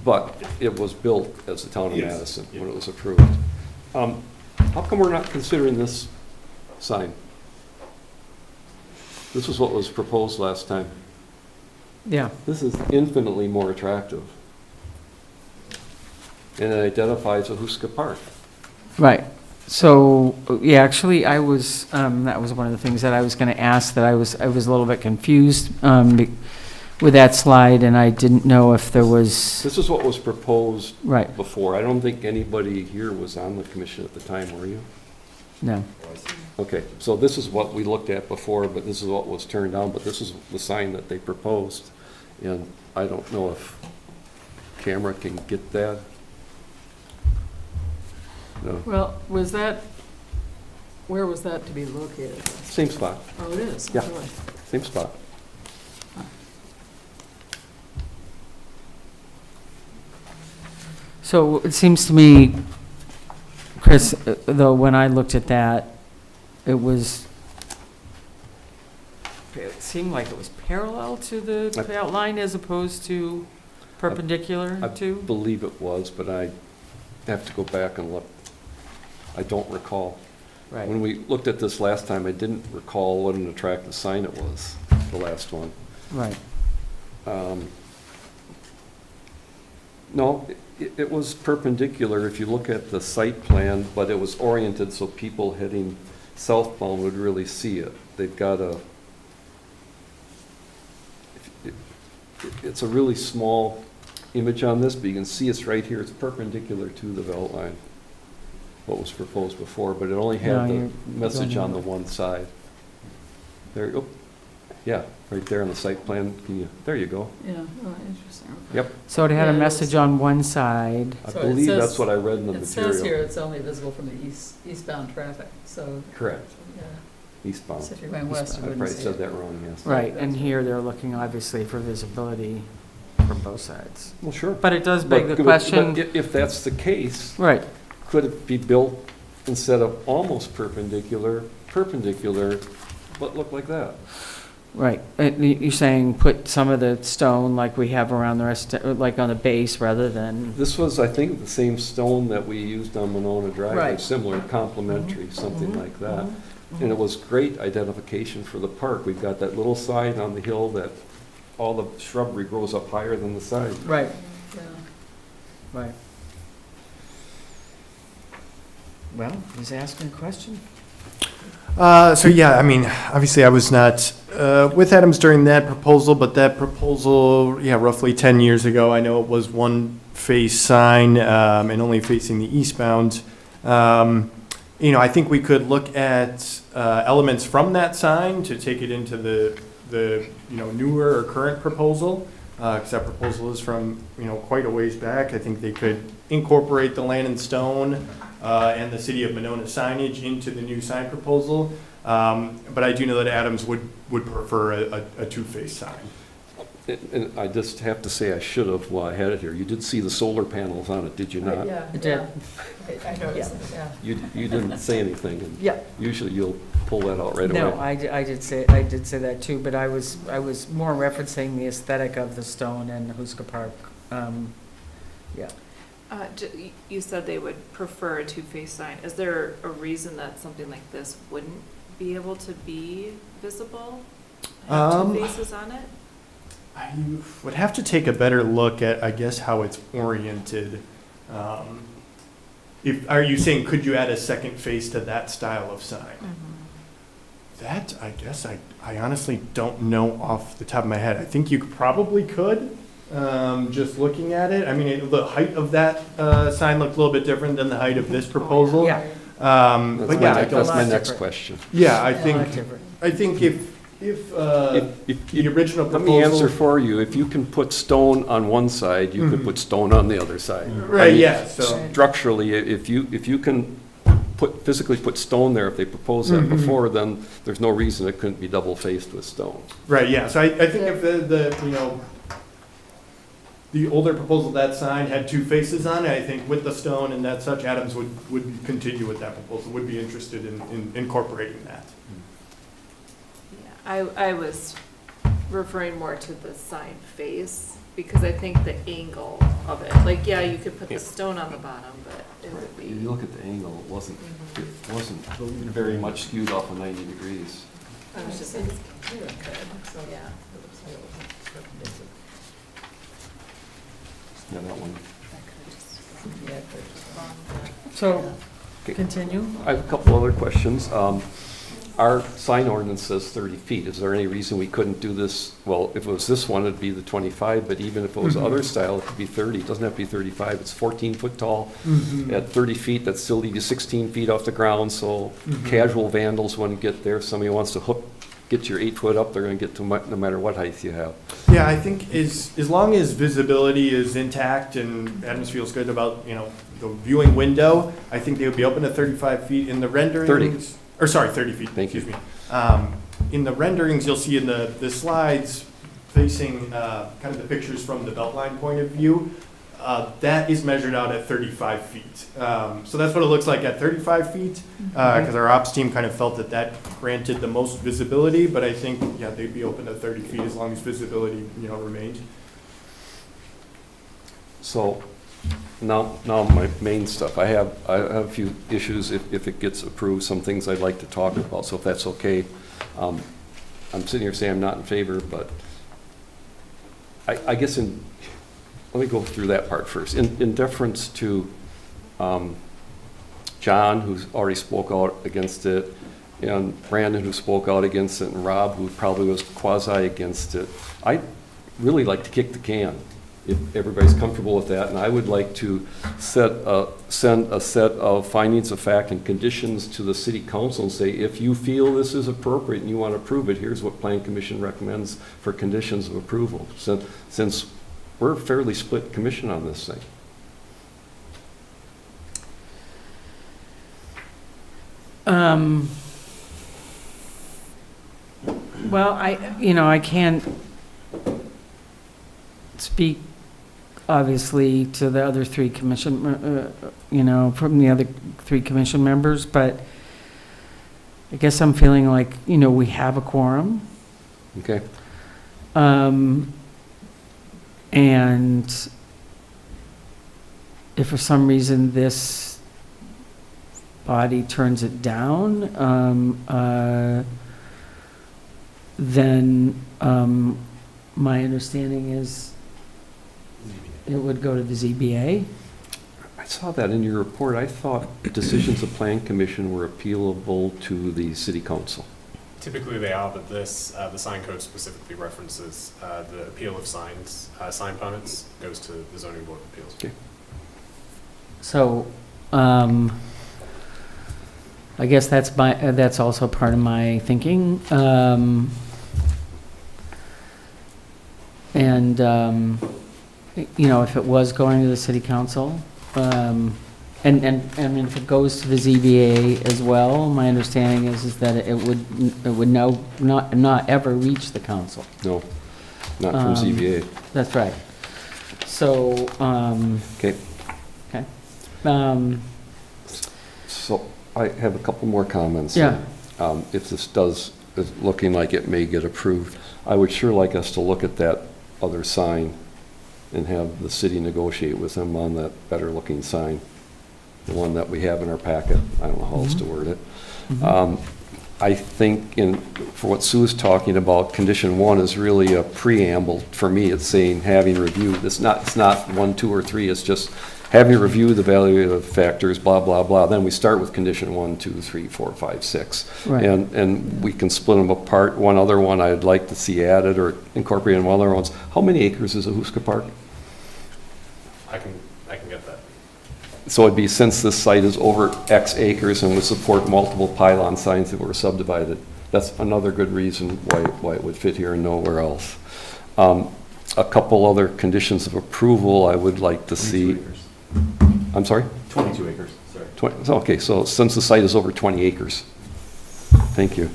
But it was built as the town of Yes. Madison Yeah. when it was approved. How come we're not considering this sign? This is what was proposed last time. Yeah. This is infinitely more attractive. And it identifies Ahuska Park. Right. So, yeah, actually, I was, that was one of the things that I was going to ask, that I was a little bit confused with that slide, and I didn't know if there was. This is what was proposed Right. before. I don't think anybody here was on the commission at the time, were you? No. Okay, so this is what we looked at before, but this is what was turned down, but this is the sign that they proposed. And I don't know if camera can get that. No, Well, where was that to be located? same spot, Oh, it is? Yeah. Really? same spot. So it seems to me, Chris, though, when I looked at that, it seemed like it was parallel to the outline as opposed to perpendicular I to? believe it was, but I have to go back and look. I don't recall. Right. When we looked at this last time, I didn't recall what an attractive sign it was, the last one. Right. No, it was perpendicular if you look at the site plan, but it was oriented so people heading southbound would really see it. They've got it's a really small image on this, but you can see it's right here. It's perpendicular to the belt line, what was proposed before, but it only No, had the you're message going on the over. one side. There, oh, yeah, right there on the site plan. There you go. Yeah, oh, interesting. Okay. Yep. So it had Yeah, a it message was- on one side. I So it believe says- that's what I read in the It material. says here it's only visible from the eastbound traffic, so, Correct, yeah. eastbound. So if you're going west, you I wouldn't probably see said it. that wrong, yes. Right, and here they're looking obviously for visibility from both sides. Well, sure. But it does beg the But question. if that's the case, Right. could it be built instead of almost perpendicular, but look like that? Right. You're saying put some of the stone like we have around the rest, like on the base rather than. This was, I think, the same stone that we used on Monona Drive, or Right. similar, complementary, something like that. And it was great identification for the park. We've got that little sign on the hill that all the shrubbery grows up higher than the sign. Right, Yeah. right. Well, he's asking a question. So yeah, I mean, obviously I was not with Adams during that proposal, but that proposal, yeah, roughly 10 years ago, I know it was one face sign and only facing the eastbound. You know, I think we could look at elements from that sign to take it into the you know, newer or current proposal, because that proposal is from, you know, quite a ways back. I think they could incorporate the Land and Stone and the City of Monona signage into the new sign proposal. But I do know that Adams would prefer a two-face sign. And I just have to say, I should have, while I had it here, you did see the solar panels on it, did you not? Yeah. I did. I noticed, yeah. You didn't say anything, and Yeah. usually you'll pull that out right away. No, I did say that too, but I was more referencing the aesthetic of the stone and Huska Park. Yeah. You said they would prefer a two-face sign. Is there a reason that something like this wouldn't be able to be visible? Have two faces on it? I would have to take a better look at, I guess, how it's oriented. Are you saying, could you add a second face to that style of sign? That, I guess, I honestly don't know off the top of my head. I think you probably could, just looking at it. I mean, the height of that sign looked a little bit different than the height of this proposal. Yeah. But yeah, That's my next different. question. yeah, I A lot think different. if The original Let proposal. me answer for you. If you can put stone on one side, you could put stone on the other side. Right, I mean, yeah, so- Structurally, if you can physically put stone there, if they proposed that before, then there's no reason it couldn't be double-faced with stone. Right, yeah, so I think if the, you know, the older proposal, that sign had two faces on it, I think with the stone and that such, Adams would continue with that proposal, would be interested in incorporating that. Yeah, I was referring more to the sign face, because I think the angle of it, like, yeah, you could put the stone on the bottom, but it would be. You look at the angle, it wasn't very much skewed off of 90 degrees. I was just saying, yeah. Yeah, that one. So, continue. I have a couple other questions. Our sign ordinance says 30 feet. Is there any reason we couldn't do this? Well, if it was this one, it'd be the 25, but even if it was other style, it could be 30. It doesn't have to be 35. It's 14 foot tall. At 30 feet, that still leaves you 16 feet off the ground, so casual vandals wouldn't get there. Somebody wants to get your 8 foot up, they're going to get to no matter what height you have. Yeah, I think as long as visibility is intact and Adams feels good about, you know, the viewing window, I think they would be open to 35 feet in the renderings. 30. Or sorry, 30 feet. Thank you. Excuse me. In the renderings, you'll see in the slides facing kind of the pictures from the Beltline point of view, that is measured out at 35 feet. So that's what it looks like at 35 feet, because our ops team kind of felt that granted the most visibility, but I think, yeah, they'd be open to 30 feet as long as visibility, you know, remained. So now my main stuff. I have a few issues if it gets approved, some things I'd like to talk about, so if that's okay. I'm sitting here saying I'm not in favor, but I guess let me go through that part first. In deference to John, who's already spoke out against it, and Brandon, who spoke out against it, and Rob, who probably was quasi against it, I'd really like to kick the can, if everybody's comfortable with that, and I would like to send a set of findings of fact and conditions to the city council and say, if you feel this is appropriate and you want to approve it, here's what Plan Commission recommends for conditions of approval, since we're a fairly split commission on this thing. Well, I can't speak, obviously, to the other three commission, from the other three commission members, but I guess I'm feeling like, we have a quorum. Okay. And if for some reason this body turns it down, then my understanding is it would go to the ZBA. I saw that in your report. I thought decisions of Plan Commission were appealable to the city council. Typically they are, but this, the sign code specifically references the appeal of signs, sign permits goes to the zoning board of appeals. Okay. So, I guess that's also part of my thinking. You know, if it was going to the city council, and if it goes to the ZBA as well, my understanding is that it would not ever reach the council. No, not from ZBA. That's right. So, Okay. okay. So I have a couple more comments. Yeah. If this is looking like it may get approved, I would sure like us to look at that other sign and have the city negotiate with them on that better looking sign, the one that we have in our packet. I don't know how else to word it. I think for what Sue's talking about, condition 1 is really a preamble. For me, it's saying having reviewed. It's not 1, 2, or 3. It's just having reviewed the value of factors, blah, blah, blah. Then we start with condition 1, 2, 3, 4, 5, 6. Right. And we can split them apart. One other one I'd like to see added or incorporated in one other ones. How many acres is Ahuska Park? I can get that. So it'd be, since this site is over X acres and would support multiple pylon signs that were subdivided, that's another good reason why it would fit here and nowhere else. A couple other conditions of approval I would like to see. Acres. I'm sorry? 22 acres, sorry. Okay, so since the site is over 20 acres. Thank you.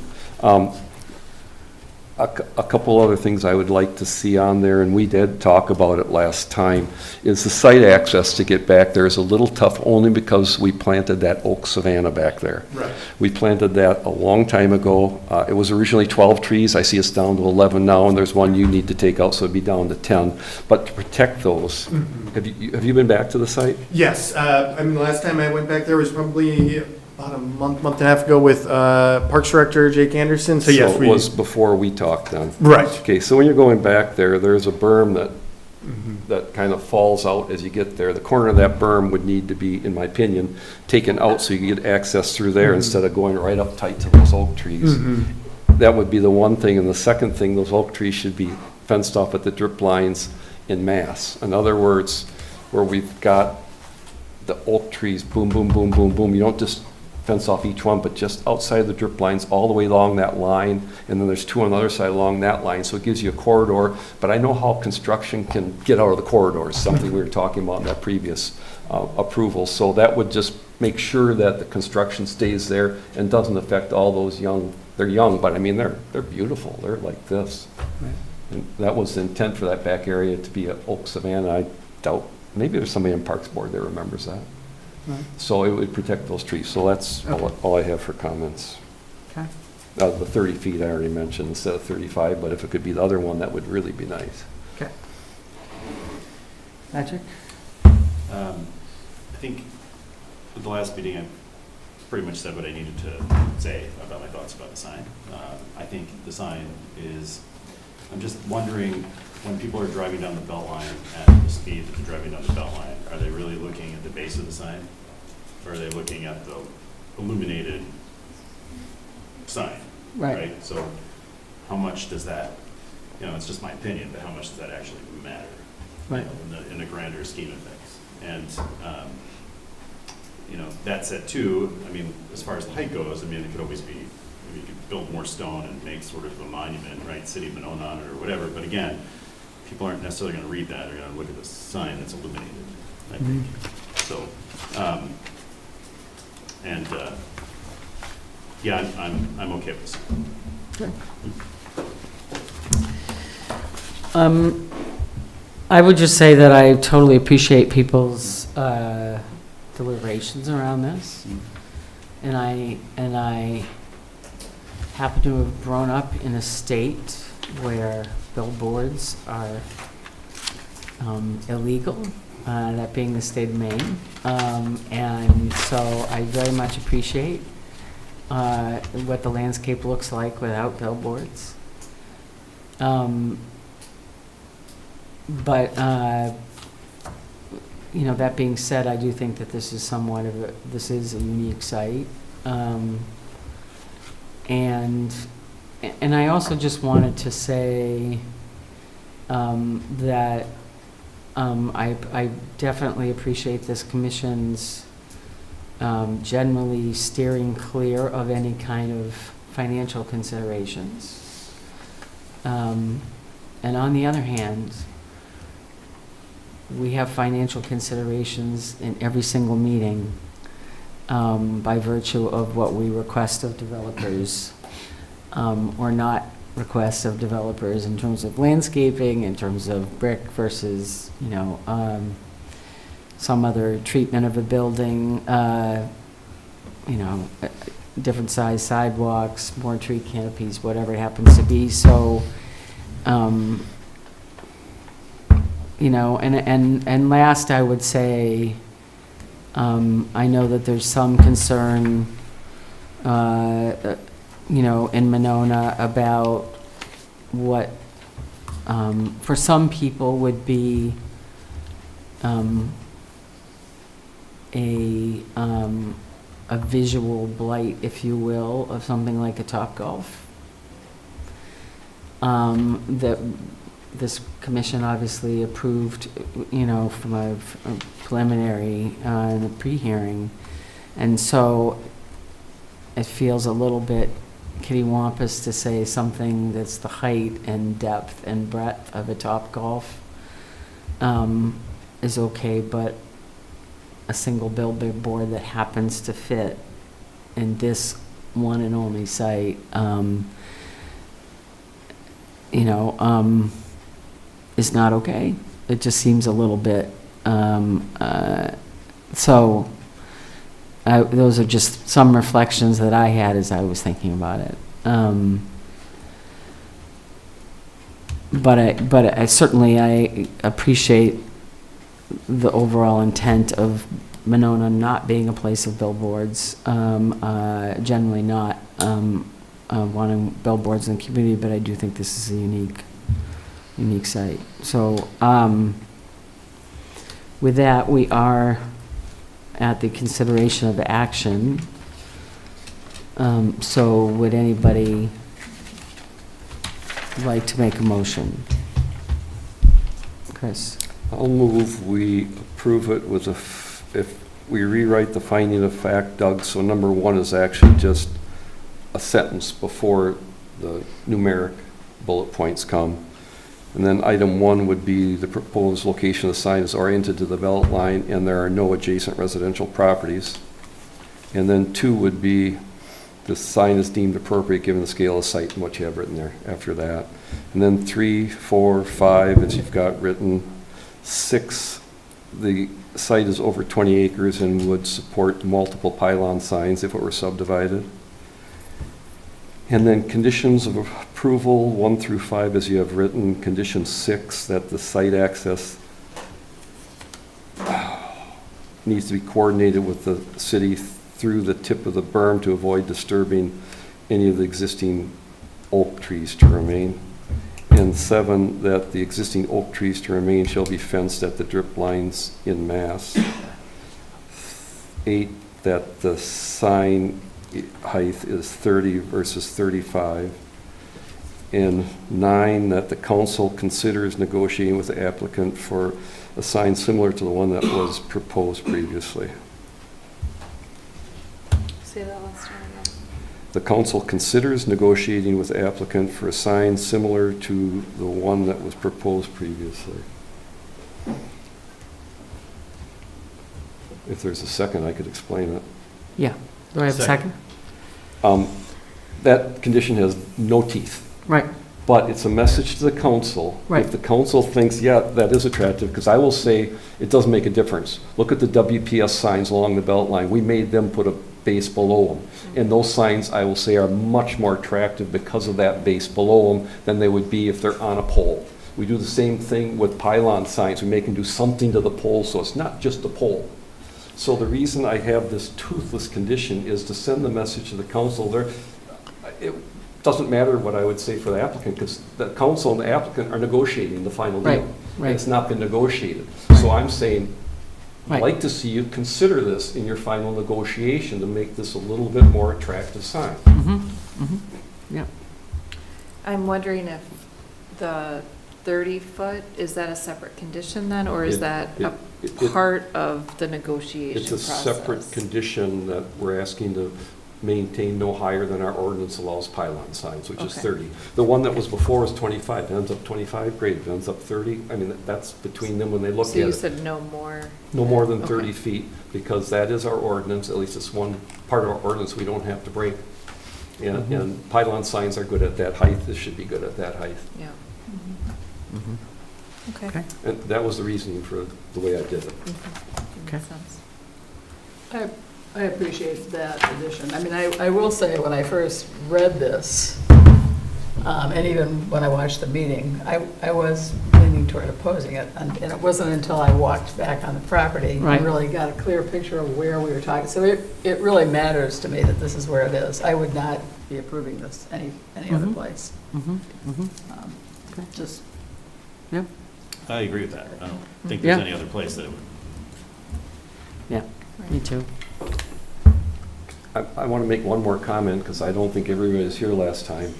A couple other things I would like to see on there, and we did talk about it last time, is the site access to get back there is a little tough only because we planted that oak savanna back there. Right. We planted that a long time ago. It was originally 12 trees. I see it's down to 11 now, and there's one you need to take out, so it'd be down to 10. But to protect those, have you been back to the site? Yes, I mean, the last time I went back there was probably about a month and a half ago with Parks Director Jake Anderson, so yes. it was before we talked then? Right. Okay, so when you're going back there, there's a berm that kind of falls out as you get there. The corner of that berm would need to be, in my opinion, taken out so you can get access through there instead of going right up tight to those oak trees. That would be the one thing. And the second thing, those oak trees should be fenced off at the drip lines in mass. In other words, where we've got the oak trees, boom, boom, boom, boom, boom, you don't just fence off each one, but just outside the drip lines, all the way along that line, and then there's 2 on the other side along that line, so it gives you a corridor. But I know how construction can get out of the corridors, something we were talking about in that previous approval. So that would just make sure that the construction stays there and doesn't affect all those they're young, but I mean, they're beautiful. They're like this. Right. And that was the intent for that back area, to be an oak savanna. I doubt, maybe there's somebody in Parks Board that remembers that. Right. So it would protect those trees. So that's all I have for comments. Okay. The 30 feet I already mentioned instead of 35, but if it could be the other one, that would really be nice. Okay. Patrick? I think at the last meeting, I pretty much said what I needed to say about my thoughts about the sign. I think the sign is, I'm just wondering, when people are driving down the belt line at the speed that they're driving down the belt line, are they really looking at the base of the sign? Or are they looking at the illuminated sign? Right. So how much does that, it's just my opinion, but how much does that actually matter? Right. In the grander scheme of things. And, that said too, I mean, as far as the height goes, I mean, it could always be, you could build more stone and make sort of a monument, right? City of Monona on it or whatever. But again, people aren't necessarily going to read that. They're going to look at the sign that's illuminated, I think. So, yeah, I'm okay with this. Okay. I would just say that I totally appreciate people's deliberations around this. And I happen to have grown up in a state where billboards are illegal, that being the state of Maine. And so I very much appreciate what the landscape looks like without billboards. But, you know, that being said, I do think that this is somewhat of this is a unique site. And I also just wanted to say that I definitely appreciate this commission's generally steering clear of any kind of financial considerations. And on the other hand, we have financial considerations in every single meeting by virtue of what we request of developers or not request of developers in terms of landscaping, in terms of brick versus, you know, some other treatment of a building, you know, different size sidewalks, more tree canopies, whatever it happens to be. So, you know, and last I would say, I know that there's some concern, you know, in Monona about what, for some people would be a visual blight, if you will, of something like a Topgolf. That this commission obviously approved, you know, from a preliminary in the pre-hearing, and so it feels a little bit kittywampus to say something that's the height and depth and breadth of a Topgolf is okay, but a single billboard that happens to fit in this one and only site, you know, is not okay. It just seems a little bit, so those are just some reflections that I had as I was thinking about it. But I certainly I appreciate the overall intent of Monona not being a place of billboards, generally not wanting billboards in the community, but I do think this is a unique site. So with that, we are at the consideration of action. So would anybody like to make a motion? Chris? I'll move we approve it with if we rewrite the finding of fact, Doug, so number one is actually just a sentence before the numeric bullet points come. And then item one would be the proposed location of the sign is oriented to the belt line and there are no adjacent residential properties. And then two would be the sign is deemed appropriate given the scale of the site and what you have written there after that. And then 3, 4, 5, as you've got written. 6, the site is over 20 acres and would support multiple pylon signs if it were subdivided. And then conditions of approval, 1 through 5, as you have written. Condition 6, that the site access needs to be coordinated with the city through the tip of the berm to avoid disturbing any of the existing oak trees to remain. And 7, that the existing oak trees to remain shall be fenced at the drip lines in mass. 8, that the sign height is 30 versus 35. And 9, that the council considers negotiating with the applicant for a sign similar to the one that was proposed previously. Say that last time again. The council considers negotiating with the applicant for a sign similar to the one that was proposed previously. If there's a second, I could explain it. Yeah. Do I have a second? That condition has no teeth. Right. But it's a message to the council. Right. If the council thinks, yeah, that is attractive, because I will say it doesn't make a difference. Look at the WPS signs along the belt line. We made them put a base below them. And those signs, I will say, are much more attractive because of that base below them than they would be if they're on a pole. We do the same thing with pylon signs. We make them do something to the pole, so it's not just the pole. So the reason I have this toothless condition is to send the message to the council. doesn't matter what I would say for the applicant, because the council and the applicant are negotiating the final deal. Right, And right. it's not been negotiated. So I'm saying, I'd Right. like to see you consider this in your final negotiation to make this a little bit more attractive sign. Yeah. I'm wondering if the 30-foot, is that a separate condition then, or is It- that it- a it- part of the negotiation It's a process? separate condition that we're asking to maintain no higher than our ordinance allows pylon signs, which is Okay. 30. The one that was before was 25, it ends up 25, great, it ends up 30. I mean, that's between them when they look at So you it. said no more? No more than Okay. 30 feet, because that is our ordinance, at least it's one part of our ordinance we don't have to break. And pylon signs are good at that height, this should be good at that height. Yeah. Okay. Okay. And that was the reasoning for the way I did it. Okay. Makes sense. I appreciate that addition. I mean, I will say, when I first read this, and even when I watched the meeting, I was leaning toward opposing it. And it wasn't until I walked back on the property Right. and really got a clear picture of where we were talking. So it really matters to me that this is where it is. I would not be approving this any other place. Just, Yeah. I agree with that. I don't think Yeah. there's any other place that it would. Yeah, me too. I want to make one more comment, because I don't think everybody was here last time.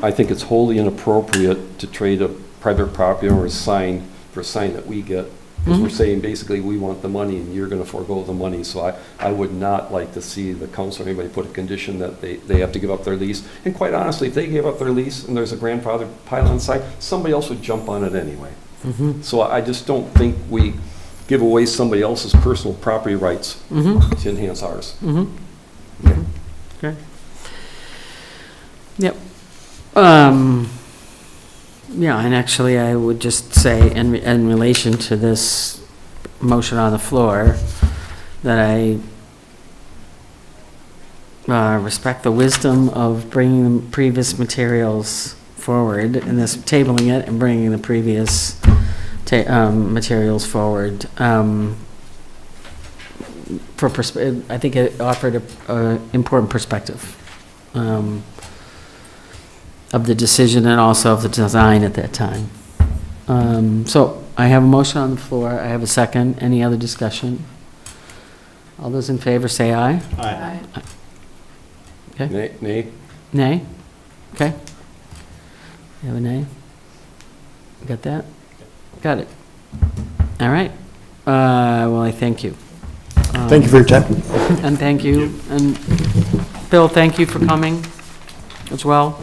I think it's wholly inappropriate to trade a private property or a sign for a sign that we get. Because we're saying, basically, we want the money and you're going to forego the money. So I would not like to see the council or anybody put a condition that they have to give up their lease. And quite honestly, if they gave up their lease and there's a grandfather pylon sign, somebody else would jump on it anyway. So I just don't think we give away somebody else's personal property rights to enhance ours. Okay. Yep. Yeah, and actually, I would just say, in relation to this motion on the floor, that I respect the wisdom of bringing the previous materials forward, and this, tabling it and bringing the previous materials forward. I think it offered a important perspective of the decision and also of the design at that time. So I have a motion on the floor. I have a second. Any other discussion? All those in favor say aye. Aye. Okay. Nay? Nay? Okay. You have a nay? Got that? Got it. All right. Well, I thank you. Thank you for your time. And thank you. And Bill, thank you for coming as well.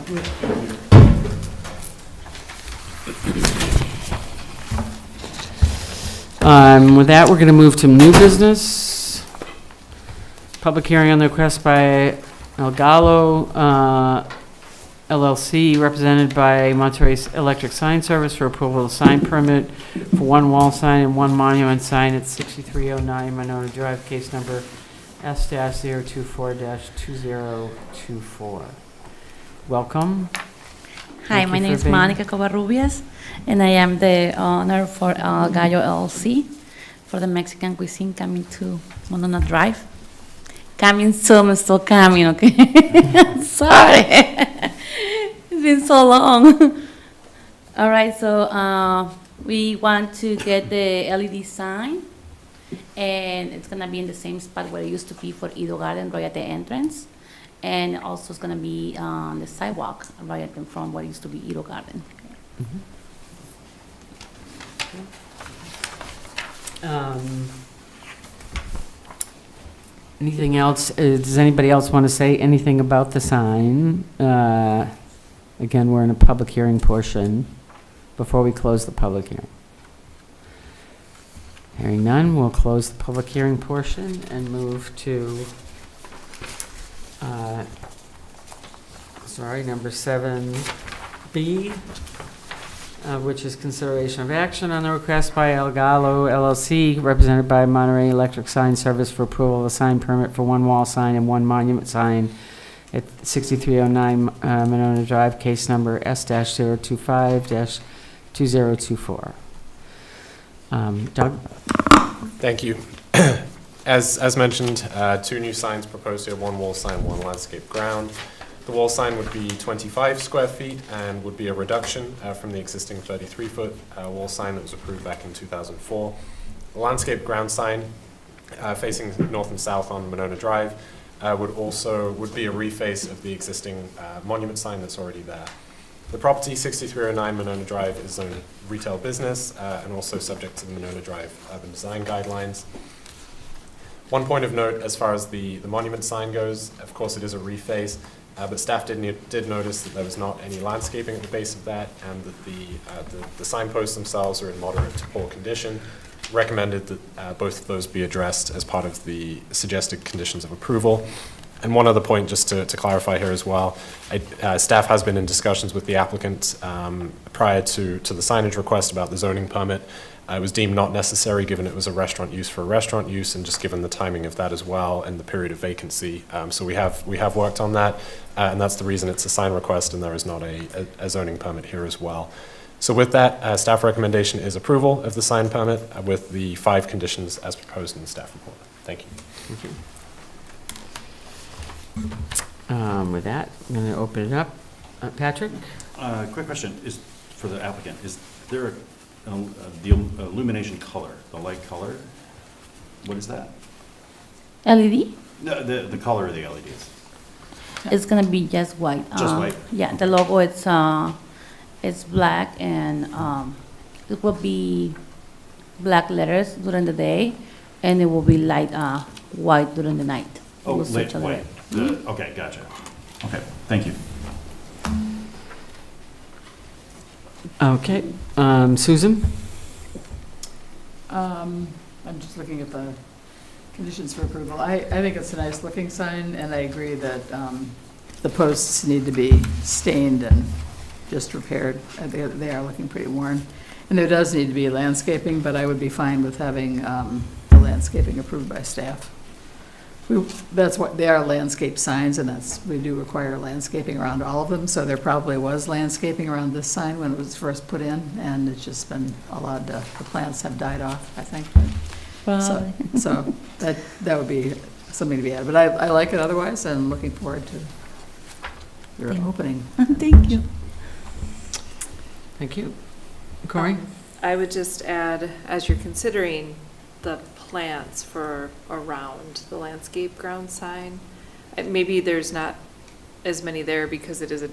With that, we're going to move to new business. Public hearing on the request by El Gallo LLC, represented by Monterey Electric Sign Service, for approval of sign permit for one wall sign and one monument sign at 6309 Monona Drive, case number S-024-2024. Welcome. Hi, Thank my you name for is being- Monica Covarrubias, and I am the owner for Gallo LLC for the Mexican cuisine coming to Monona Drive. Coming soon, I'm still coming, okay? Sorry. It's been so long. All right, so we want to get the LED sign, and it's gonna be in the same spot where it used to be for Edo Garden, right at the entrance. And also it's gonna be on the sidewalk, right at the front where it used to be Edo Garden. Anything else? Does anybody else want to say anything about the sign? Again, we're in a public hearing portion before we close the public hearing. Hearing none, we'll close the public hearing portion and move to, number 7B, which is consideration of action on the request by El Gallo LLC, represented by Monterey Electric Sign Service, for approval of a sign permit for one wall sign and one monument sign at 6309 Monona Drive, case number S-025-2024. Doug? Thank you. As mentioned, two new signs proposed here, one wall sign, one landscape ground. The wall sign would be 25 square feet and would be a reduction from the existing 33-foot wall sign that was approved back in 2004. The landscape ground sign facing north and south on Monona Drive would be a reface of the existing monument sign that's already there. The property, 6309 Monona Drive, is a retail business and also subject to the Monona Drive urban design guidelines. One point of note as far as the monument sign goes, of course it is a reface, but staff did notice that there was not any landscaping at the base of that, and that the signposts themselves are in moderate to poor condition. Recommended that both of those be addressed as part of the suggested conditions of approval. And one other point, just to clarify here as well, staff has been in discussions with the applicant prior to the signage request about the zoning permit. It was deemed not necessary given it was a restaurant use for a restaurant use, and just given the timing of that as well and the period of vacancy. So we have worked on that, and that's the reason it's a sign request and there is not a zoning permit here as well. So with that, staff recommendation is approval of the sign permit with the 5 conditions as proposed in the staff report. Thank you. Thank you. With that, I'm going to open it up. Patrick? Quick question is for the applicant. Is there the illumination color, the light color? What is that? LED? No, the color of the LEDs. It's gonna be just white. Just white? Yeah, the logo, it's black, and it will be black letters during the day, and it will be light white during the night. Oh, We'll switch light a little white. bit. Okay, gotcha. Okay, thank you. Okay. Susan? I'm just looking at the conditions for approval. I think it's a nice looking sign, and I agree that the posts need to be stained and just repaired. They are looking pretty worn. And there does need to be landscaping, but I would be fine with having the landscaping approved by staff. That's what, they are landscape signs, and we do require landscaping around all of them, so there probably was landscaping around this sign when it was first put in, and it's just been allowed to, the plants have died off, I think. Probably. So that would be something to be added, but I like it otherwise, and looking forward to your opening. Thank you. Thank you. Corey? I would just add, as you're considering the plants for around the landscape ground sign, maybe there's not as many there because it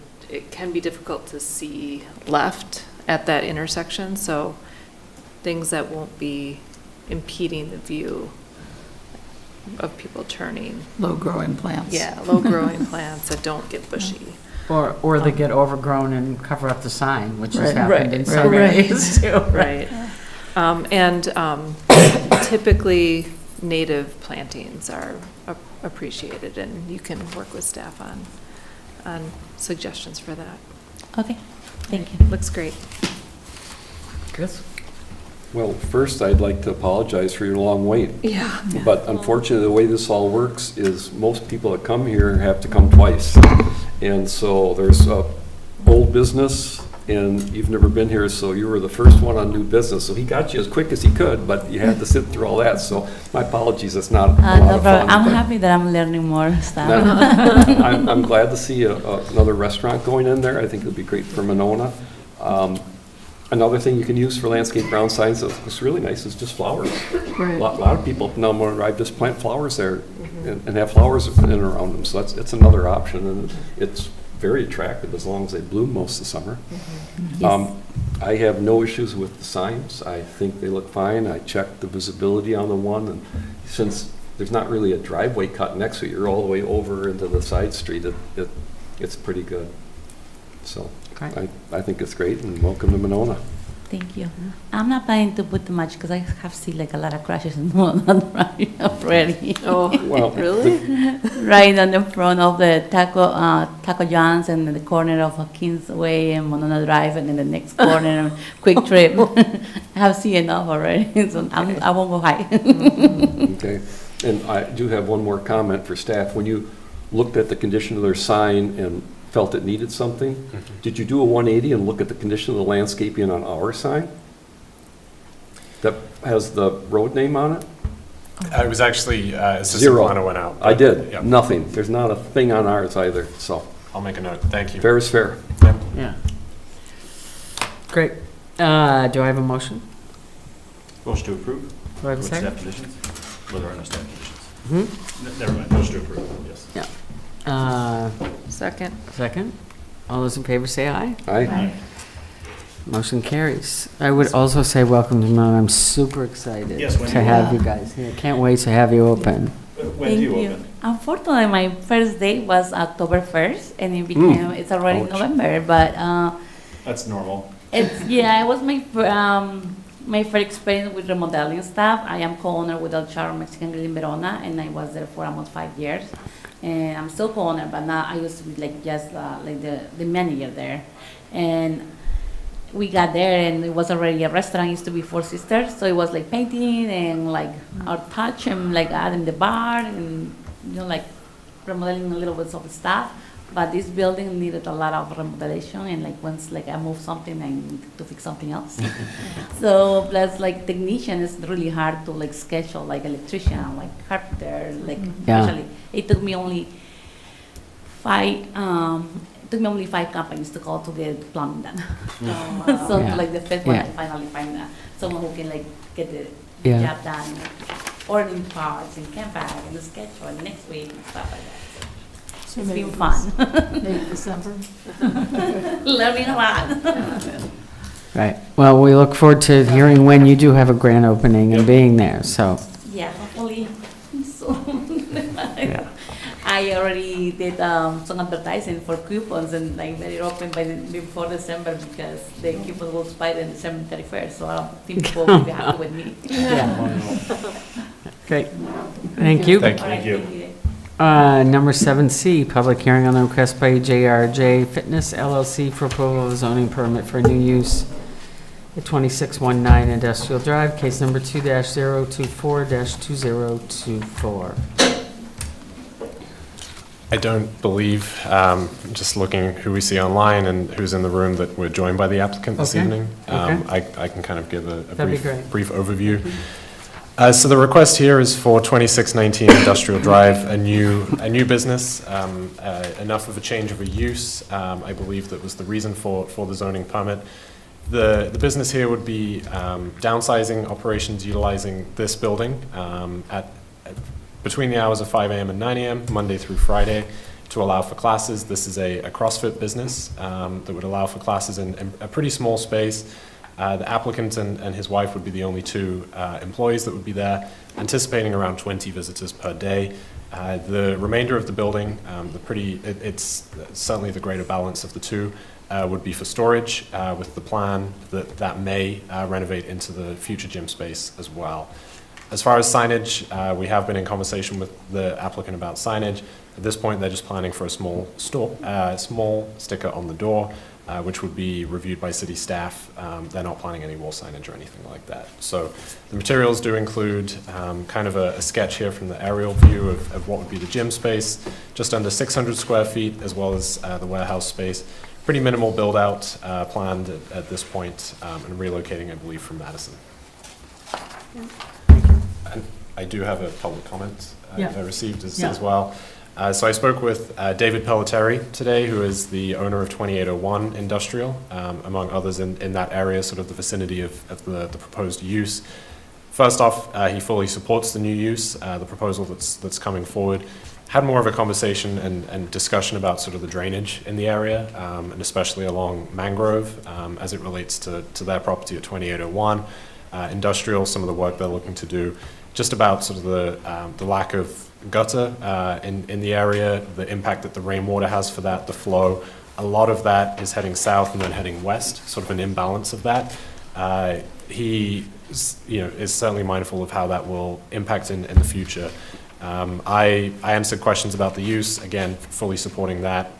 can be difficult to see left at that intersection, so things that won't be impeding the view of people turning. Low-growing plants. Yeah, low-growing plants that don't get bushy. Or they get overgrown and cover up the sign, which has Right. happened in some Right. areas too. Right. Typically, native plantings are appreciated, and you can work with staff on suggestions for that. Okay, thank you. Looks great. Chris? Well, first, I'd like to apologize for your long wait. Yeah. But unfortunately, the way this all works is most people that come here have to come twice. And so there's old business, and you've never been here, so you were the first one on new business. So he got you as quick as he could, but you had to sit through all that. So my apologies, it's not a lot No of problem. fun. I'm but- happy that I'm learning more stuff. No, I'm glad to see another restaurant going in there. I think it'll be great for Monona. Another thing you can use for landscape ground signs that looks really nice is just flowers. Right. A lot of people up in Monona Drive just plant flowers there and have flowers in and around them. So it's another option, and it's very attractive as long as they bloom most of the summer. I have no issues with the signs. I think they look fine. I checked the visibility on the one, and since there's not really a driveway cut next to it, you're all the way over into the side street, it's pretty good. So I think it's great, and welcome to Monona. Thank you. I'm not planning to put too much because I have seen like a lot of crashes in Monona Drive already. Oh, Well, really? Right on the front of the Taco John's and the corner of Kingsway and Monona Drive, and then the next corner, Quick Trip. I have seen enough already, so I won't go high. Okay, and I do have one more comment for staff. When you looked at the condition of their sign and felt it needed something, did you do a 180 and look at the condition of the landscaping on our sign that has the road name on it? It was actually, Assistant Zero. Planner went out. I did, Yep. nothing. There's not a thing on ours either, so I'll make a note. Thank you. Fair is fair. Yeah. Great. Do I have a motion? Motion to approve? Do I have a With second? staff conditions? Well, there are no staff conditions. Hmm? Never mind, motion to approve, yes. Yeah. Second. Second? All those in favor say aye. Aye. Motion carries. I would also say welcome to Mount. I'm super excited Yes, when to you have open. you guys here. Can't wait to have you open. When do you open? Unfortunately, my first day was October 1st, and it became, it's already November, but That's normal. it's, yeah, it was my first experience with remodeling stuff. I am co-owner with El Charro Mexican Grill in Verona, and I was there for almost 5 years. And I'm still co-owner, but now I used to be like just like the manager there. And we got there, and it was already a restaurant. It used to be Four Sisters, so it was like painting and like our touch and like adding the bar and like remodeling a little bit of stuff. But this building needed a lot of remodelation, and like once like I moved something, I needed to fix something else. So plus like technician is really hard to like schedule, like electrician, like carpenter, like Yeah. actually it took me only 5 companies to call to get plumbing done. So Yeah. like the fifth one, Yeah. I finally find someone who can like get the Yeah. job done, ordering parts and come back and the schedule and next week and stuff like that. So it's been fun. Maybe December. Learning a lot. Right. Well, we look forward to hearing when you do have a grand opening and being there, so. Yeah, hopefully soon. Yeah. I already did some advertising for coupons, and like very open before December because the coupons will expire on December 31st. So I don't think people will be happy with me. Great. Thank you. Thank you. All right, Thank you. thank you. Number 7C, public hearing on the request by JRJ Fitness LLC for approval of zoning permit for new use at 2619 Industrial Drive, case number 2-024-2024. I don't believe, just looking who we see online and who's in the room, that we're joined by the applicant this Okay. evening. Okay. I can kind of give a That'd be great. brief overview. So the request here is for 2619 Industrial Drive, a new business, enough of a change of a use, I believe that was the reason for the zoning permit. The business here would be downsizing operations utilizing this building between the hours of 5 a.m. and 9 a.m., Monday through Friday, to allow for classes. This is a CrossFit business that would allow for classes in a pretty small space. The applicant and his wife would be the only two employees that would be there, anticipating around 20 visitors per day. The remainder of the building, it's certainly the greater balance of the two, would be for storage, with the plan that may renovate into the future gym space as well. As far as signage, we have been in conversation with the applicant about signage. At this point, they're just planning for a small sticker on the door, which would be reviewed by city staff. They're not planning any wall signage or anything like that. So the materials do include kind of a sketch here from the aerial view of what would be the gym space, just under 600 square feet, as well as the warehouse space. Pretty minimal build-out planned at this point, and relocating, I believe, from Madison. And I do have a public comment I received as well. So I spoke with David Pelletieri today, who is the owner of 2801 Industrial, among others in that area, sort of the vicinity of the proposed use. First off, he fully supports the new use, the proposal that's coming forward. Had more of a conversation and discussion about sort of the drainage in the area, and especially along Mangrove, as it relates to their property at 2801. Industrial, some of the work they're looking to do, just about sort of the lack of gutter in the area, the impact that the rainwater has for that, the flow. A lot of that is heading south and then heading west, sort of an imbalance of that. He is certainly mindful of how that will impact in the future. I answered questions about the use, again, fully supporting that,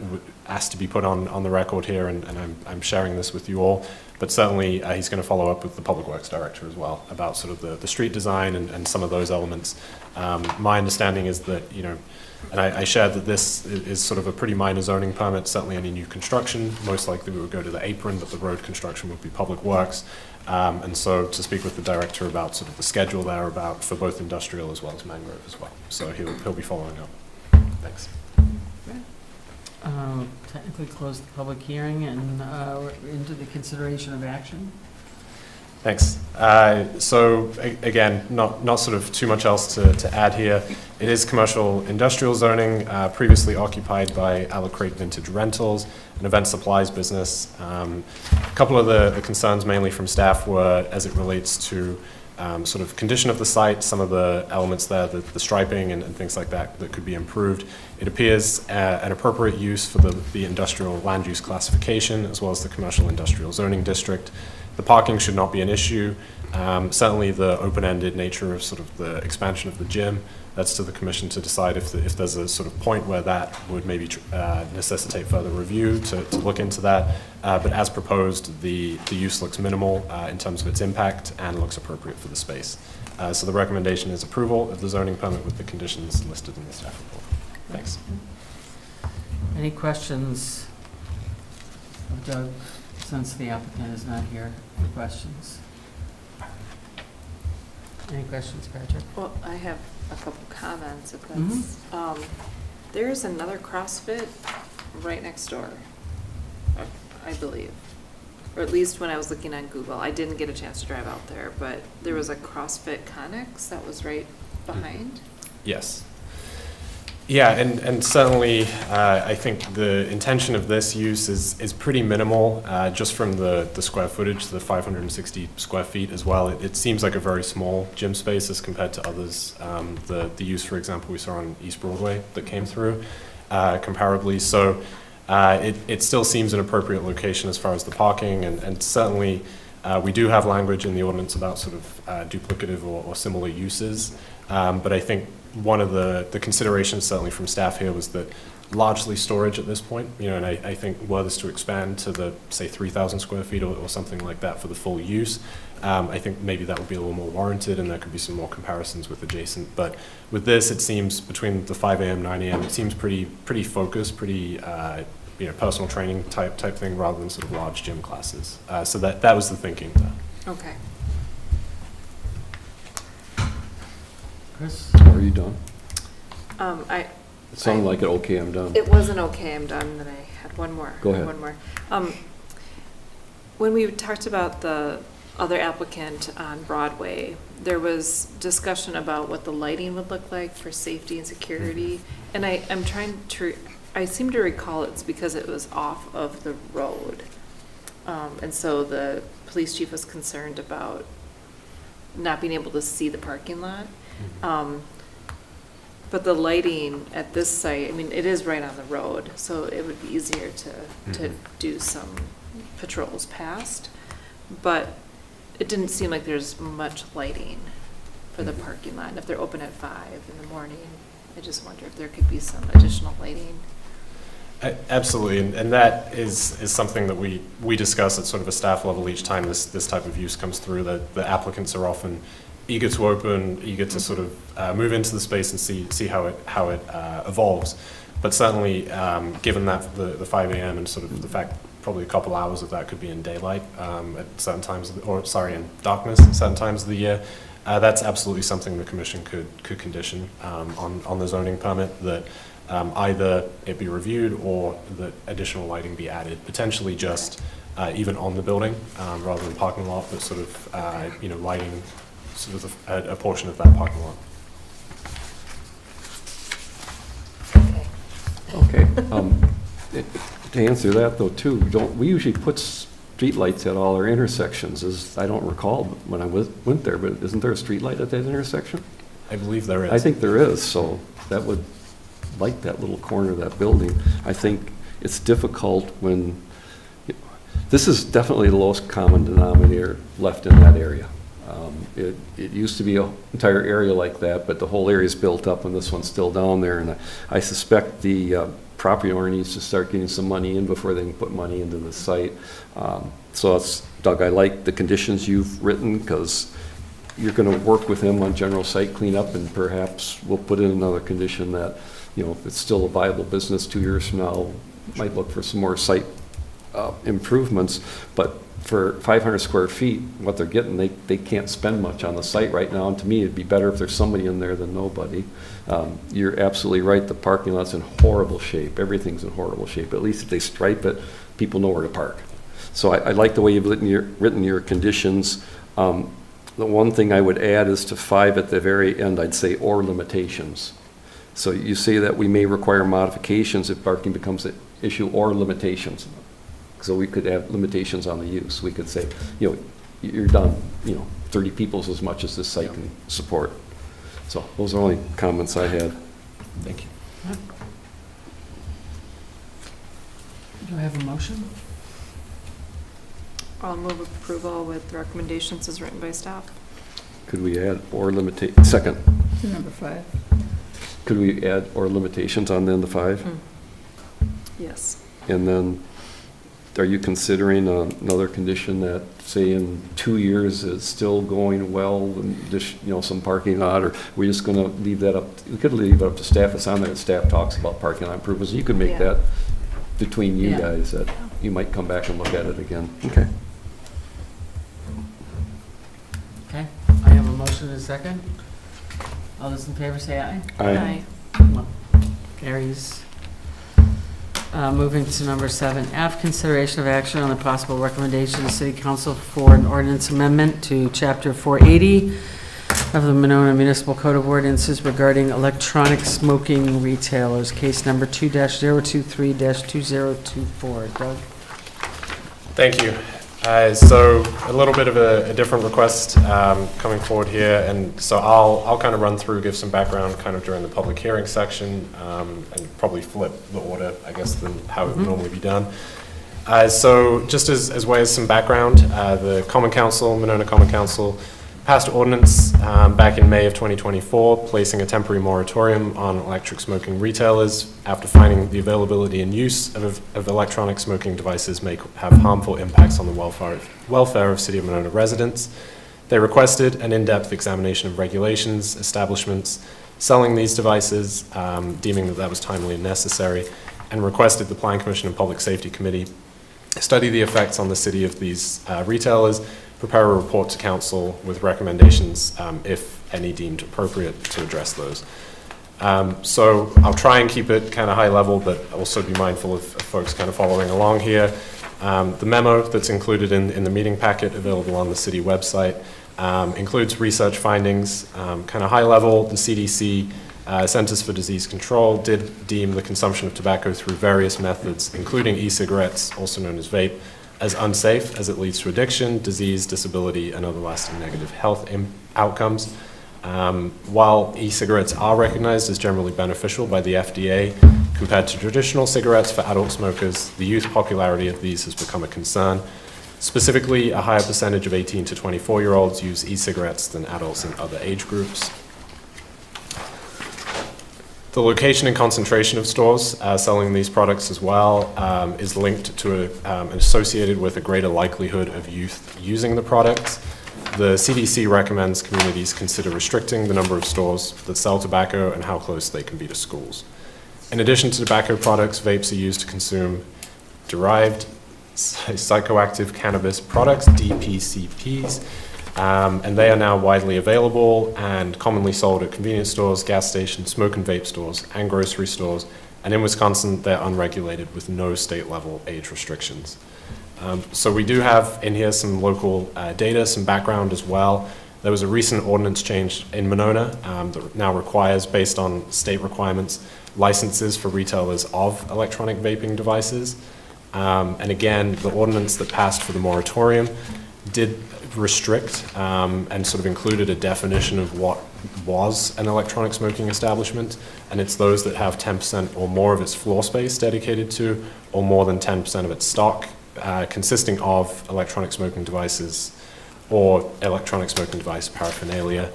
asked to be put on the record here, and I'm sharing this with you all. But certainly, he's going to follow up with the Public Works Director as well about sort of the street design and some of those elements. My understanding is that, and I shared that this is sort of a pretty minor zoning permit, certainly any new construction. Most likely we would go to the apron, but the road construction would be Public Works. And so to speak with the Director about sort of the schedule there for both industrial as well as Mangrove as well. So he'll be following up. Thanks. technically close the public hearing and we're into the consideration of action. Thanks. So again, not sort of too much else to add here. It is commercial industrial zoning, previously occupied by Alacrate Vintage Rentals, an event supplies business. A couple of the concerns mainly from staff were as it relates to sort of condition of the site, some of the elements there, the striping and things like that could be improved. It appears an appropriate use for the industrial land use classification as well as the commercial industrial zoning district. The parking should not be an issue. Certainly the open-ended nature of sort of the expansion of the gym, that's to the commission to decide if there's a sort of point where that would maybe necessitate further review to look into that. But as proposed, the use looks minimal in terms of its impact and looks appropriate for the space. So the recommendation is approval of the zoning permit with the conditions listed in the staff report. Thanks. Any questions of Doug, since the applicant is not here for questions? Any questions, Patrick? Well, I have a couple comments if that's, there's another CrossFit right next door, I believe. Or at least when I was looking on Google. I didn't get a chance to drive out there, but there was a CrossFit Connex that was right behind. Yes. Yeah, and certainly I think the intention of this use is pretty minimal, just from the square footage, the 560 square feet as well. It seems like a very small gym space as compared to others. The use, for example, we saw on East Broadway that came through comparably. So it still seems an appropriate location as far as the parking, and certainly we do have language in the ordinance about sort of duplicative or similar uses. But I think one of the considerations certainly from staff here was that largely storage at this point, and I think were this to expand to the, say, 3,000 square feet or something like that for the full use, I think maybe that would be a little more warranted and there could be some more comparisons with adjacent. But with this, it seems between the 5 a.m., 9 a.m., it seems pretty focused, pretty personal training type thing rather than sort of large gym classes. So that was the thinking there. Okay. Chris? Are you done? It sounded like it, okay, I'm done. It wasn't okay, I'm done, then I had one more. Go ahead. One more. When we talked about the other applicant on Broadway, there was discussion about what the lighting would look like for safety and security. And I seem to recall it's because it was off of the road. And so the police chief was concerned about not being able to see the parking lot. But the lighting at this site, I mean, it is right on the road, so it would be easier to do some patrols past. But it didn't seem like there's much lighting for the parking lot. And if they're open at 5 in the morning, I just wonder if there could be some additional lighting. Absolutely, and that is something that we discuss at sort of a staff level each time this type of use comes through. That the applicants are often eager to open, eager to sort of move into the space and see how it evolves. But certainly, given that the 5 a.m. and sort of the fact probably a couple hours of that could be in daylight at certain times, in darkness at certain times of the year, that's absolutely something the commission could condition on the zoning permit, that either it be reviewed or that additional lighting be added, potentially just even on the building rather than parking lot, but sort of lighting sort of a portion of that parking lot. Okay. To answer that though too, we usually put street lights at all our intersections, I don't recall when I went there, but isn't there a street light at that intersection? I believe there is. I think there is, so that would light that little corner of that building. I think it's difficult when, this is definitely the lowest common denominator left in that area. It used to be an entire area like that, but the whole area is built up and this one's still down there. And I suspect the property owner needs to start getting some money in before they can put money into the site. So it's, Doug, I like the conditions you've written because you're going to work with him on general site cleanup, and perhaps we'll put in another condition that, if it's still a viable business 2 years from now, might look for some more site improvements. But for 500 square feet, what they're getting, they can't spend much on the site right now. And to me, it'd be better if there's somebody in there than nobody. You're absolutely right. The parking lot's in horrible shape. Everything's in horrible shape. At least if they stripe it, people know where to park. So I like the way you've written your conditions. The one thing I would add is to 5 at the very end, I'd say, or limitations. So you say that we may require modifications if parking becomes an issue, or limitations. So we could have limitations on the use. We could say, you know, you're done, 30 people's as much as this site can support. So those are the only comments I had. Thank you. Do I have a motion? I'll move approval with recommendations as written by staff. Could we add or second? To number 5. Could we add or limitations on then the 5? Yes. And then, are you considering another condition that, say, in 2 years is still going well, and just, some parking lot, or we're just going to leave that up? We could leave it up to staff. It's on there. Staff talks about parking lot improvements. You could make that between you guys, that you might come back and look at it again. Okay. Okay, I have a motion and a second. All those in favor say aye. Aye. Carries. Moving to number 7F, consideration of action on the possible recommendation to City Council for an ordinance amendment to Chapter 480 of the Monona Municipal Code of Ordinances regarding electronic smoking retailers, case number 2-023-2024. Doug? Thank you. So a little bit of a different request coming forward here, and so I'll kind of run through, give some background kind of during the public hearing section, and probably flip the order, I guess, than how it would normally be done. So just as way as some background, the Common Council, Monona Common Council, passed ordinance back in May of 2024, placing a temporary moratorium on electric smoking retailers after finding the availability and use of electronic smoking devices may have harmful impacts on the welfare of City of Monona residents. They requested an in-depth examination of regulations, establishments selling these devices, deeming that that was timely and necessary, and requested the Plan Commission and Public Safety Committee study the effects on the city of these retailers, prepare a report to council with recommendations, if any deemed appropriate, to address those. So I'll try and keep it kind of high level, but also be mindful of folks kind of following along here. The memo that's included in the meeting packet available on the city website includes research findings, kind of high level. The CDC, Centers for Disease Control, did deem the consumption of tobacco through various methods, including e-cigarettes, also known as vape, as unsafe, as it leads to addiction, disease, disability, and other lasting negative health outcomes. While e-cigarettes are recognized as generally beneficial by the FDA compared to traditional cigarettes for adult smokers, the youth popularity of these has become a concern. Specifically, a higher percentage of 18 to 24-year-olds use e-cigarettes than adults in other age groups. The location and concentration of stores selling these products as well is linked to and associated with a greater likelihood of youth using the products. The CDC recommends communities consider restricting the number of stores that sell tobacco and how close they can be to schools. In addition to tobacco products, vapes are used to consume derived psychoactive cannabis products, DPCPs, and they are now widely available and commonly sold at convenience stores, gas stations, smoke and vape stores, and grocery stores. And in Wisconsin, they're unregulated with no state-level age restrictions. So we do have in here some local data, some background as well. There was a recent ordinance change in Monona that now requires, based on state requirements, licenses for retailers of electronic vaping devices. And again, the ordinance that passed for the moratorium did restrict and sort of included a definition of what was an electronic smoking establishment, and it's those that have 10% or more of its floor space dedicated to, or more than 10% of its stock consisting of electronic smoking devices or electronic smoking device paraphernalia.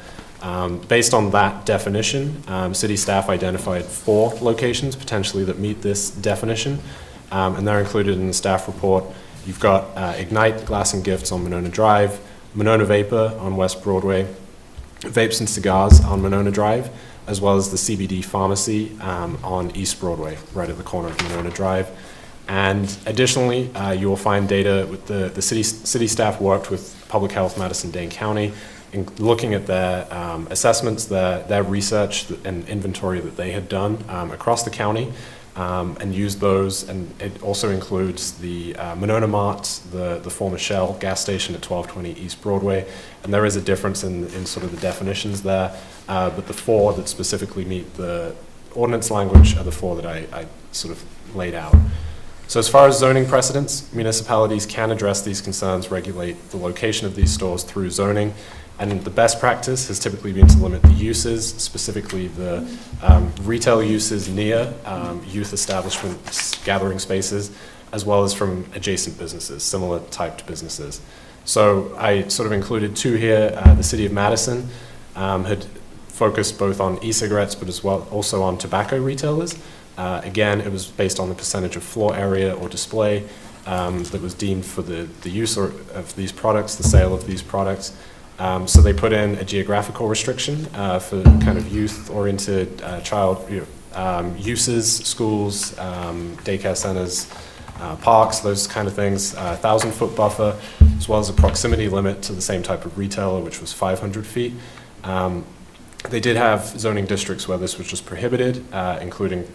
Based on that definition, city staff identified 4 locations potentially that meet this definition, and they're included in the staff report. You've got Ignite Glass and Gifts on Monona Drive, Monona Vapor on West Broadway, Vapes and Cigars on Monona Drive, as well as the CBD Pharmacy on East Broadway, right at the corner of Monona Drive. And additionally, you will find data with the city staff worked with Public Health Madison-Dane County in looking at their assessments, their research and inventory that they had done across the county, and used those. And it also includes the Monona Mart, the former Shell gas station at 1220 East Broadway. And there is a difference in sort of the definitions there, but the four that specifically meet the ordinance language are the four that I sort of laid out. So as far as zoning precedents, municipalities can address these concerns, regulate the location of these stores through zoning, and the best practice has typically been to limit the uses, specifically the retail uses near youth establishments, gathering spaces, as well as from adjacent businesses, similar typed businesses. So I sort of included two here. The City of Madison had focused both on e-cigarettes, but as well also on tobacco retailers. Again, it was based on the percentage of floor area or display that was deemed for the use of these products, the sale of these products. So they put in a geographical restriction for kind of youth-oriented child uses, schools, daycare centers, parks, those kind of things, 1,000-foot buffer, as well as a proximity limit to the same type of retailer, which was 500 feet. They did have zoning districts where this was just prohibited, including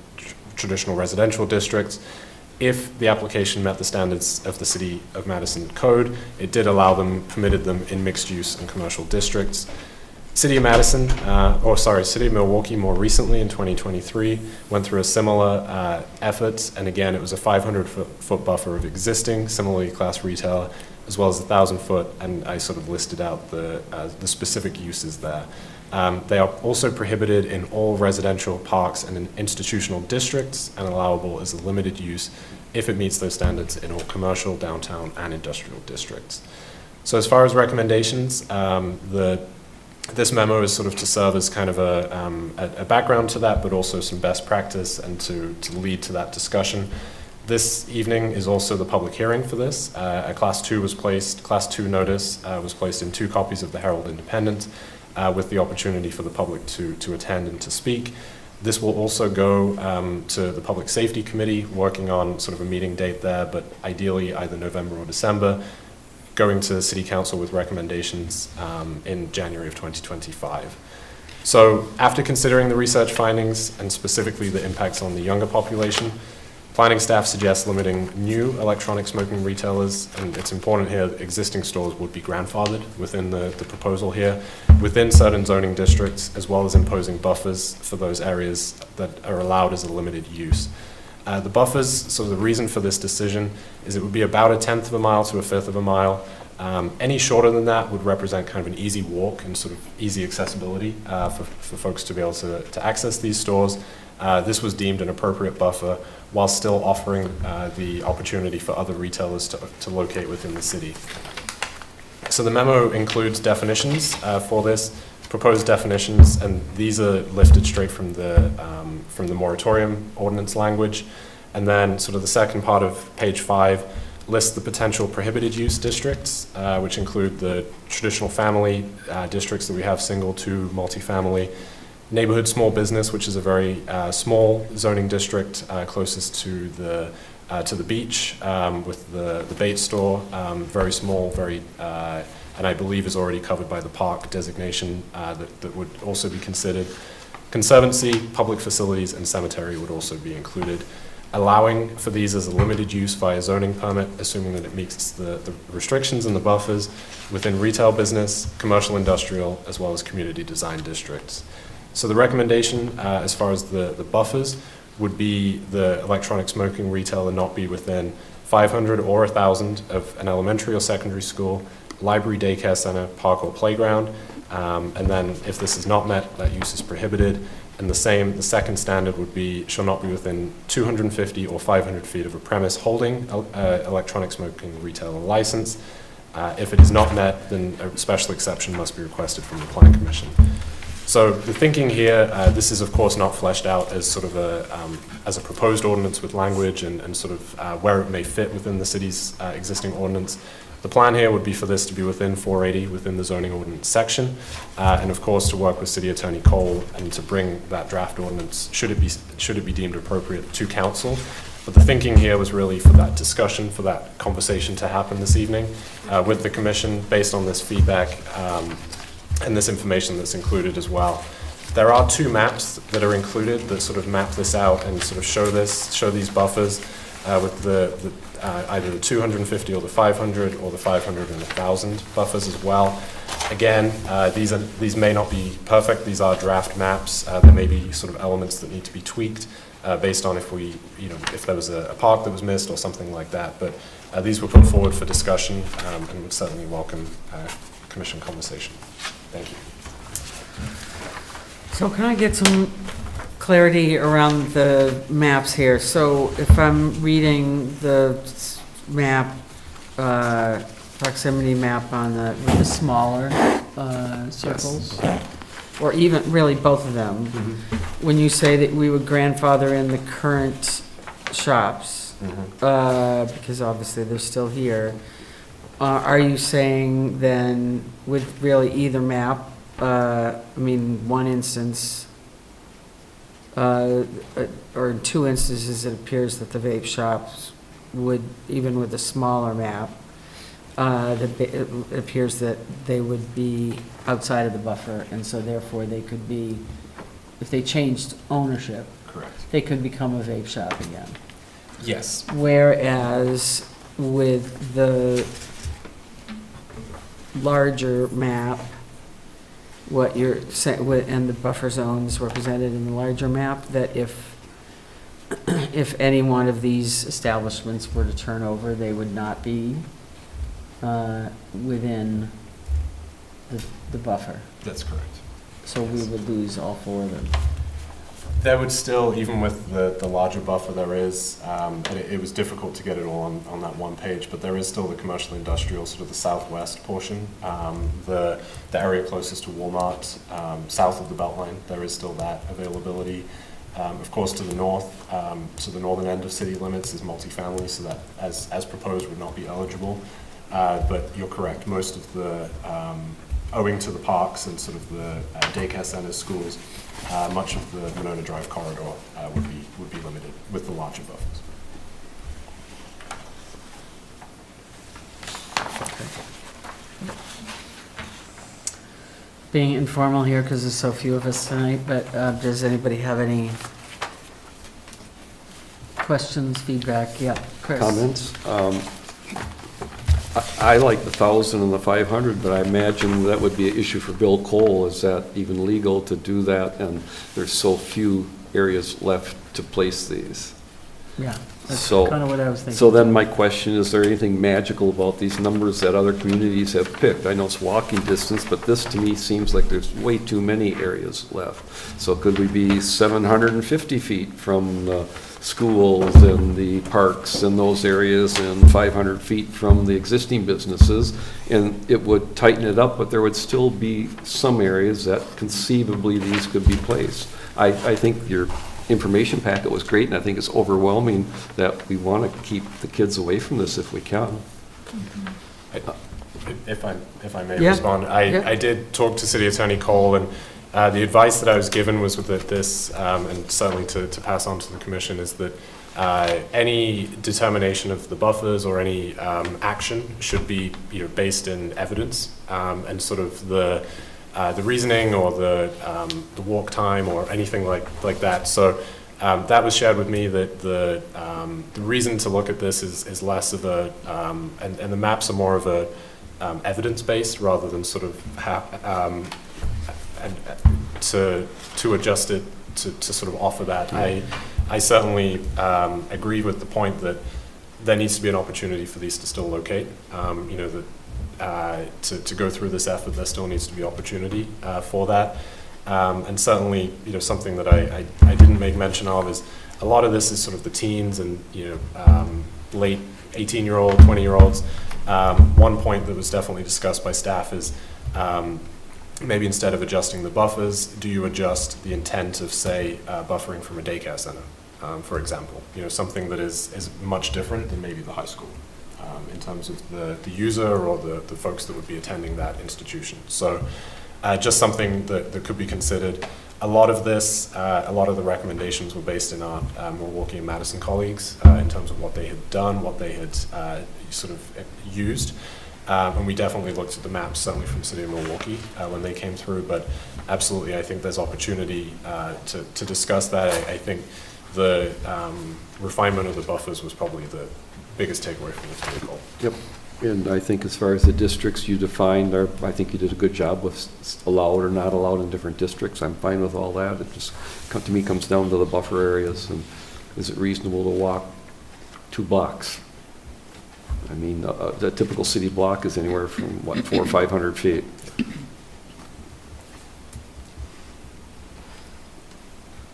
traditional residential districts. If the application met the standards of the City of Madison Code, it did allow them, permitted them in mixed use and commercial districts. City of Madison, City of Milwaukee more recently in 2023 went through a similar effort, and again, it was a 500-foot buffer of existing similarly classed retailer, as well as 1,000-foot, and I sort of listed out the specific uses there. They are also prohibited in all residential parks and in institutional districts, and allowable as a limited use if it meets those standards in all commercial, downtown, and industrial districts. So as far as recommendations, this memo is sort of to serve as kind of a background to that, but also some best practice and to lead to that discussion. This evening is also the public hearing for this. A Class 2 notice was placed in 2 copies of the Herald Independent, with the opportunity for the public to attend and to speak. This will also go to the Public Safety Committee, working on sort of a meeting date there, but ideally either November or December, going to City Council with recommendations in January of 2025. So after considering the research findings and specifically the impacts on the younger population, planning staff suggests limiting new electronic smoking retailers, and it's important here that existing stores would be grandfathered within the proposal here, within certain zoning districts, as well as imposing buffers for those areas that are allowed as a limited use. The buffers, so the reason for this decision is it would be about 1/10 of a mile to 1/5 of a mile. Any shorter than that would represent kind of an easy walk and sort of easy accessibility for folks to be able to access these stores. This was deemed an appropriate buffer while still offering the opportunity for other retailers to locate within the city. So the memo includes definitions for this, proposed definitions, and these are lifted straight from the moratorium ordinance language. And then sort of the second part of page 5 lists the potential prohibited use districts, which include the traditional family districts that we have, single to multifamily, neighborhood small business, which is a very small zoning district closest to the beach, with the bait store, very small, and I believe is already covered by the park designation that would also be considered. Conservancy, public facilities, and cemetery would also be included. Allowing for these as a limited use via zoning permit, assuming that it meets the restrictions and the buffers within retail business, commercial industrial, as well as community design districts. So the recommendation as far as the buffers would be the electronic smoking retailer not be within 500 or 1,000 of an elementary or secondary school, library, daycare center, park, or playground. And then if this is not met, that use is prohibited. And the second standard would be, shall not be within 250 or 500 feet of a premise holding electronic smoking retailer license. If it is not met, then a special exception must be requested from the Plan Commission. So the thinking here, this is of course not fleshed out as sort of as a proposed ordinance with language and sort of where it may fit within the city's existing ordinance. The plan here would be for this to be within 480, within the zoning ordinance section, and of course to work with City Attorney Cole and to bring that draft ordinance, should it be deemed appropriate, to council. But the thinking here was really for that discussion, for that conversation to happen this evening with the commission based on this feedback and this information that's included as well. There are 2 maps that are included that sort of map this out and sort of show these buffers with either the 250 or the 500 or the 500 and 1,000 buffers as well. Again, these may not be perfect. These are draft maps. There may be sort of elements that need to be tweaked based on if there was a park that was missed or something like that. But these were put forward for discussion and would certainly welcome commission conversation. Thank you. So can I get some clarity around the maps here? So if I'm reading the map, proximity map on with the smaller circles, or even really both of them, when you say that we would grandfather in the current shops, because obviously they're still here, are you saying then with really either map, one instance, or in 2 instances, it appears that the vape shops would, even with a smaller map, it appears that they would be outside of the buffer, and so therefore they could be, if they changed ownership, correct, they could become a vape shop again. Yes. Whereas with the larger map, what you're saying, and the buffer zones represented in the larger map, that if any one of these establishments were to turn over, they would not be within the buffer. That's correct. So we would lose all 4 of them. There would still, even with the larger buffer there is, and it was difficult to get it all on that one page, but there is still the commercial industrial, sort of the southwest portion, the area closest to Walmart, south of the Beltline, there is still that availability. Of course, to the north, so the northern end of city limits is multifamily, so that, as proposed, would not be eligible. But you're correct, most of the, owing to the parks and sort of the daycare centers, schools, much of the Monona Drive corridor would be limited with the larger buffers. Being informal here because there's so few of us tonight, but does anybody have any questions, feedback? Yeah, Chris. Comments? I like the 1,000 and the 500, but I imagine that would be an issue for Bill Cole. Is that even legal to do that? And there's so few areas left to place these. Yeah, that's So- kind of what I was thinking. So then my question, is there anything magical about these numbers that other communities have picked? I know it's walking distance, but this to me seems like there's way too many areas left. So could we be 750 feet from the schools and the parks and those areas and 500 feet from the existing businesses? And it would tighten it up, but there would still be some areas that conceivably these could be placed. I think your information packet was great, and I think it's overwhelming that we want to keep the kids away from this if we can. If I may Yeah. respond, I did talk to City Attorney Cole, and the advice that I was given was that this, and certainly to pass on to the commission, is that any determination of the buffers or any action should be based in evidence, and sort of the reasoning or the walk time or anything like that. So that was shared with me that the reason to look at this is less of a, and the maps are more of a evidence-based rather than sort of to adjust it to sort of offer that. I certainly agree with the point that there needs to be an opportunity for these to still locate. To go through this effort, there still needs to be opportunity for that. And certainly, something that I didn't make mention of is a lot of this is sort of the teens and, late 18-year-old, 20-year-olds. One point that was definitely discussed by staff is maybe instead of adjusting the buffers, do you adjust the intent of, say, buffering from a daycare center, for example? Something that is much different than maybe the high school. In terms of the user or the folks that would be attending that institution. So just something that could be considered. a lot of this, a lot of the recommendations were based in our Milwaukee and Madison colleagues in terms of what they had done, what they had sort of used. And we definitely looked at the maps, certainly from the City of Milwaukee, when they came through. But absolutely, I think there's opportunity to discuss that. I think the refinement of the buffers was probably the biggest takeaway from this article. Yep. And I think as far as the districts you defined, I think you did a good job with allowed or not allowed in different districts. I'm fine with all that. It just, to me, comes down to the buffer areas, and is it reasonable to walk 2 blocks? I mean, the typical city block is anywhere from, what, 400 or 500 feet.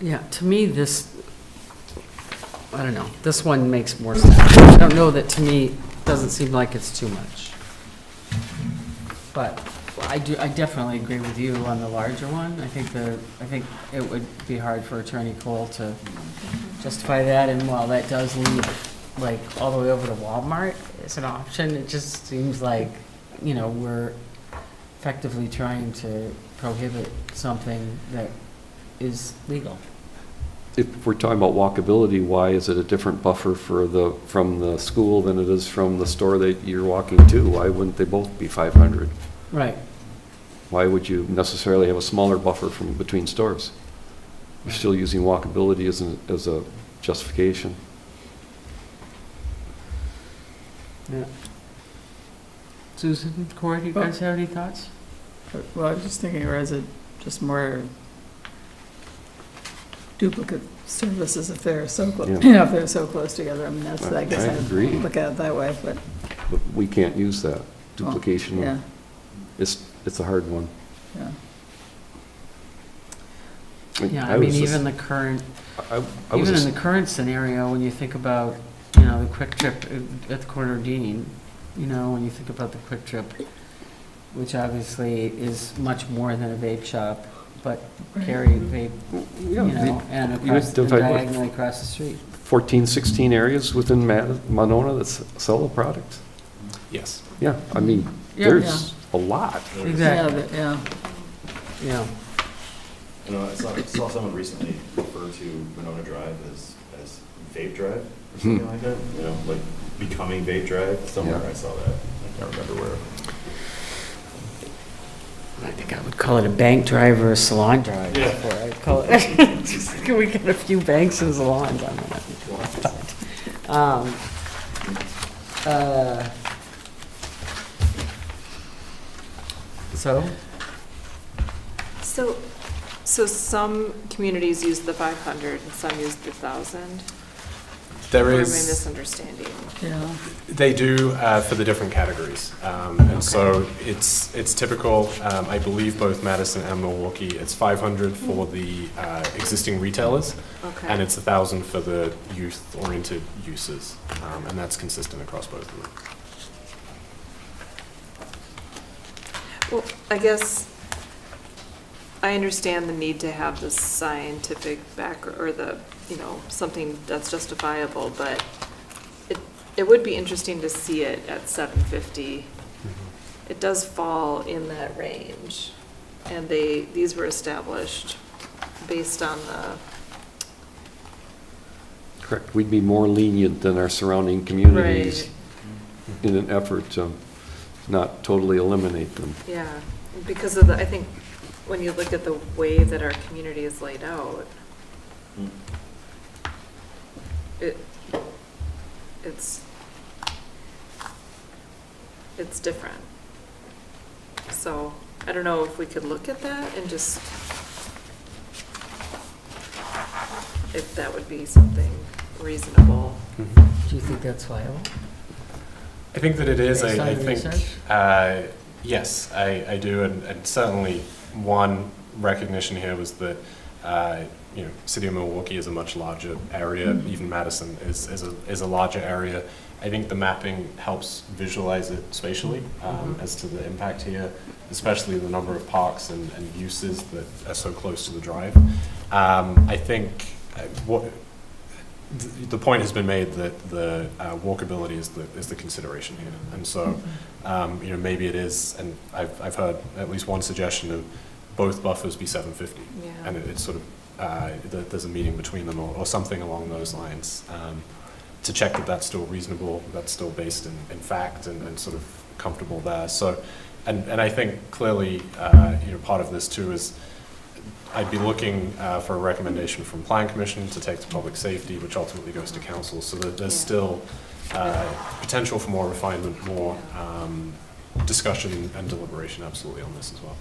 Yeah, to me, this, I don't know, this one makes more sense. I don't know that, to me, doesn't seem like it's too much. But I definitely agree with you on the larger one. I think it would be hard for Attorney Cole to justify that, and while that does leave, like, all the way over to Walmart as an option, it just seems like, you know, we're effectively trying to prohibit something that is legal. If we're talking about walkability, why is it a different buffer from the school than it is from the store that you're walking to? Why wouldn't they both be 500? Right. Why would you necessarily have a smaller buffer from between stores? You're still using walkability as a justification. Yeah. Susan, Corey, do you guys have any thoughts? Well, I was just thinking, or is it just more duplicate services if they're so close, Yeah. you know, if they're so close together? I mean, that's, I guess I I'd agree. look at it that way, but. But we can't use that. Duplication, Yeah, it's a hard one. yeah. Yeah, I mean, even the current, even in the current scenario, when you think about, you know, the Quick Trip at the corner of Dean, you know, when you think about the Quick Trip, which obviously is much more than a vape shop, but carry vape, you know, and across, and diagonally across the street. 14, 16 areas within Monona that sell the product? Yes. Yeah, I mean, Yeah. there's a lot. Exactly. Yeah. Yeah. You know, I saw someone recently refer to Monona Drive as Vape Drive or something like that. You know, like becoming Vape Drive. Somewhere I saw that. I can't remember where. I think I would call it a bank drive or a salon drive. Yeah. Before I'd call it. Can we get a few banks and salons on that? So some communities use the 500 and some use the 1,000? There Or am I is. misunderstanding? Yeah. They do for the different categories, and so it's typical. I believe both Madison and Milwaukee. It's 500 for the existing retailers, Okay. and it's 1,000 for the youth-oriented uses, and that's consistent across both of them. Well, I guess I understand the need to have the scientific or the, you know, something that's justifiable, but it would be interesting to see it at 750. It does fall in that range, and these were established based on the. Correct. We'd be more lenient than our surrounding communities in an effort to not totally eliminate them. Yeah, because of I think when you look at the way that our community is laid out, it's different. So I don't know if we could look at that and just, if that would be something reasonable. Do you think that's viable? I think that it is. Based on I your think, research? yes, I do, and certainly one recognition here was that, you know, City of Milwaukee is a much larger area. Even Madison is a larger area. I think the mapping helps visualize it spatially as to the impact here, especially the number of parks and uses that are so close to the drive. I think the point has been made that the walkability is the consideration here, and so you know, maybe it is. And I've heard at least one suggestion of both buffers be 750. Yeah. And it's sort of, there's a meeting between them or something along those lines, to check that that's still reasonable, that's still based in fact and sort of comfortable there. So, and I think clearly, part of this too is I'd be looking for a recommendation from Plan Commission to take to Public Safety, which ultimately goes to Council, so that there's still potential for more refinement, more discussion and deliberation absolutely on this as well.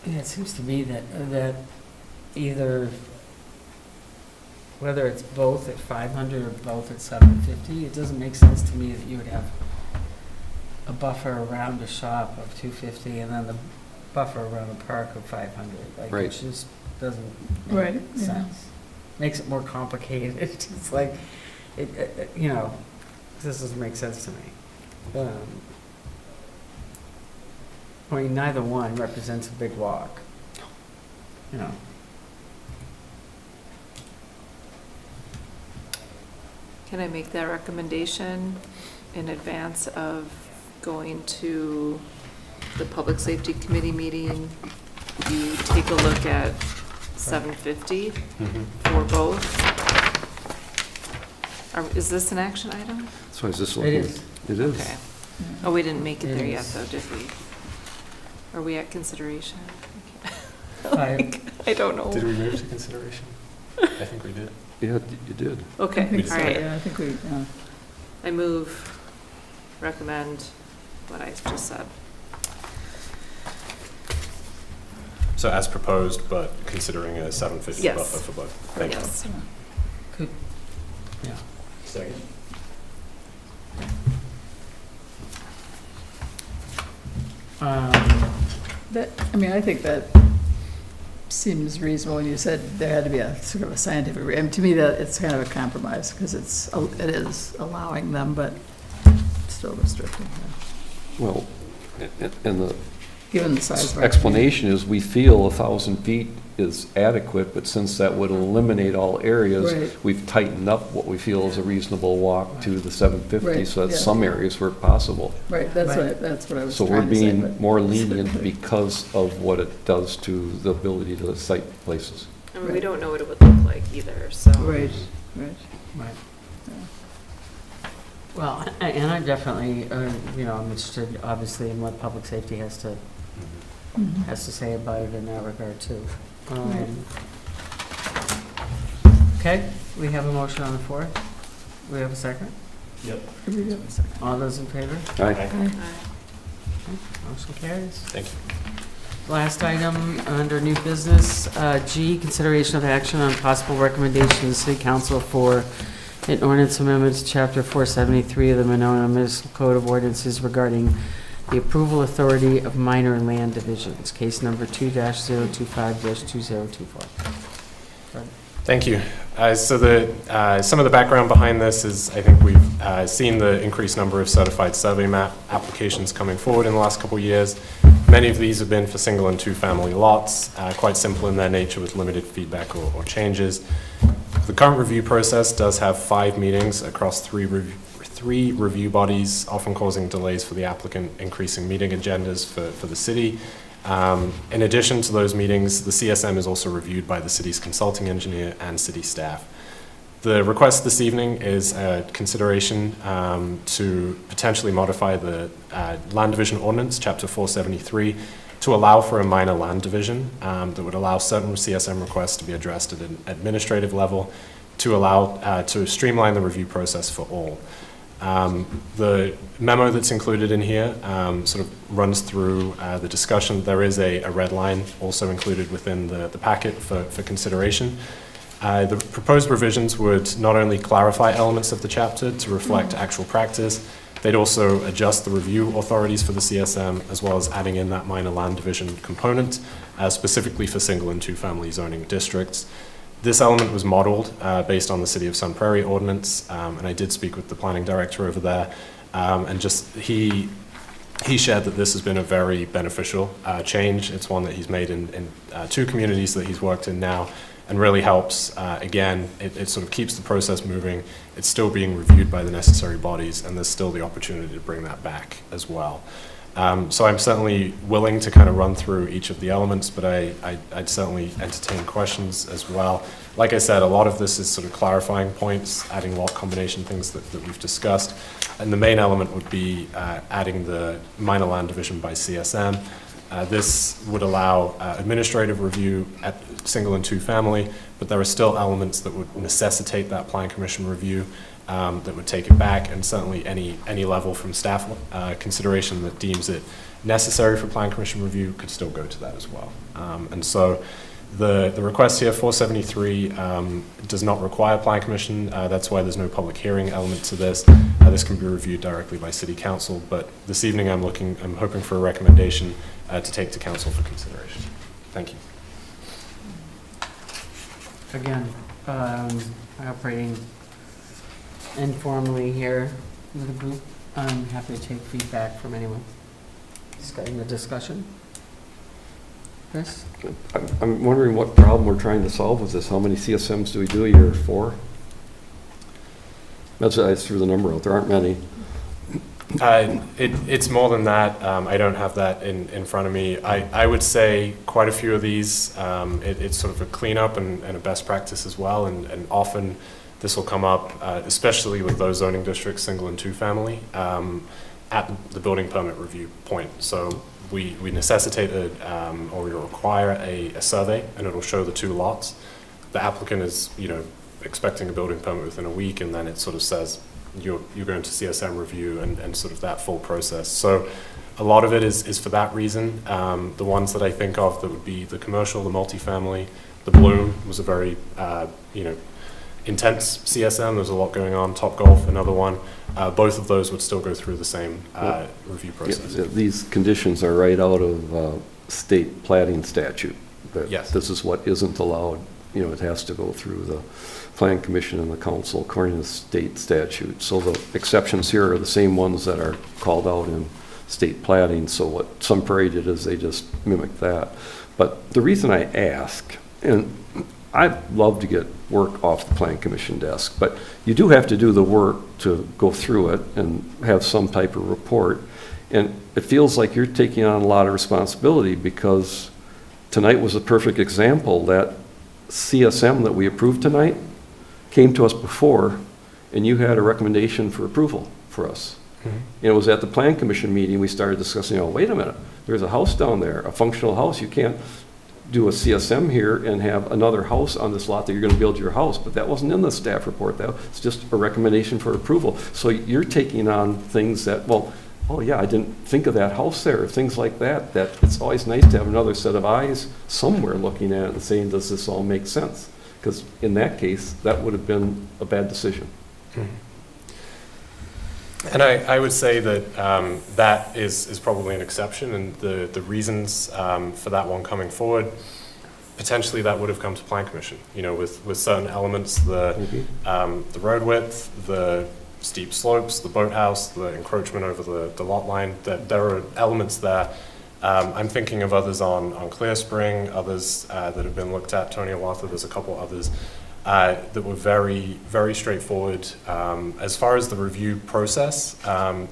Yeah, it seems to me that either, whether it's both at 500 or both at 750, it doesn't make sense to me that you would have a buffer around a shop of 250 and then the buffer around a park of 500. Like, Right. it just doesn't make Right, yeah. sense. Makes it more complicated. It's like, this doesn't make sense to me. I mean, neither one represents a big walk, Can I make that recommendation in advance of going to the Public Safety Committee meeting? You take a look at 750 for both? Is this an action item? So is this It looking? is. It is. Okay. Oh, we didn't make it there It yet, is. though, did we? Are we at consideration? Five. I don't know. Did we move to consideration? I think we did. Yeah, you did. Okay, I think so, all right. yeah, I think we, I recommend what I just said. So as proposed, but considering a 750 Yes. buffer for both. Thank you. Yes. Could, yeah. Second. I think that seems reasonable when you said there had to be a sort of a scientific, to me, that it's kind of a compromise, because it is allowing them, but still restricting them, Well, and the given the size of our. explanation is we feel 1,000 feet is adequate, but since that would eliminate all areas, Right. we've tightened up what we feel is a reasonable walk to the 750, Right, so that yeah. some areas were possible. Right, that's what I was So we're trying to say. being but- more lenient because of what it does to the ability to site places. I mean, we don't know what it would look like either, so. Right, right. Right. Well, and I definitely, I'm interested, obviously, in what public safety has to say about it in that regard, too. Okay, we have a motion on the floor. We have a second? Yep. All those in favor? Aye. Motion carries. Thank you. Last item, under new business, G, consideration of action on possible recommendation to the City Council for an ordinance amendment to Chapter 473 of the Monona Municipal Code of Ordinances regarding the approval authority of minor land divisions, case number 2-025-2024. Thank you. So some of the background behind this is I think we've seen the increased number of certified survey map applications coming forward in the last couple of years. Many of these have been for single and two-family lots, quite simple in their nature with limited feedback or changes. The current review process does have 5 meetings across 3 review bodies, often causing delays for the applicant, increasing meeting agendas for the city. In addition to those meetings, the CSM is also reviewed by the city's consulting engineer and city staff. The request this evening is a consideration to potentially modify the Land Division Ordinance, Chapter 473, to allow for a minor land division that would allow certain CSM requests to be addressed at an administrative level to allow to streamline the review process for all. The memo that's included in here sort of runs through the discussion. There is a red line also included within the packet for consideration. The proposed revisions would not only clarify elements of the chapter to reflect actual practice, they'd also adjust the review authorities for the CSM, as well as adding in that minor land division component, specifically for single and two-family zoning districts. This element was modeled based on the City of Sun Prairie ordinance, and I did speak with the planning director over there, and just he shared that this has been a very beneficial change. It's one that he's made in 2 communities that he's worked in now, and really helps. Again, it sort of keeps the process moving. It's still being reviewed by the necessary bodies, and there's still the opportunity to bring that back as well. So I'm certainly willing to kind of run through each of the elements, but I'd certainly entertain questions as well. Like I said, a lot of this is sort of clarifying points, adding lot combination things that we've discussed. And the main element would be adding the minor land division by CSM. This would allow administrative review at single and two family, but there are still elements that would necessitate that plan commission review that would take it back, and certainly any level from staff consideration that deems it necessary for plan commission review could still go to that as well. And so the request here, 473, does not require plan commission. That's why there's no public hearing element to this. This can be reviewed directly by City Council, but this evening I'm hoping for a recommendation to take to Council for consideration. Thank you. Again, operating informally here with the group. I'm happy to take feedback from anyone. Starting the discussion. Chris? I'm wondering what problem we're trying to solve with this. How many CSMs do we do a year? 4? I threw the number out. There aren't many. It's more than that. I don't have that in front of me. I would say quite a few of these, it's sort of a cleanup and a best practice as well, and often this will come up, especially with those zoning districts, single and two family, at the building permit review point. So we necessitate or we require a survey, and it'll show the two lots. The applicant is, expecting a building permit within a week, and then it sort of says you're going to CSM review and sort of that full process. So a lot of it is for that reason. The ones that I think of that would be the commercial, the multifamily, the Bloom was a very, intense CSM. There's a lot going on. Topgolf, another one. Both of those would still go through the same review process. Yeah, these conditions are right out of state plating statute. Yes. This is what isn't allowed. It has to go through the Plan Commission and the Council according to state statute. So the exceptions here are the same ones that are called out in state plating. So what Sun Prairie did is they just mimicked that. But the reason I ask, and I'd love to get work off the Plan Commission desk, but you do have to do the work to go through it and have some type of report. And it feels like you're taking on a lot of responsibility, because tonight was a perfect example. That CSM that we approved tonight came to us before, and you had a recommendation for approval for us. Mm-hmm. And it was at the Plan Commission meeting we started discussing, wait a minute, there's a house down there, a functional house. You can't do a CSM here and have another house on this lot that you're going to build your house. But that wasn't in the staff report. That was just a recommendation for approval. So you're taking on things that, oh yeah, I didn't think of that house there, things like that, that it's always nice to have another set of eyes somewhere looking at it and saying, does this all make sense? Because in that case, that would have been a bad decision. Mm-hmm. And I would say that that is probably an exception, and the reasons for that one coming forward, potentially that would have come to Plan Commission, with certain elements, the road width, the steep slopes, the boathouse, the encroachment over the lot line, that there are elements there. I'm thinking of others on Clear Spring, others that have been looked at, Tony Awatha, there's a couple others that were very, very straightforward. As far as the review process,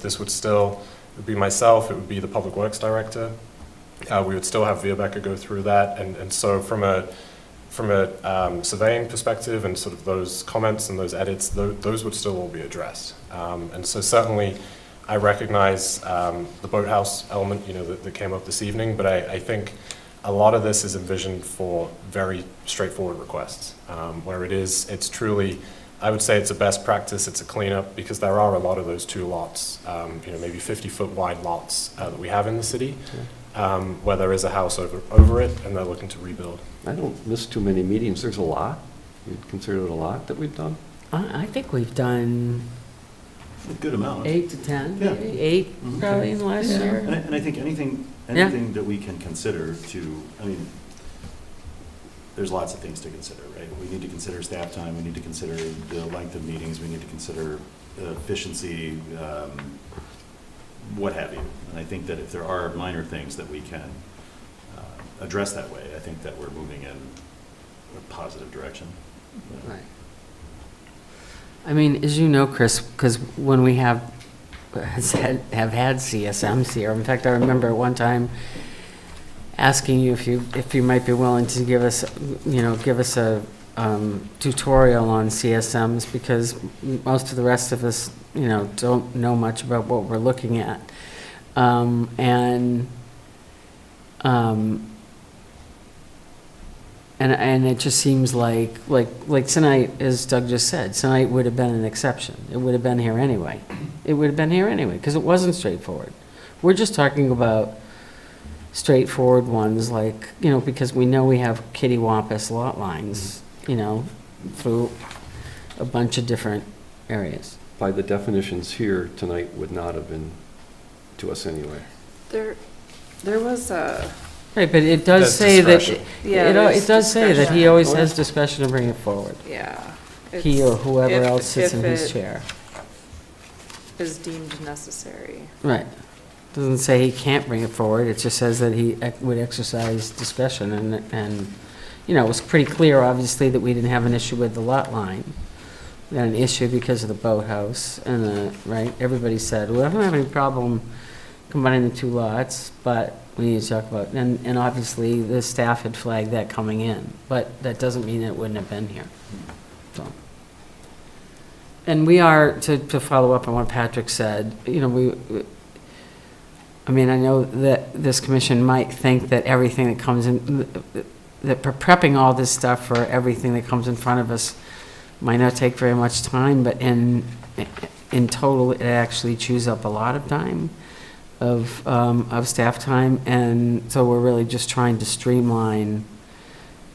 this would be myself, it would be the Public Works Director. We would still have Vierbecker go through that, and so from a surveying perspective and sort of those comments and those edits, those would still all be addressed. And so certainly I recognize the boathouse element, that came up this evening, but I think a lot of this is envisioned for very straightforward requests, where it's truly, I would say it's a best practice, it's a cleanup, because there are a lot of those two lots, maybe 50-foot wide lots that we have in the city, where there is a house over it, and they're looking to rebuild. I don't miss too many meetings. There's a lot. You'd consider it a lot that we've done? I think we've done A good amount. 8 to 10, Yeah. maybe 8 Mhm. probably in the last year. And I think anything that we can consider there's lots of things to consider, right? We need to consider staff time, we need to consider the length of meetings, we need to consider efficiency, what have you. And I think that if there are minor things that we can address that way, I think that we're moving in a positive direction. Right. I mean, as you know, Chris, because when we have have had CSMs here. In fact, I remember one time asking you if you might be willing to give us a tutorial on CSMs, because most of the rest of us, don't know much about what we're looking at. And it just seems like tonight, as Doug just said, tonight would have been an exception. It would have been here anyway. It would have been here anyway, because it wasn't straightforward. We're just talking about straightforward ones, because we know we have kitty-wampus lot lines, through a bunch of different areas. By the definitions here, tonight would not have been to us anyway. There was a, Right, but it does There's say that, discretion. it does say that he discretion. always has discretion to bring it forward. yeah. He or whoever If- else sits in if his it chair. Is deemed necessary. Right. Doesn't say he can't bring it forward, it just says that he would exercise discretion, and, it was pretty clear, obviously, that we didn't have an issue with the lot line. We had an issue because of the boathouse, right? Everybody said, well, I don't have any problem combining the two lots, but we need to talk about, and obviously, the staff had flagged that coming in, but that doesn't mean it wouldn't have been here, so. And we are, to follow up on what Patrick said, I know that this commission might think that everything that comes in, that prepping all this stuff for everything that comes in front of us might not take very much time, but in total, it actually chews up a lot of time of staff time, and so we're really just trying to streamline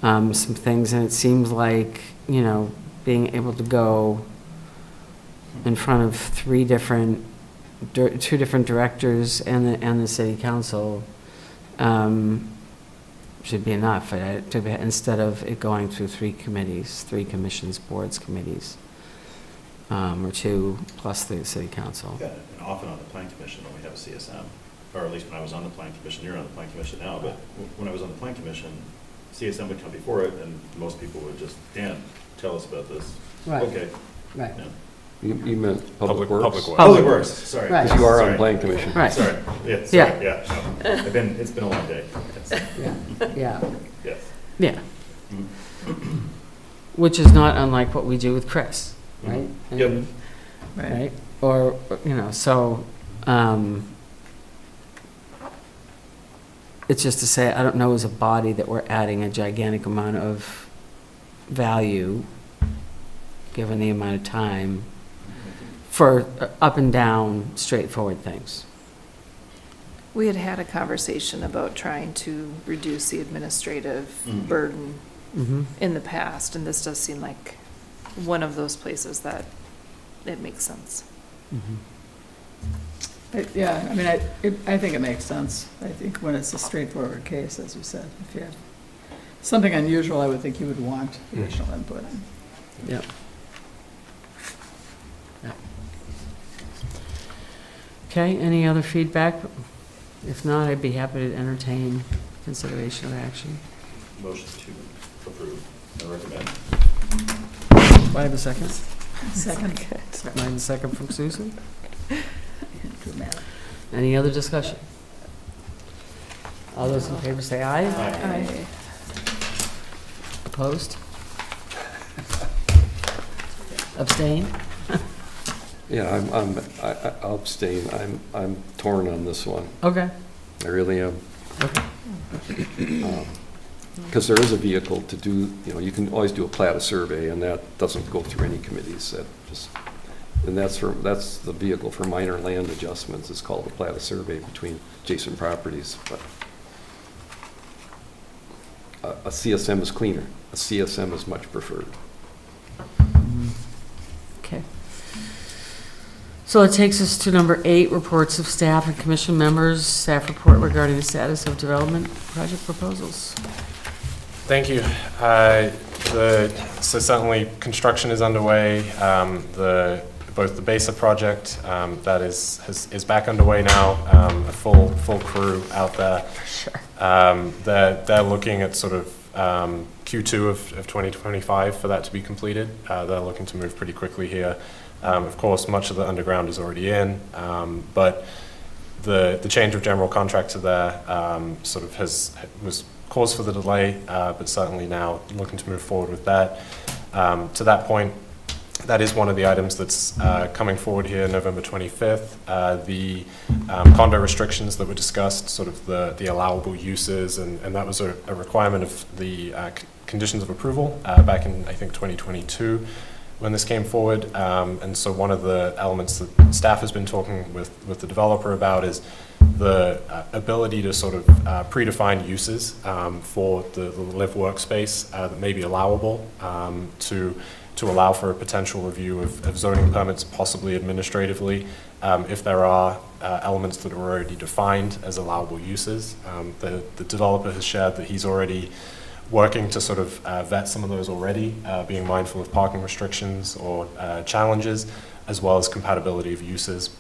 some things, and it seems like, being able to go in front of two different directors and the city council should be enough, instead of it going through three commissions, boards, committees, or two plus the city council. Yeah, and often on the plan commission when we have a CSM, or at least when I was on the plan commission, you're on the plan commission now, but when I was on the plan commission, CSM would come before it, and most people would just, Dan, tell us about this. Right. Okay. Right. Yeah. You meant Public Works? Public Works, sorry. Right. Because you are on Sorry. Plan Commission. Right. Sorry, yeah, sorry, yeah. No. It's been a long day. Yeah. Yes. Yeah. Which is not unlike what we do with Chris, right? Yep. And- Right. Right? Or, so, it's just to say, I don't know as a body that we're adding a gigantic amount of value, given the amount of time, for up and down straightforward things. We had a conversation about trying to reduce the administrative burden Mm-hmm. in the past, and this does seem like one of those places that it makes sense. Yeah, I think it makes sense. I think when it's a straightforward case, as you said, if you have something unusual, I would think you would want additional input. Yep. Okay, any other feedback? If not, I'd be happy to entertain consideration of action. Motion to approve and recommend. Do I have a second? Second. I have a second from Susan. Dramatic. Any other discussion? All those in favor say aye. Aye. Opposed? Abstain? Yeah, I'll abstain. I'm torn on this one. Okay. I really am. Okay. Because there is a vehicle to do, you can always do a plat of survey, and that doesn't go through any committees. And that's the vehicle for minor land adjustments. It's called a plat of survey between adjacent properties. But a CSM is cleaner. A CSM is much preferred. Okay. So it takes us to number 8, reports of staff and commission members. Staff report regarding the status of development project proposals. Thank you. So certainly construction is underway. Both the BESA project that is back underway now, a full crew out there. Sure. They're looking at sort of Q2 of 2025 for that to be completed. They're looking to move pretty quickly here. Of course, much of the underground is already in, but the change of general contractor there sort of was cause for the delay, but certainly now looking to move forward with that. To that point, that is one of the items that's coming forward here November 25th. The condo restrictions that were discussed, sort of the allowable uses, and that was a requirement of the conditions of approval back in, I think, 2022 when this came forward. And so one of the elements that staff has been talking with the developer about is the ability to sort of predefine uses for the live workspace that may be allowable to allow for a potential review of zoning permits, possibly administratively, if there are elements that are already defined as allowable uses. The developer has shared that he's already working to sort of vet some of those already, being mindful of parking restrictions or challenges, as well as compatibility of uses.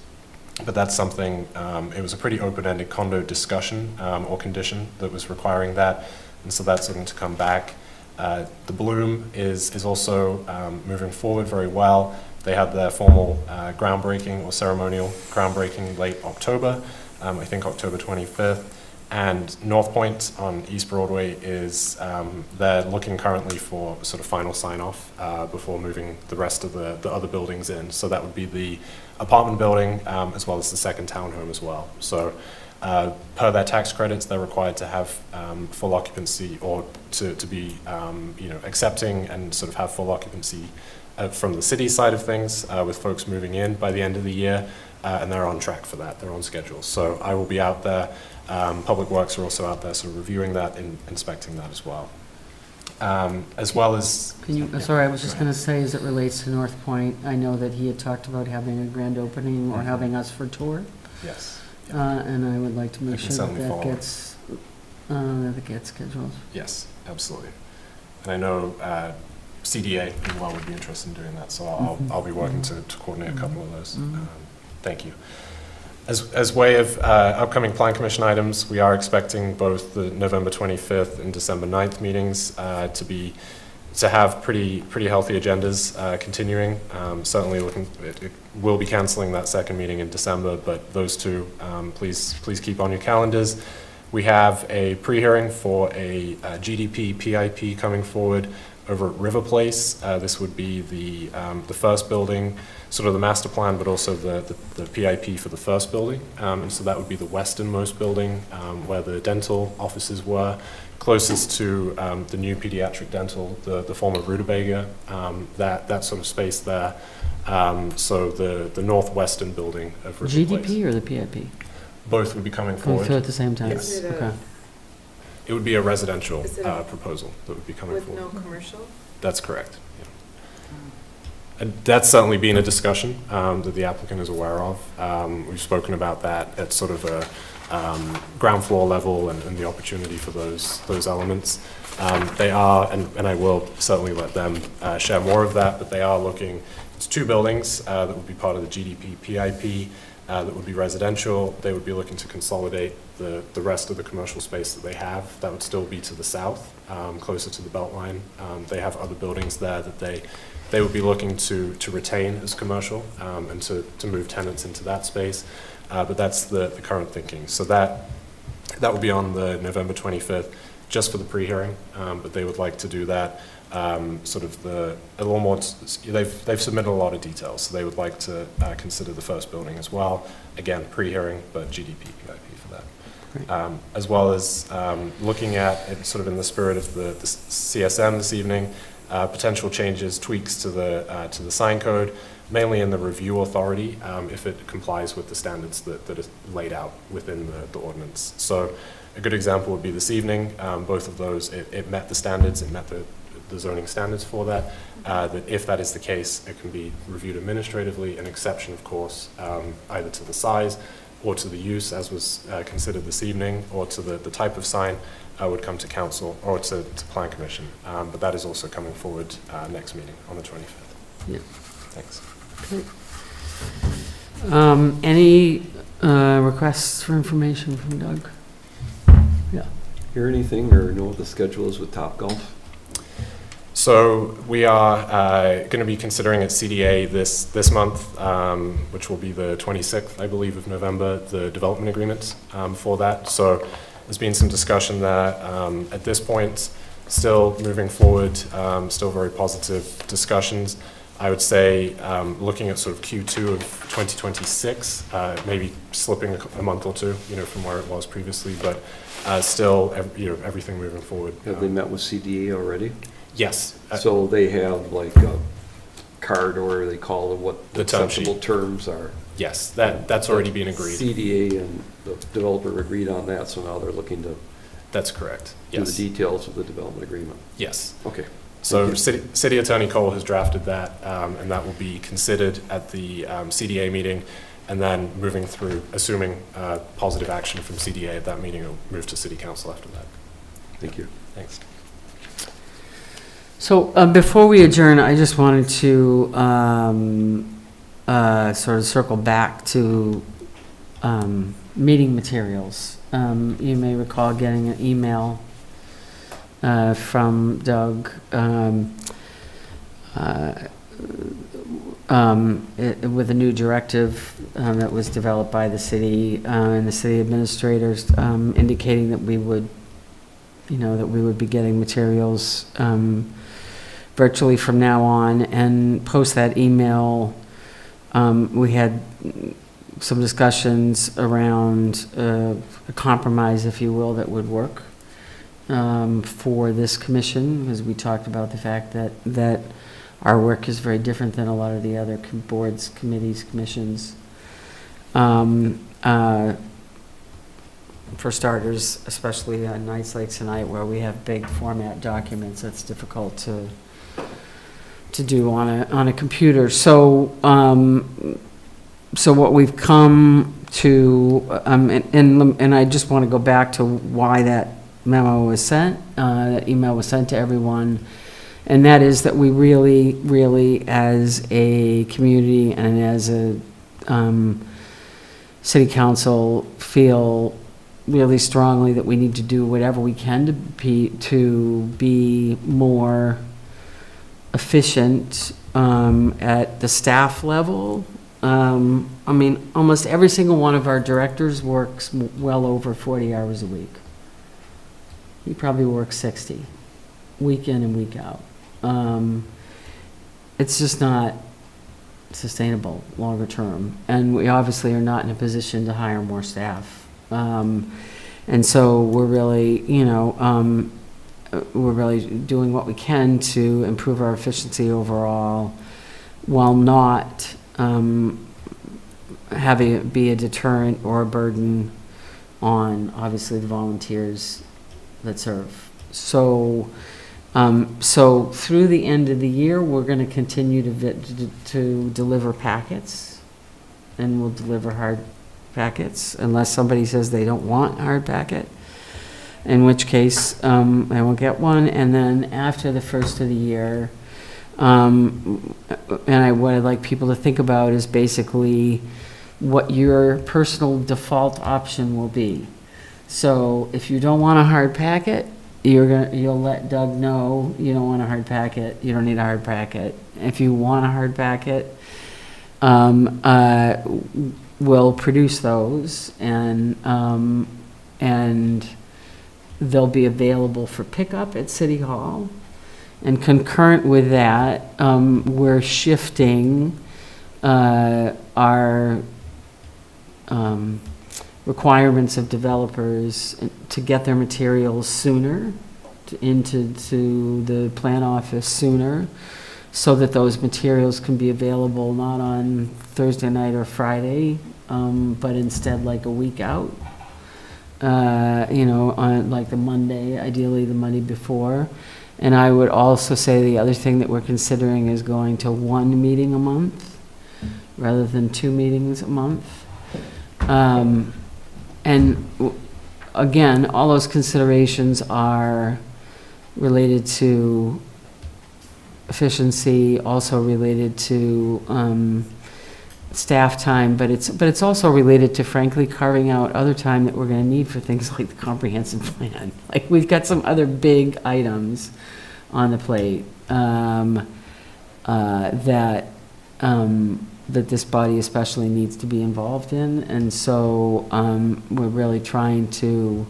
But that's something, it was a pretty open-ended condo discussion or condition that was requiring that, and so that's going to come back. The Bloom is also moving forward very well. They had their formal groundbreaking or ceremonial groundbreaking late October, I think October 25th. And North Point on East Broadway is, they're looking currently for sort of final sign-off before moving the rest of the other buildings in. So that would be the apartment building as well as the second townhome as well. So per their tax credits, they're required to have full occupancy or to be accepting and sort of have full occupancy from the city side of things with folks moving in by the end of the year. And they're on track for that. They're on schedule. So I will be out there. Public Works are also out there, so reviewing that and inspecting that as well. As well as... Sorry, I was just going to say, as it relates to North Point, I know that he had talked about having a grand opening or having us for tour. Yes. And I would like to make sure that that gets scheduled. Yes, absolutely. And I know CDA as well would be interested in doing that, so I'll be working to coordinate a couple of those. Thank you. As way of upcoming Plan Commission items, we are expecting both the November 25th and December 9th meetings to have pretty healthy agendas continuing. Certainly it will be canceling that second meeting in December, but those two, please keep on your calendars. We have a pre-hearing for a GDP PIP coming forward over at River Place. This would be the first building, sort of the master plan, but also the PIP for the first building. And so that would be the westernmost building where the dental offices were, closest to the new pediatric dental, the former Rutabaga, that sort of space there. So the northwestern building of River Place. GDP or the PIP? Both would be coming forward. Both at the same time? Yes. Okay. It would be a residential proposal that would be coming forward. With no commercial? That's correct. Yeah. And that's certainly been a discussion that the applicant is aware of. We've spoken about that at sort of a ground floor level and the opportunity for those elements. They are, and I will certainly let them share more of that, but they are looking, it's two buildings that would be part of the GDP PIP. That would be residential. They would be looking to consolidate the rest of the commercial space that they have. That would still be to the south, closer to the Beltline. They have other buildings there that they would be looking to retain as commercial and to move tenants into that space. But that's the current thinking. So that would be on the November 25th, just for the pre-hearing. But they would like to do that. Sort of a little more, they've submitted a lot of details, so they would like to consider the first building as well. Again, pre-hearing, but GDP PIP for that. As well as looking at, sort of in the spirit of the CSM this evening, potential changes, tweaks to the sign code, mainly in the review authority, if it complies with the standards that are laid out within the ordinance. So a good example would be this evening. Both of those, it met the standards, it met the zoning standards for that, that if that is the case, it can be reviewed administratively, an exception, of course, either to the size or to the use as was considered this evening, or to the type of sign would come to council or to Plan Commission. But that is also coming forward next meeting on the 25th. Yeah. Thanks. Okay. Any requests for information from Doug? Yeah. hear anything or know what the schedule is with Topgolf? So we are going to be considering at CDA this month, which will be the 26th, I believe, of November, the development agreement for that. So there's been some discussion there. At this point, still moving forward, still very positive discussions. I would say looking at sort of Q2 of 2026, maybe slipping a month or two, from where it was previously, but still, everything moving forward. Have they met with CDA already? Yes. So they have like a card, or they call it what the acceptable terms are? Yes, that's already been agreed. CDA and the developer agreed on that, so now they're looking to. That's correct. Do Yes. the details of the development agreement. Yes. Okay. So City Attorney Cole has drafted that, and that will be considered at the CDA meeting, and then moving through, assuming positive action from CDA at that meeting, it'll move to City Council after that. Thank you. Thanks. So before we adjourn, I just wanted to sort of circle back to meeting materials. You may recall getting an email from Doug with a new directive that was developed by the city and the city administrators, indicating that we would, that we would be getting materials virtually from now on. And post that email, we had some discussions around a compromise, if you will, that would work for this commission, because we talked about the fact that our work is very different than a lot of the other boards, committees, commissions. For starters, especially on nights like tonight where we have big format documents, that's difficult to do on a computer. So so what we've come to, and I just want to go back to why that memo was sent, that email was sent to everyone, and that is that we really, really, as a community and as a city council, feel really strongly that we need to do whatever we can to be more efficient at the staff level. I mean, almost every single one of our directors works well over 40 hours a week. He probably works 60, week in and week out. It's just not sustainable longer term. And we obviously are not in a position to hire more staff. And so we're really, we're really doing what we can to improve our efficiency overall, while not having it be a deterrent or a burden on, obviously, the volunteers that serve. So, so through the end of the year, we're going to continue to deliver packets, and we'll deliver hard packets unless somebody says they don't want a hard packet, in which case I won't get one. And then after the first of the year, what I'd like people to think about is basically what your personal default option will be. So if you don't want a hard packet, you'll let Doug know you don't want a hard packet, you don't need a hard packet. If you want a hard packet, we'll produce those, and they'll be available for pickup at City Hall. And concurrent with that, we're shifting our requirements of developers to get their materials sooner, into the plan office sooner, so that those materials can be available not on Thursday night or Friday, but instead like a week out, on like the Monday, ideally the Monday before. And I would also say the other thing that we're considering is going to one meeting a month rather than 2 meetings a month. And again, all those considerations are related to efficiency, also related to staff time, but it's also related to frankly carving out other time that we're gonna need for things like the comprehensive plan. Like, we've got some other big items on the plate, that this body especially needs to be involved in, and so, we're really trying to,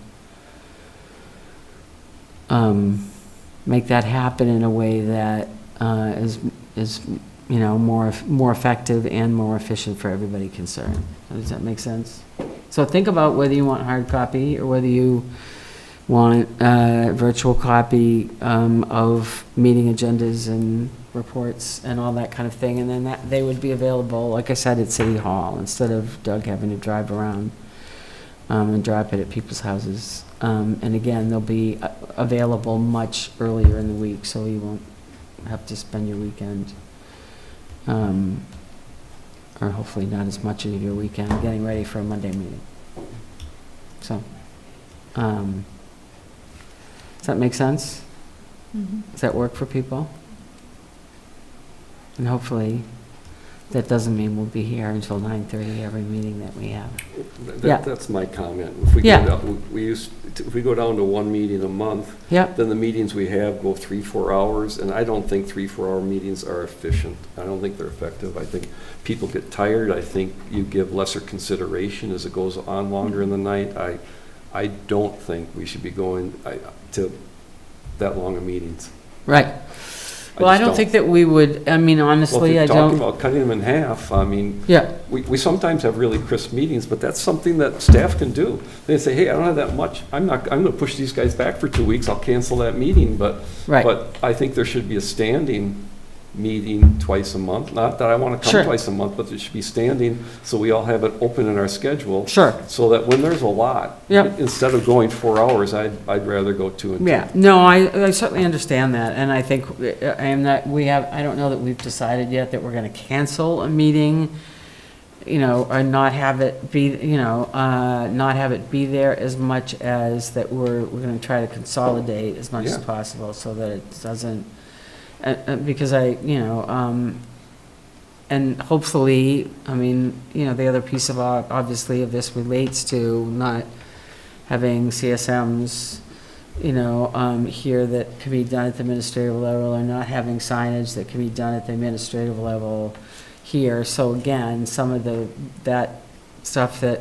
make that happen in a way that, is you know, more effective and more efficient for everybody concerned. Does that make sense? So think about whether you want hard copy or whether you want virtual copy of meeting agendas and reports and all that kind of thing, and then that they would be available, like I said, at City Hall instead of Doug having to drive around and drop it at people's houses. And again, they'll be available much earlier in the week, so you won't have to spend your weekend, or hopefully not as much of your weekend getting ready for a Monday meeting. So, does that make sense? Does that work for people? And hopefully, that doesn't mean we'll be here until 9:30 every meeting that we have. Yeah. That's my comment. If we Yeah. go down, if we go down to one meeting a month, Yep. then the meetings we have go 3-4 hours, and I don't think 3-4 hour meetings are efficient. I don't think they're effective. I think people get tired. I think you give lesser consideration as it goes on longer in the night. I don't think we should be going to that long of meetings. Right. Well, I don't think that we would, I mean, honestly, I Well, if you're don't. talking about cutting them in half, I mean, Yeah. we sometimes have really crisp meetings, but that's something that staff can do. They say, hey, I don't have that much, I'm going to push these guys back for 2 weeks, I'll cancel that meeting, but Right. I think there should be a standing meeting twice a month. Not that I want to come Sure. twice a month, but it should be standing, so we all have it open in our schedule. Sure. So that when there's a lot, Yep. instead of going 4 hours, I'd rather go 2 and 2. Yeah, no, I certainly understand that, and I think, I don't know that we've decided yet that we're gonna cancel a meeting, you know, or not have it be, not have it be there as much as that we're gonna try to consolidate as much as Yeah. possible so that it doesn't, because and hopefully, I mean, the other piece of, obviously, of this relates to not having CSMs, here that can be done at the administrative level, or not having signage that can be done at the administrative level here. So again, some of that stuff that,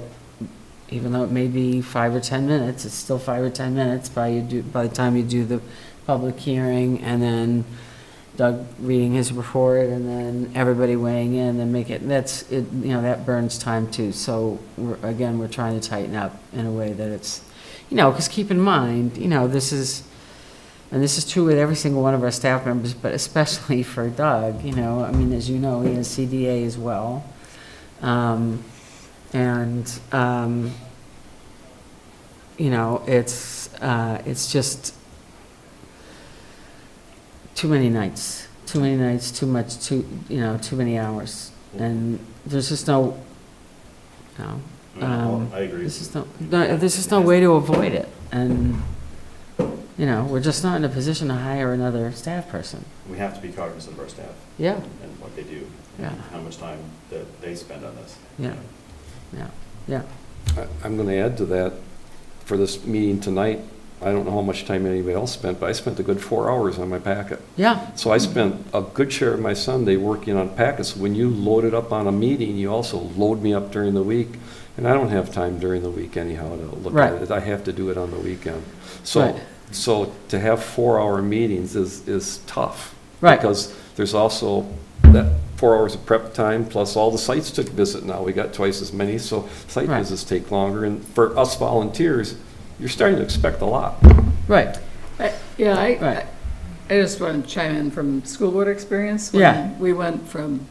even though it may be 5 or 10 minutes, it's still 5 or 10 minutes by the time you do the public hearing, and then Doug reading his report, and then everybody weighing in, and that burns time too. So we're trying to tighten up in a way that it's, because keep in mind, this is true with every single one of our staff members, but especially for Doug, I mean, as you know, he has CDA as well. It's just too many nights, too many hours. And there's just no, I agree. there's just no way to avoid it. And, we're just not in a position to hire another staff person. We have to be cognizant of our staff. Yeah. And what they do. Yeah. And how much time that they spend on this. Yeah. I'm going to add to that, for this meeting tonight, I don't know how much time anybody else spent, but I spent a good 4 hours on my packet. Yeah. So I spent a good share of my Sunday working on packets. When you load it up on a meeting, you also load me up during the week, and I don't have time during the week anyhow to look Right. at it. I have to do it on the weekend. Right. So to have 4-hour meetings is tough. Right. Because there's also that 4 hours of prep time, plus all the sites to visit now. We got twice as many, so site Right. visits take longer. And for us volunteers, you're starting to expect a lot. Right. I just want to chime in from school board experience. Yeah. We went from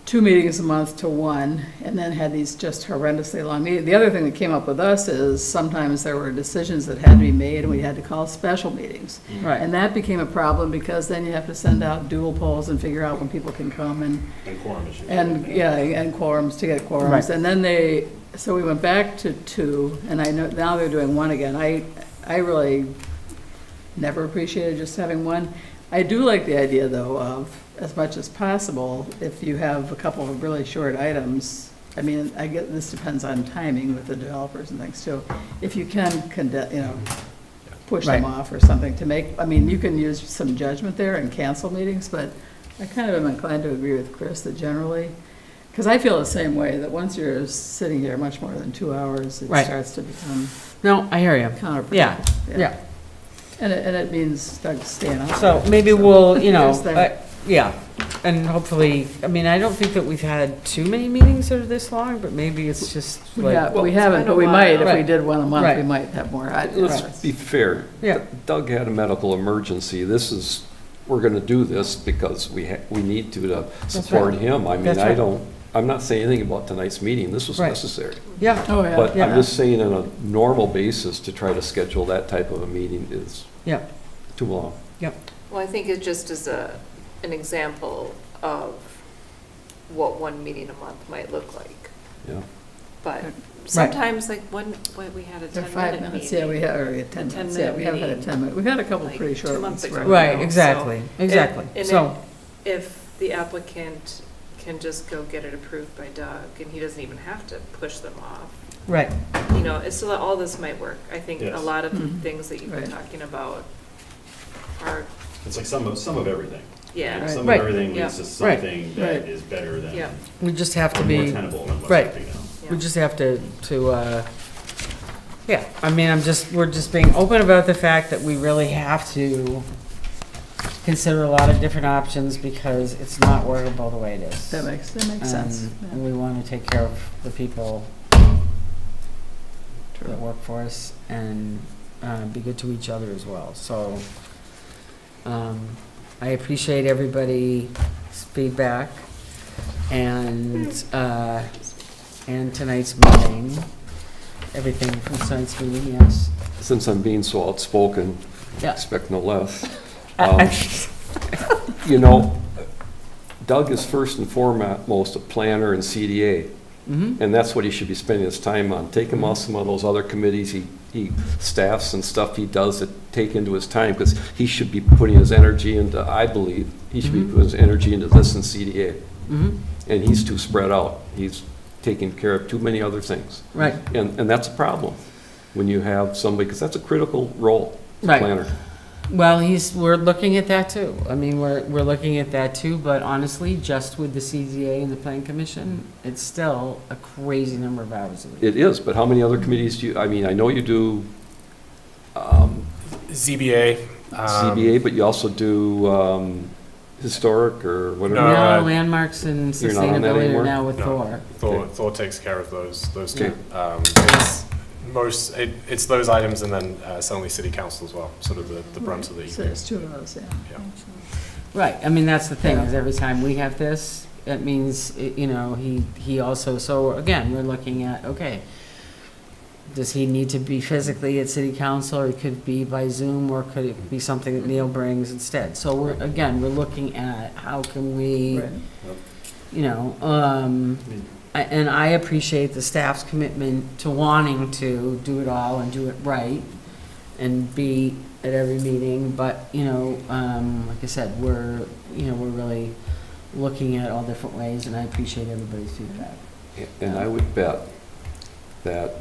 2 meetings a month to 1, and then had these just horrendously long meetings. The other thing that came up with us is sometimes there were decisions that had to be made, and we had to call special meetings. Right. And that became a problem, because then you have to send out dual polls and figure out when people can come, and quorum issues. and quorums, to get quorums. Right. And then so we went back to 2, and I know now they're doing 1 again. I really never appreciated just having 1. I do like the idea, though, of as much as possible, if you have a couple of really short items, I mean, I get, this depends on timing with the developers and things too. If you can, push them Right. off or something to make, I mean, you can use some judgment there and cancel meetings, but I kind of am inclined to agree with Chris that generally, because I feel the same way, that once you're sitting here much more than 2 hours, it Right. starts to become No, I hear you. counterproductive. Yeah. And it means Doug staying out. So maybe we'll, There's that. yeah, and hopefully, I mean, I don't think that we've had too many meetings that are this long, but maybe it's just like. We haven't, but we might, if we Right. did one a month, we Right. might have more. Let's be fair. Yeah. Doug had a medical emergency. We're going to do this because we need to support right. him. I mean, That's right. I'm not saying anything about tonight's meeting. This was Right. necessary. Yeah. Oh, yeah. But Yeah. I'm just saying on a normal basis to try to schedule that type of a meeting is Yeah. too long. Well, I think it just is an example of what one meeting a month might look like. Yeah. But sometimes, like, when we had a They're 10-minute 5 minutes, meeting. yeah, we have, or 10 minutes, yeah, we have had a 10 minute, we've had a couple like pretty short 2 ones. months ago. Right, you know, exactly, so- exactly. And So, if the applicant can just go get it approved by Doug, and he doesn't even have to push them off, right, you know, so that all this might work. I think a Yes. lot of the Mhm. things that you've been Right. talking about are, It's like some of everything. Yeah. Like, some Right. of everything leads to Right. something Right. that is better than. Yeah. we just have to or be. more tenable than what's Right. happening now. We just have to, yeah, I mean, we're just being open about the fact that we really have to consider a lot of different options because it's not workable the way it is. That makes sense. And we want to take care of the people that work for us and be good to each other as well. So I appreciate everybody's feedback and tonight's meeting, everything from tonight's meeting, yes. Since I'm being so outspoken, Yeah. expect no less. You know, Doug is first and foremost a planner and CDA. Mhm. And that's what he should be spending his time on. Take him off some of those other committees he staffs and stuff he does that take into his time, because he should be putting his energy into, I believe, he should be putting his energy into this and CDA. Mhm. And he's too spread out. He's taking care of too many other things. Right. And that's a problem when you have somebody, because that's a critical role, as a Right. planner. Well, we're looking at that too. I mean, we're looking at that too, but honestly, just with the CZA and the Plan Commission, it's still a crazy number of hours a week. It is, but how many other committees do you, I mean, I know you do ZBA. CBA, but you also do historic or whatever. No, landmarks and You're not on that sustainability anymore? are now with No. Thor. Thor takes care of those Okay. two. It's those items and then Suddenly City Council as well, sort of the brunt of the So evening. it's 2 of those, yeah. Right, I mean, that's the thing, is every time we have this, it means, you know, he also, so again, we're looking at, okay, does he need to be physically at city council, or it could be by Zoom, or could it be something that Neil brings instead? So we're looking at how can we, Right. you know, and I appreciate the staff's commitment to wanting to do it all and do it right and be at every meeting, but, you know, like I said, we're really looking at all different ways, and I appreciate everybody's feedback. And I would bet that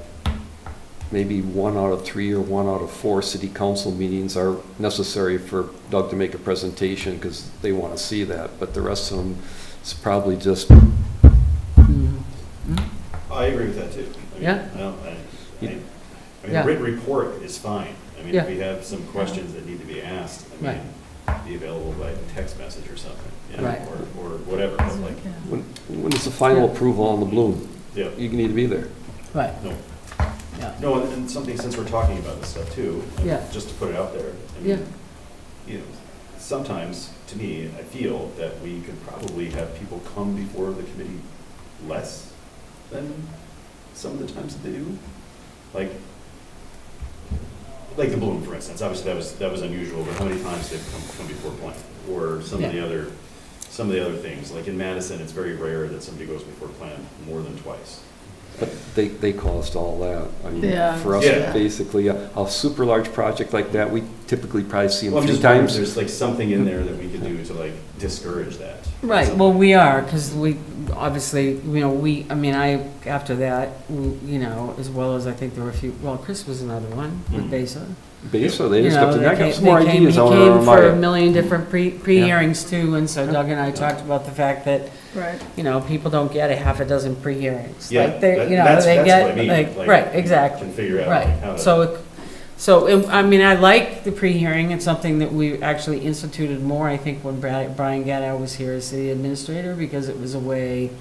maybe 1 out of 3 or 1 out of 4 city council meetings are necessary for Doug to make a presentation because they want to see that, but the rest of them is probably just. I agree with that too. I mean, Yeah. I mean, Yeah. a written report is fine. I mean, Yeah. if we have some questions that need to be asked, I mean, be available by text message or something, you know, Right. or whatever, but like. When it's the final approval on the balloon, Yeah. you need to be there. Right. No. Yeah. No, and something, since we're talking about this stuff too, Yeah. just to put it out there. I mean, Yeah. You know, sometimes, to me, I feel that we could probably have people come before the committee less than some of the times that they do. Like the balloon, for instance, obviously that was unusual, but how many times they've come before plan? Or some of the other things, like in Madison, it's very rare that somebody goes before plan more than twice. But they caused all that. I mean, Yeah. for us, Yeah. basically, a super large project like that, we typically probably see them Well, I'm a few just wondering if times. there's like something in there that we could do to like discourage that. Right, well, we are, because we, obviously, after that, as well as I think there were a few, well, Chris was another one with Besa. Besa, they You just know, got to, they I got came- some more they came- ideas he on came our for a mind. million different pre-hearings too, and so Doug and I talked about the fact that, Right. people don't get a half a dozen pre-hearings. Yeah, Like, they, that's they what get, I mean, like, right, exactly. Can figure out Right, like how to. so, I like the pre-hearing, it's something that we actually instituted more, I think, when Brian Gatto was here as city administrator, because it was a way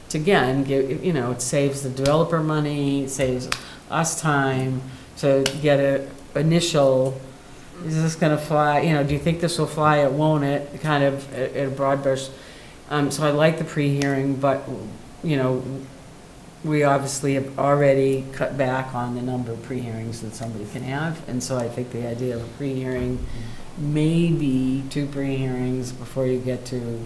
to, again, it saves the developer money, it saves us time to get a initial, is this gonna fly, do you think this will fly, it won't it, kind of at a broad brush. So I like the pre-hearing, but, we obviously have already cut back on the number of pre-hearings that somebody can have, and so I think the idea of a pre-hearing, maybe 2 pre-hearings before you get to,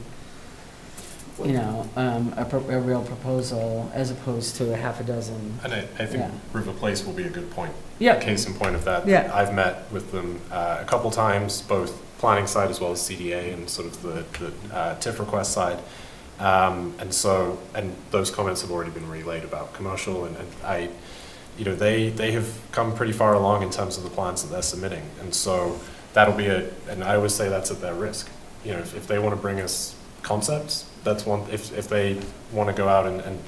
a real proposal, as opposed to a half a dozen. And I think Yeah. River Place will be a good point. Yeah. Case in point of that. Yeah. I've met with them a couple times, both planning side as well as CDA and sort of the TIF request side. And those comments have already been relayed about commercial, and they have come pretty far along in terms of the plans that they're submitting. And so that'll be and I always say that's at their risk. If they want to bring us concepts, that's one, if they want to go out and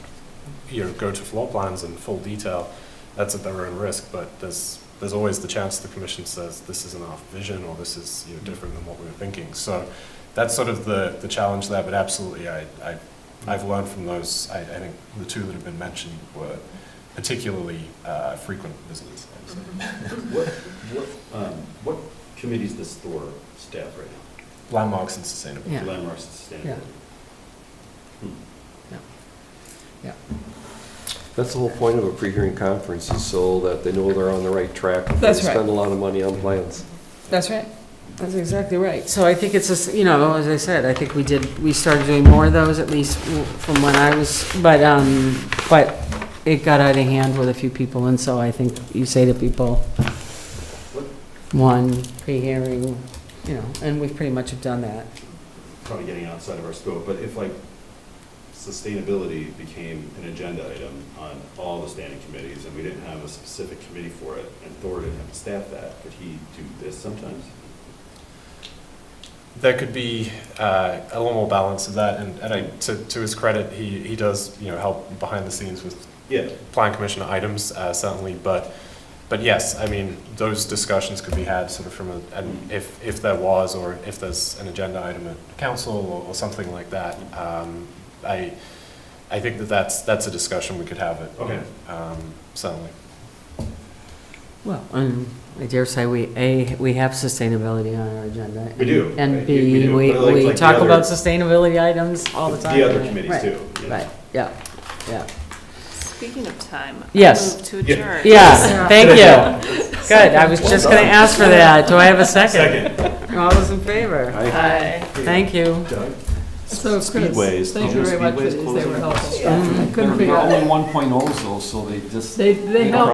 go to floor plans in full detail, that's at their own risk, but there's always the chance the commission says this isn't our vision, or this is different than what we were thinking. So that's sort of the challenge there, but absolutely, I've learned from those. I think the 2 that have been mentioned were particularly frequent visitors. What committees does Thor staff right now? Landmarks and sustainability. Yeah. Landmarks and sustainability. Yeah. That's the whole point of a pre-hearing conference, is so that they know they're on the right track before they That's right. spend a lot of money on plans. That's right. That's exactly right. So I think it's just, as I said, I think we started doing more of those, at least from when I was, but it got out of hand with a few people, and so I think you say to people, one, pre-hearing, and we pretty much have done that. Probably getting outside of our scope, but if like sustainability became an agenda item on all the standing committees, and we didn't have a specific committee for it, and Thor didn't have to staff that, could he do this sometimes? There could be a little more balance of that, and to his credit, he does help behind the scenes with plan commission items, certainly, but yes, I mean, those discussions could be had sort of from and if there was, or if there's an agenda item at council or something like that. I think that's a discussion we could have certainly. Well, I dare say we have sustainability on our agenda. We do, And right, B, we do, we but like the talk other- about sustainability items all the time. The other committees Right, too. Yeah. Right, yeah. Speaking of time, Yes. I move to adjourn. Yeah, thank you. Good, I was just going to ask for that. Do I have a second? All those in favor? Aye. Thank you. So Chris, Speedways, thank you very much for Speedways these, they closing? were helpful. Yeah. I couldn't figure out. They're only 1.0s though, so they just. They help